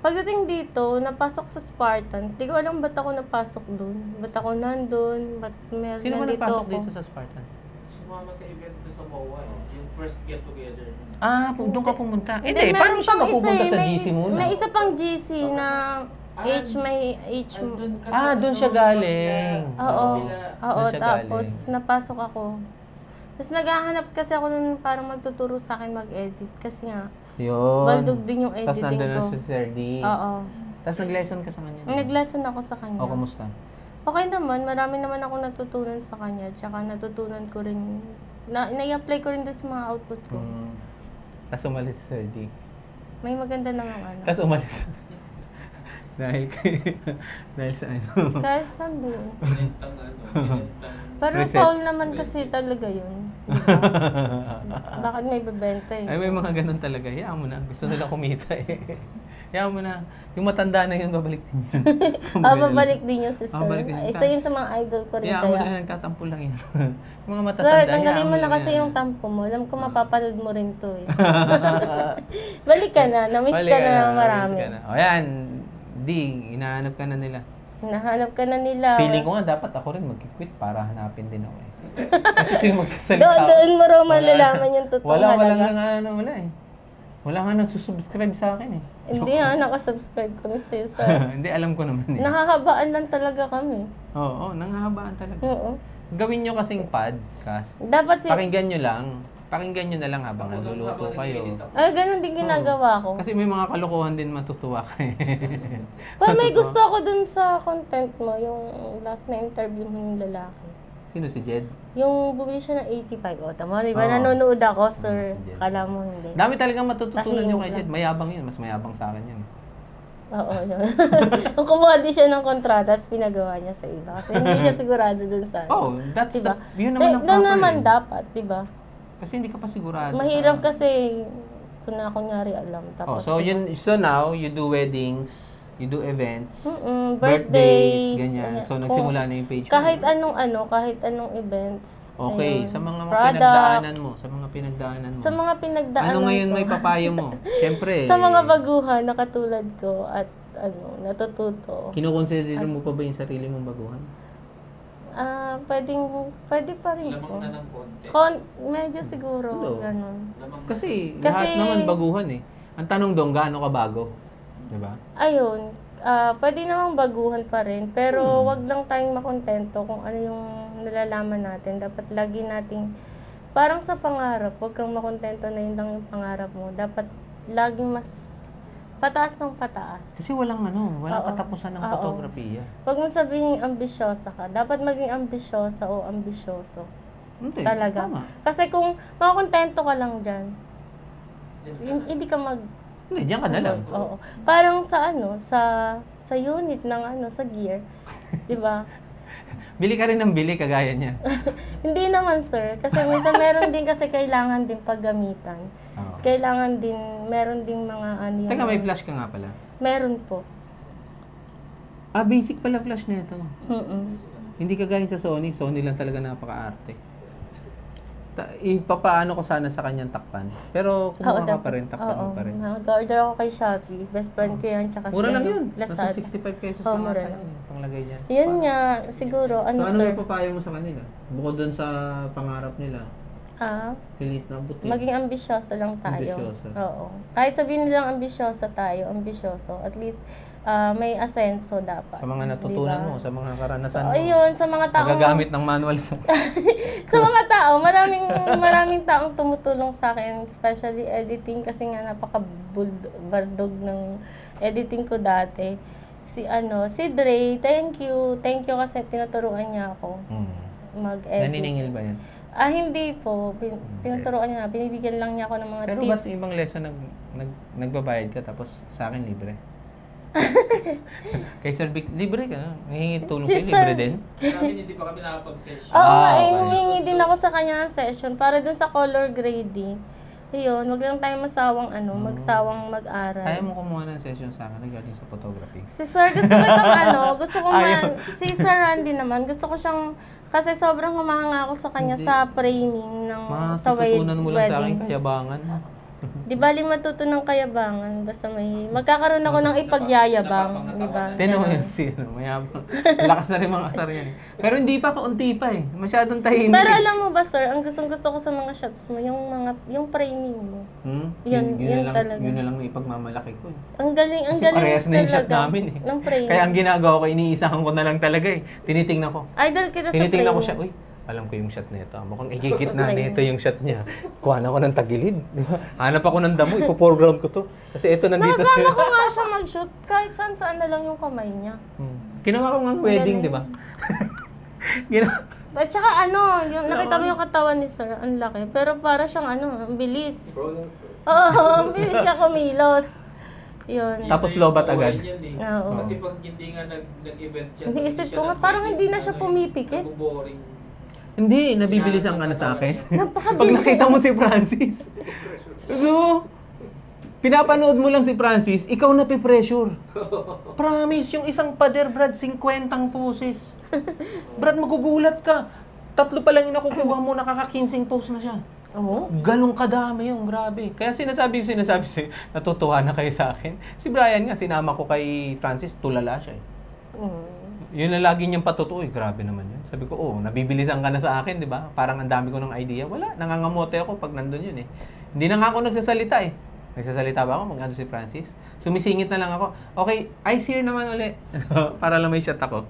Pagdating dito, napasok sa Spartan. Di ko alam ba't ako napasok dun. Ba't ako nandun. Ba't meron Sino ba nandito nagpasok ako. dito sa Spartan? Sumama sa event to sa MOA, yung first get together. Doon ka pumunta. Hindi, Hindi, paano meron siya pang mapupunta isa eh. sa May GC muna? May isa pang GC na Andun ka sa doon siya resort galing. na- sa Oo. kabila. Oo, Doon siya tapos galing. napasok ako. Tapos naghahanap kasi ako nun para magtuturo sa akin mag-edit. Kasi nga, Yun. baldog din yung Tapos editing nandun na ko. si Sir D. Oo. Tapos nag-lesson ka sa kanya. Nag-lesson ako sa kanya. O, kamusta? Okay naman, marami naman ako natutunan sa kanya. Tsaka natutunan ko rin, na-apply ko rin doon sa mga output ko. Tapos umalis si Sir D. May maganda namang ano. Tapos umalis. dahil sa ano. Kahit saan ba yun? Binentang binentang. Pero Reset. foul naman kasi talaga yun. Di ba? Bakit may bebenta eh? Ay, may mga ganun talaga. Hayaan mo na. Gusto nila kumita eh. Hayaan mo na. Yung matanda na yun, babalik din yun. Babalik din yung si Sir. Babalik din yun. Isa yun sa mga idol ko rin Hayaan mo kaya. na, nagtatampo lang yun. Yung mga matatanda, Sir, hayaan tanggalin mo na lang kasi yan. yung tampo mo. Alam ko mapapanood mo rin to eh. Balik ka na. Namiss Balik ka na ng namiss marami. ka na. O yan, di, hinahanap ka na nila. Nahanap ka na nila. Feeling ko nga dapat ako rin mag-quit para hanapin din ako eh. Kasi ito yung magsasalita ako. Doon mo raw Wala. malalaman yung totoong Walang halaga. wala eh. Wala nga nagsusubscribe sa akin eh. Hindi nakasubscribe kami sa'yo sa... Hindi, alam ko naman eh. Nakahabaan lang talaga kami. Oo, nangahabaan talaga. Oo. Gawin nyo kasing podcast. Dapat si... Pakinggan nyo lang. Pakinggan nyo na lang habang nagluluto kayo. ganun din ginagawa ko. Kasi may mga kalokohan din matutuwa kayo. Well, may gusto ako dun sa content mo, yung last na interview mo yung lalaki. Sino si Jed? Yung bumili siya ng 85. O, tama, di ba? Oo. Nanonood ako, sir. Si Jed. Kala mo hindi. Dami talagang matututunan Tahimik nyo kay lang. Jed. Mayabang yun. Mas mayabang sa akin yun. Oo, yun. Kung kumuha din siya ng kontrata, tapos pinagawa niya sa iba. Kasi hindi siya sigurado dun sa... Oh, that's diba? yun naman ang Doon proper naman eh. dapat, di ba? Kasi hindi ka pa sigurado. Mahirap sa... kasi kung na kunyari alam. Oh, Tapos, so diba? so now you do weddings, you do events, birthdays, ganyan. ayan. So nagsimula na yung page mo. Kahit anong events. Okay, ayun. sa mga Product, pinagdaanan mo, sa mga pinagdaanan mo. Sa mga pinagdaanan Ano ngayon ko. may papayo mo? Siyempre. Sa mga baguhan na katulad ko at natututo. Kinukonsider mo pa ba yung sarili mong baguhan? Pwede pa rin po. Lamang na ng konti. Medyo siguro, Hello. ganun. Lamang Kasi lahat naman baguhan eh. Ang tanong doon, gaano ka bago? Diba? Ayun, pwede namang baguhan pa rin, pero wag lang tayong makontento kung ano yung nalalaman natin. Dapat lagi nating, parang sa pangarap, wag kang makontento na yun lang yung pangarap mo. Dapat laging mas pataas ng pataas. Kasi walang Oo. katapusan ng Oo. fotografiya. Wag mo sabihin ambisyosa ka. Dapat maging ambisyosa o ambisyoso. Hindi, Talaga. tama. Kasi kung makontento ka lang dyan, Diyan ka na. hindi ka mag... Hindi, diyan ka na lang. Oo. Parang sa sa unit ng sa gear, 'di ba? Bili ka rin ng bili, kagaya niya. Hindi naman, sir, kasi minsan meron din kasi kailangan din paggamitan. Oo. Kailangan din meron ding mga yung Teka, may flash ka nga pala. meron po. Basic pala flash na ito. Hindi kagaya sa Sony. Sony lang talaga napaka-arte. Ipapaano ko sana sa kanyang takpan. Pero kumuha ka pa rin, takpan mo pa rin. Nag-order ako kay Shopee. Best friend ko yan, tsaka Mura lang yun. Lazada. Nasa 65 pesos Oo, lang mura ata lang. yun, panglagay niya. Yun nga, siguro, So ano sir? may papayo mo sa kanila? Bukod dun sa pangarap nila. Pilit na buti. Maging ambisyoso lang tayo. Ambisyoso. Oo. Kahit sabihin nilang ambisyoso tayo, ambisyoso, at least may asenso dapat. Sa mga natutunan Diba? mo, sa mga karanasan So, mo. ayun, sa mga taong... Nagagamit ng manual sa... sa mga tao, maraming taong tumutulong sa akin, especially editing kasi nga napaka-bardog ng editing ko dati. Si Dre, thank you. Thank you kasi tinuturuan niya ako mag-edit. Naniningil ba yan? Hindi po. Tinuturuan niya, binibigyan lang niya ako ng mga Pero tips. ba't ibang lesson nagbabayad ka tapos sa akin libre? Kay Sir Vic, libre ka. Hihingi tulong Si kayo, Sir- libre din? Sa amin, hindi pa kami nakapag-session. Oo nga, okay. humingi din ako sa kanya ng session para dun sa color grading. Ayun, wag lang tayo magsawang mag-aral. Kaya mo kumuha ng session sa akin regarding sa photography. Si Sir, gusto ko itong Ayaw. si Sir Randy naman, gusto ko siyang, kasi sobrang humahanga ako sa kanya Hindi. sa framing ng, sa Matututunan mo lang sa akin wedding. kayabangan. Di bali matuto ng kayabangan. Basta magkakaroon ako ng ipagyayabang. Di ba? Tinan mo Ganun. yun si mayabang. Lakas na rin mga asar yan eh. Pero hindi pa, kaunti pa eh. Masyadong tahimik. Pero eh. alam mo ba, sir, ang gusto ko sa mga shots mo, yung framing mo. Yun na lang, talaga. Yun na lang na ipagmamalaki ko eh. Ang galing Kasi talaga. parehas na yung shot namin eh. Ng framing. Kaya ang ginagawa ko, iniisahan ko na lang talaga eh. Tinitingnan ko. Idol kita sa Tinitingnan ko framing. siya, uy, alam ko yung shot nito. Mukhang igigit na nito yung shot niya. Kuha na ako ng tagilid. Di ba? Hanap ako ng damo, ipo-foreground ko to. Kasi ito nandito Nakasama ko nga siya mag-shoot. Kahit saan na lang yung kamay niya. Ginawa ko nga wedding, di ba? At saka nakita mo yung katawan ni sir, ang laki. Pero para siyang ang bilis. Problems. Oo, ang bilis siya kumilos. Yun. Tapos lobat agad. Oo. Kasi pag hindi nga nag-event siya. Iniisip ko nga, parang hindi na siya pumipikit. Boring. Hindi, nabibilisan ka na sa akin. Pag Napakabilis. nakita mo si Francis. So, pinapanood mo lang si Francis, ikaw na pe-pressure. Promise, yung isang pader, Brad, 50 poses. Brad, magugulat ka. 3 pa lang yung nakukuha mo, nakaka-15 pose na siya. Oo. Ganong kadami yung, grabe. Kaya sinasabi sa'yo, natutuwa na kayo sa akin. Si Brian nga, sinama ko kay Francis, tulala siya eh. Yun na lagi niyang patutuo, grabe naman yun. Sabi ko, nabibilisan ka na sa akin, di ba? Parang ang dami ko ng idea. Wala, nangangamote ako pag nandun yun eh. Hindi na nga ako nagsasalita eh. Nagsasalita ba ako mag si Francis? Sumisingit na lang ako. Okay, ice here naman uli. Para lang may shot ako.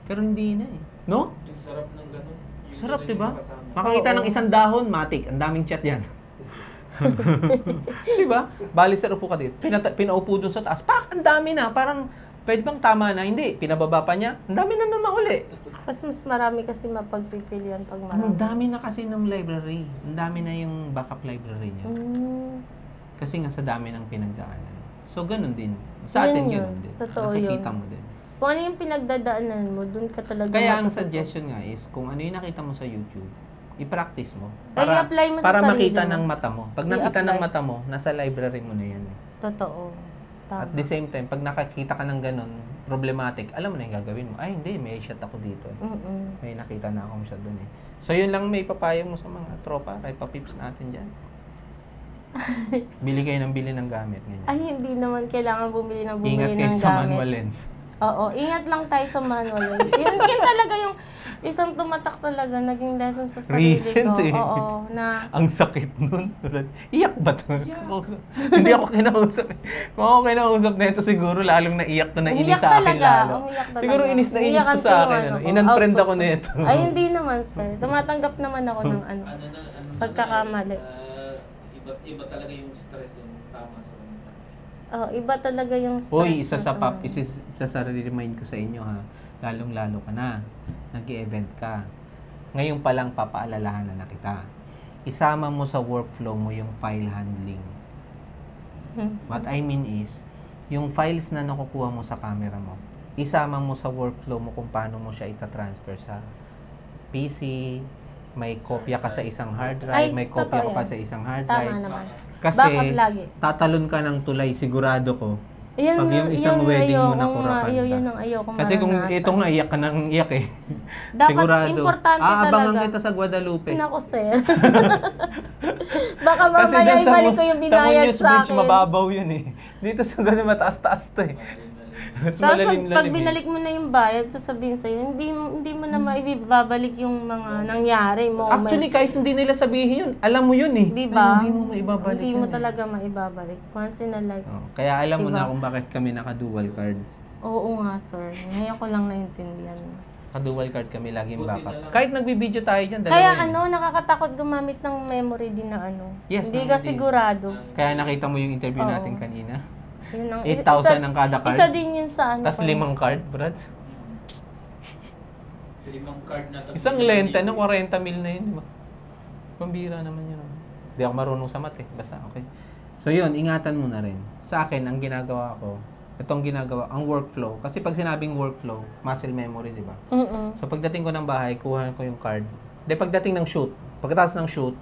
Pero hindi na eh. No? Yung sarap ng ganun. Yung Sarap, ganun di ba? yung kasama. Makakita ng isang dahon, matik. Ang daming chat yan. Di ba? Bali sir, upo ka dito. Pinaupo dun sa taas. Pak! Ang dami na. Parang, pwede bang tama na? Hindi. Pinababa pa niya. Ang dami na naman uli. Mas marami kasi mapagpipilian pag Ang marami. dami na kasi ng library. Ang dami na yung backup library niya. Kasi nga sa dami ng pinagdaanan. So, ganun din. Sa atin, Yun. ganun din. Totoo Nakikita yun. mo din. Kung ano yung pinagdadaanan mo, dun ka talaga Kaya ang matututo. suggestion nga is, kung ano yung nakita mo sa YouTube, i-practice mo. Ay, i-apply mo sa para sarili makita mo. ng mata mo. Pag nakita ng I-apply. mata mo, nasa library mo na yan. Totoo. Tama. At the same time, pag nakakita ka ng ganun, problematic, alam mo na yung gagawin mo. Ay, hindi, may shot ako dito. May nakita na akong shot dun eh. So, yun lang may papayo mo sa mga tropa, Raipa Pips natin dyan. Bili kayo ng bili ng gamit. Ganyan. Ay, hindi naman kailangan bumili Ingat ng kayo sa gamit. manual lens. Oo, ingat lang tayo sa manual lens. yun talaga yung isang tumatak talaga, naging lesson sa sarili Recent ko. eh. Oo, na Ang sakit nun. Iyak ba to? Hindi ako kinausap. Kung ako kinausap na ito, siguro lalong naiyak to, nainis umiyak sa akin talaga, lalo. umiyak talaga. Siguro inis na inis Umiyakan to ko sa yung akin. ano ko, Inunfriend output ako ko. nito. Ay, hindi naman, sir. Tumatanggap naman ako ng ano. Pagkakamali. Iba talaga yung stress yung tama sa kanya. Oh, iba talaga yung stress. Uy, isa sa na- isa sa remind ko sa inyo ha. Lalong-lalo ka na. Nag-event ka. Ngayon pa lang papaalalahanan na kita. Isama mo sa workflow mo yung file handling. What I mean is, yung files na nakukuha mo sa camera mo, isama mo sa workflow mo kung paano mo siya itatransfer sa PC, may kopya ka sa isang hard drive, Ay, may kopya totoo ka pa yan. sa isang hard Tama drive. naman. Kasi Backup lagi. tatalon ka ng tulay, sigurado ko. Yun, Pag yung isang yun wedding mo ayoko nakurapan nga, ka. yun ang ayoko Kasi kung maranasan. ito nga, iyak ka ng iyak eh. Dapat sigurado. importante Aabangan talaga. kita sa Guadalupe. Nako, sir. Baka Kasi mamaya dyan ibalik ko yung binayad Muñoz sa Bridge, akin. mababaw yun eh. Dito sa ganun, mataas-taas to eh. Mas Tapos pag malalim-lalim eh. binalik mo na yung bayad, sasabihin sa'yo, hindi mo na maibabalik yung mga nangyari moments. Actually, kahit hindi nila sabihin yun, alam mo yun eh. Di ba? Hindi mo maibabalik Hindi mo yun eh. talaga maibabalik. Once in a life. Oh, kaya alam mo Diba? na kung bakit kami naka-dual cards. Oo nga, sir. Ngayon ko lang naintindihan. Naka-dual card kami laging Buti backup. na lang. Kahit nagbibideo tayo dyan, dalawa Kaya yun. nakakatakot gumamit ng memory din na ano. Yes, Hindi ng ka ID. sigurado. Kaya nakita mo yung interview Oo. natin kanina. Yun ang, 8,000 ang kada card. Isa din yun sa ano. Tapos ko. 5 card, Brad. 5 card na tapos Isang lente, 40 mil na yun, di ba? Pambira naman yun. Hindi ako marunong sa math eh. Basta, okay. So yun, ingatan mo na rin. Sa akin, ang ginagawa ko, ang workflow. Kasi pag sinabing workflow, muscle memory, di ba? So pagdating ko ng bahay, kuha ko yung card. Pagdating ng shoot, pagkatapos ng shoot,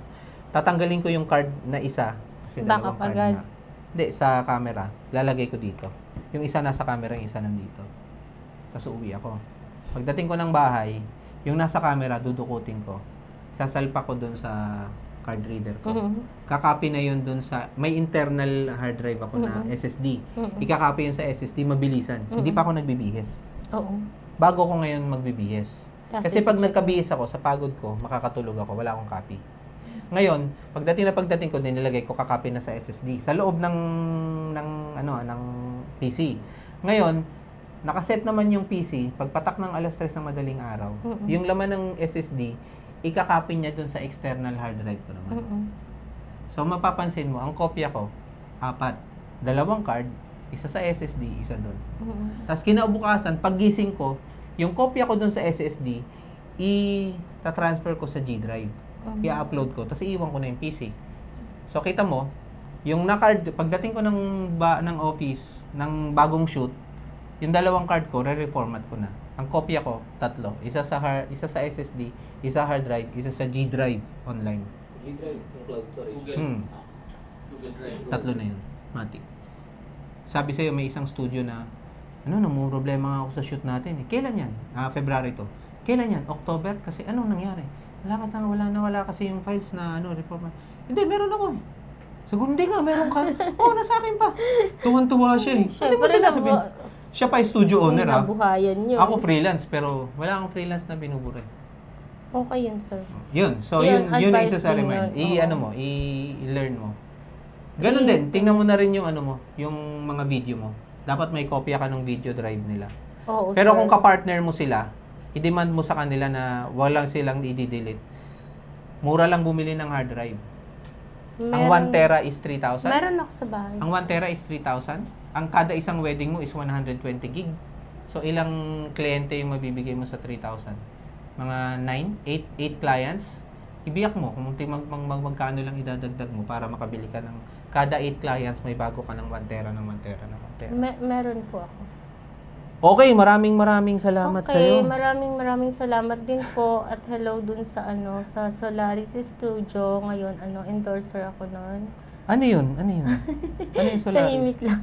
tatanggalin ko yung card na isa. Kasi dalawang Backup card agad. na. Hindi, sa camera. Lalagay ko dito. Yung isa nasa camera, yung isa nandito. Tapos uuwi ako. Pagdating ko ng bahay, yung nasa camera, dudukutin ko. Sasalpa ko dun sa card reader ko. Mhm. Kakopy na yun dun sa, may internal hard drive ako na SSD. Mhm. Ikakopy yun sa SSD, mabilisan. Hindi pa ako nagbibihis. Oo. Bago ko ngayon magbibihis. Tapos Kasi pag i-check nagkabihis ako, sa pagod ko, makakatulog ako, wala akong copy. Ngayon, pagdating ko, nilagay ko kakopy na sa SSD. Sa loob ng PC. Ngayon, nakaset naman yung PC, pagpatak ng alas 3 ng madaling araw, yung laman ng SSD, ikakopy niya dun sa external hard drive ko naman. Mhm. So, mapapansin mo, ang kopya ko, 4. 2 card, isa sa SSD, isa dun. Mhm. Tapos kinabukasan, paggising ko, yung kopya ko dun sa SSD, i-transfer ko sa G drive. I-upload ko, tapos iiwan ko na yung PC. So, kita mo, yung na-card, pagdating ko ng office, ng bagong shoot, yung 2 card ko, re-reformat ko na. Ang kopya ko, 3. Isa sa SSD, isa hard drive, isa sa G drive online. G-Drive, yung cloud storage. Google. Hmm. Google Drive. 3 na yun. Matik. Sabi sa'yo, may isang studio na, namang problema nga ako sa shoot natin. Kailan yan? February to. Kailan yan? October? Kasi anong nangyari? Wala kasi yung files na reformat. Hindi, meron ako eh. Siguro, hindi nga, meron ka. Nasa akin pa. Tuwan-tuwa siya eh. Hindi mo sinasabihin. Siya pa studio owner ha. Nabuhayan yun. Ako freelance, pero wala akong freelance na binubura. Okay yun, sir. Yun. So, Yun, yun ang advice isa sa din remind. yun. Oo. I-learn mo. Ganun din. Tingnan mo na rin yung yung mga video mo. Dapat may kopya ka ng video drive nila. Oo, Pero sir. kung ka-partner mo sila, i-demand mo sa kanila na walang silang i-delete. Mura lang bumili ng hard drive. Ang 1 tera is 3,000. Meron ako sa bahay. Ang 1 tera is 3,000. Ang kada isang wedding mo is 120 gig. So, ilang kliyente yung mabibigay mo sa 3,000? Mga 8 clients. Ibiyak mo kung magkano lang idadagdag mo para makabili ka ng kada 8 clients may bago ka ng 1 tera ng 1 tera ng 1 tera. Meron po ako. Okay, maraming salamat sa iyo. Okay, maraming salamat din po at hello dun sa sa Solaris Studio. Ngayon, endorser ako noon. Ano yun? Ano yung Solaris? Tahimik lang.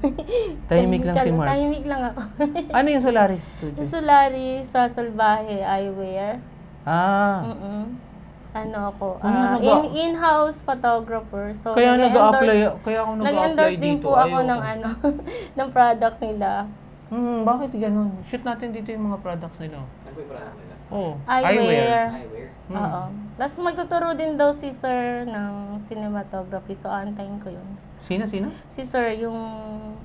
Tahimik lang si Mark. Tahimik lang ako. Ano yung Solaris Studio? Yung Solaris sa Salvaje Eyewear. Ah. Ako, Kaya in-house photographer. So, Kaya ako nag-a-apply nag-endorse din dito. po ako Ayaw ng ko. ng product nila. Bakit ganun? Shoot natin dito yung mga products nila. Ano po yung product nila? Oh, Eyewear. Eyewear. Oo. Tapos magtuturo din daw si sir ng cinematography. So, antayin ko yun. Sino? Si sir, yung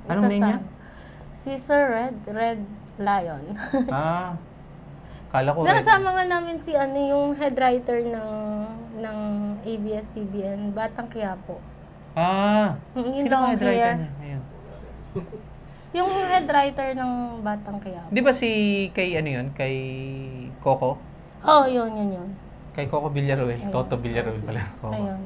Anong name niya? Si Sir Red Lion. Kala ko red. Nakasama nga namin si yung head writer ng ABS-CBN, Batang Quiapo. Sino Yun lang ang ang head writer hair. niya? Ayun. Yung head writer ng Batang Quiapo. Di ba kay kay Coco? Oh, yun. Kay Coco Villaruel. Ayun, Toto sir. Villaruel pala. Coco. Ayun.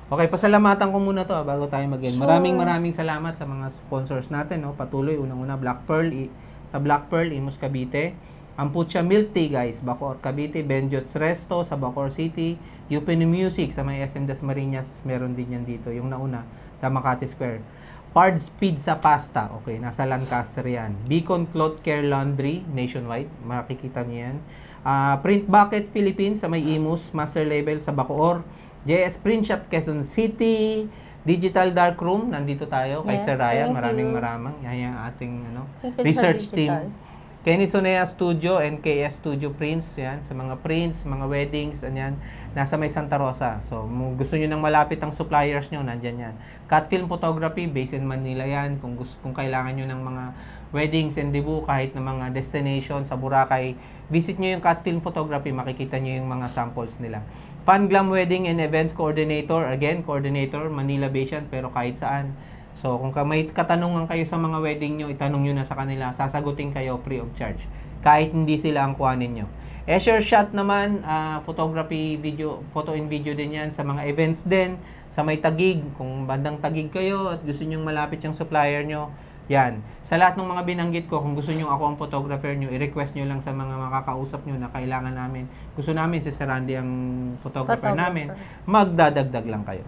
Okay, pasalamatan ko muna to bago tayo mag-end. Sure. Maraming salamat sa mga sponsors natin. Patuloy, unang-una, Black Pearl. Sa Black Pearl, Imus Cavite. Ampucha Milk Tea, guys. Bacoor Cavite. Benjots Resto sa Bacoor City. Upin Music sa may SM Dasmariñas. Meron din yan dito. Yung nauna sa Makati Square. Pards Pizza Pasta. Okay, nasa Lancaster yan. Beacon Cloth Care Laundry nationwide. Makikita niyo yan. Print Bucket Philippines sa may Imus. Master Label sa Bacoor. JS Print Shop Quezon City. Digital Dark Room. Nandito tayo kay Yes, Sir Ryan. thank you. Maraming. Yan yung ating Thank you sa research digital. team. Kenny Sonea Studio and KS Studio Prints, yan, sa mga prints, mga weddings, anyan, nasa may Santa Rosa. So, gusto nyo nang malapit ang suppliers nyo, nandyan yan. Cut Film Photography, based in Manila yan. Kung kailangan nyo ng mga weddings and debut, kahit na mga destination sa Boracay, visit nyo yung Cut Film Photography, makikita nyo yung mga samples nila. Fun Glam Wedding and Events Coordinator, again, coordinator, Manila based yan, pero kahit saan. So, kung may katanungan kayo sa mga wedding nyo, itanong nyo na sa kanila, sasagutin kayo free of charge. Kahit hindi sila ang kuhanin nyo. Escher Shot naman, photography, video, photo and video din yan sa mga events din. Sa may Tagig, kung bandang Tagig kayo at gusto nyo malapit yung supplier nyo, yan. Sa lahat ng mga binanggit ko, kung gusto nyo ako ang photographer nyo, i-request nyo lang sa mga makakausap nyo na kailangan namin. Gusto namin si Sir Randy ang photographer namin. Magdadagdag lang kayo.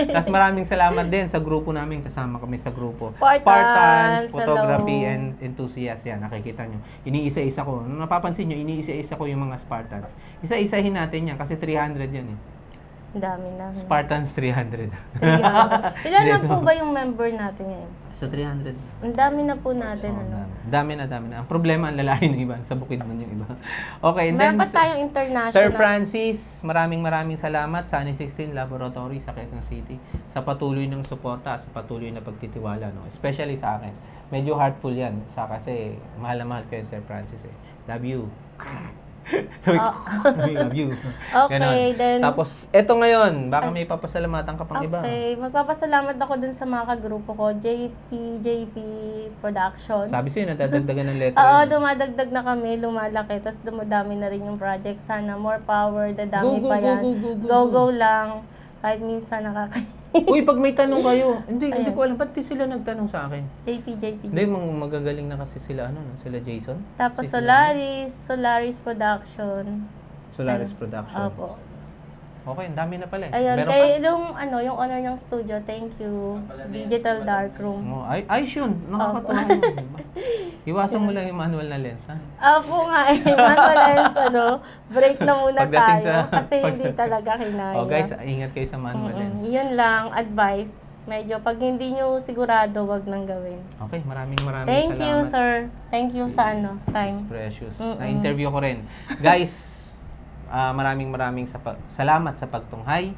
Tapos maraming salamat din sa grupo namin. Kasama kami sa grupo. Spartans, Photography hello. and Enthusiasts. Yan, nakikita nyo. Iniisa-isa ko. Napapansin nyo, iniisa-isa ko yung mga Spartans. Isa-isahin natin yan kasi 300 yan eh. Ang dami na. Spartans 300. 300. Ilan na po ba yung member natin ngayon? Sa 300. Ang dami na po natin. Oo, ano. dami na. Ang problema, ang lalayo ng iba. Sa bukid nun yung iba. Okay, and then, Meron pa tayong international. Sir Francis, maraming salamat sa Sunny 16 Laboratory sa Quezon City sa patuloy ng suporta at sa patuloy na pagtitiwala. No? Especially sa akin. Medyo heartful yan. Kasi mahal na mahal kayo, Sir Francis. Love you. Love you. Okay, Ganon. then... Tapos, eto ngayon, baka may papasalamatan ka pang iba. Okay, magpapasalamat ako dun sa mga kagrupo ko, JP Production. Sabi sa'yo, nadadagdagan ng letter. Oo, yun. dumadagdag na kami, lumalaki, tapos dumadami na rin yung project. Sana more power, dadami pa yan. Go lang. Kahit minsan Uy, pag may tanong kayo, hindi Ayan. ko alam, ba't di sila nagtanong sa akin? JP. Hindi, magagaling na kasi sila, no? Sila Jason. Tapos Si sila, Solaris Production. Solaris Ayun. Production. Opo. Okay, ang dami na pala eh. Ayun, Meron kay pa? yung owner ng studio, thank you. Digital Darkroom. Oh, ayos yun. Nakakatuwa yun. Diba? Iwasan mo lang yung manual na lens, ha? Opo nga eh, manual break na muna Pagdating tayo. Kasi hindi talaga kinaya. Oh, guys, ingat kayo sa manual lens. Yun lang, advice. Medyo, pag hindi nyo sigurado, wag nang gawin. Okay, maraming Thank salamat. you, sir. Thank you sa time. It's precious. Mm-mm. Na-interview ko rin. Guys, maraming salamat sa pagtunghay.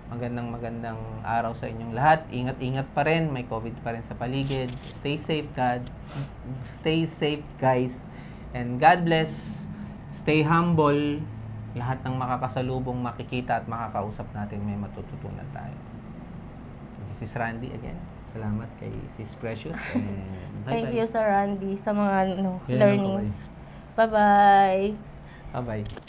Magandang araw sa inyong lahat. Ingat-ingat pa rin. May COVID pa rin sa paligid. Stay safe, Stay safe, guys. And God bless. Stay humble. Lahat ng makakasalubong makikita at makakausap natin, may matututunan tayo. This is Randy again. Salamat kay Sis Precious. And Thank you, Sir Randy, sa mga Yan lang po learnings. Bye-bye. Bye-bye.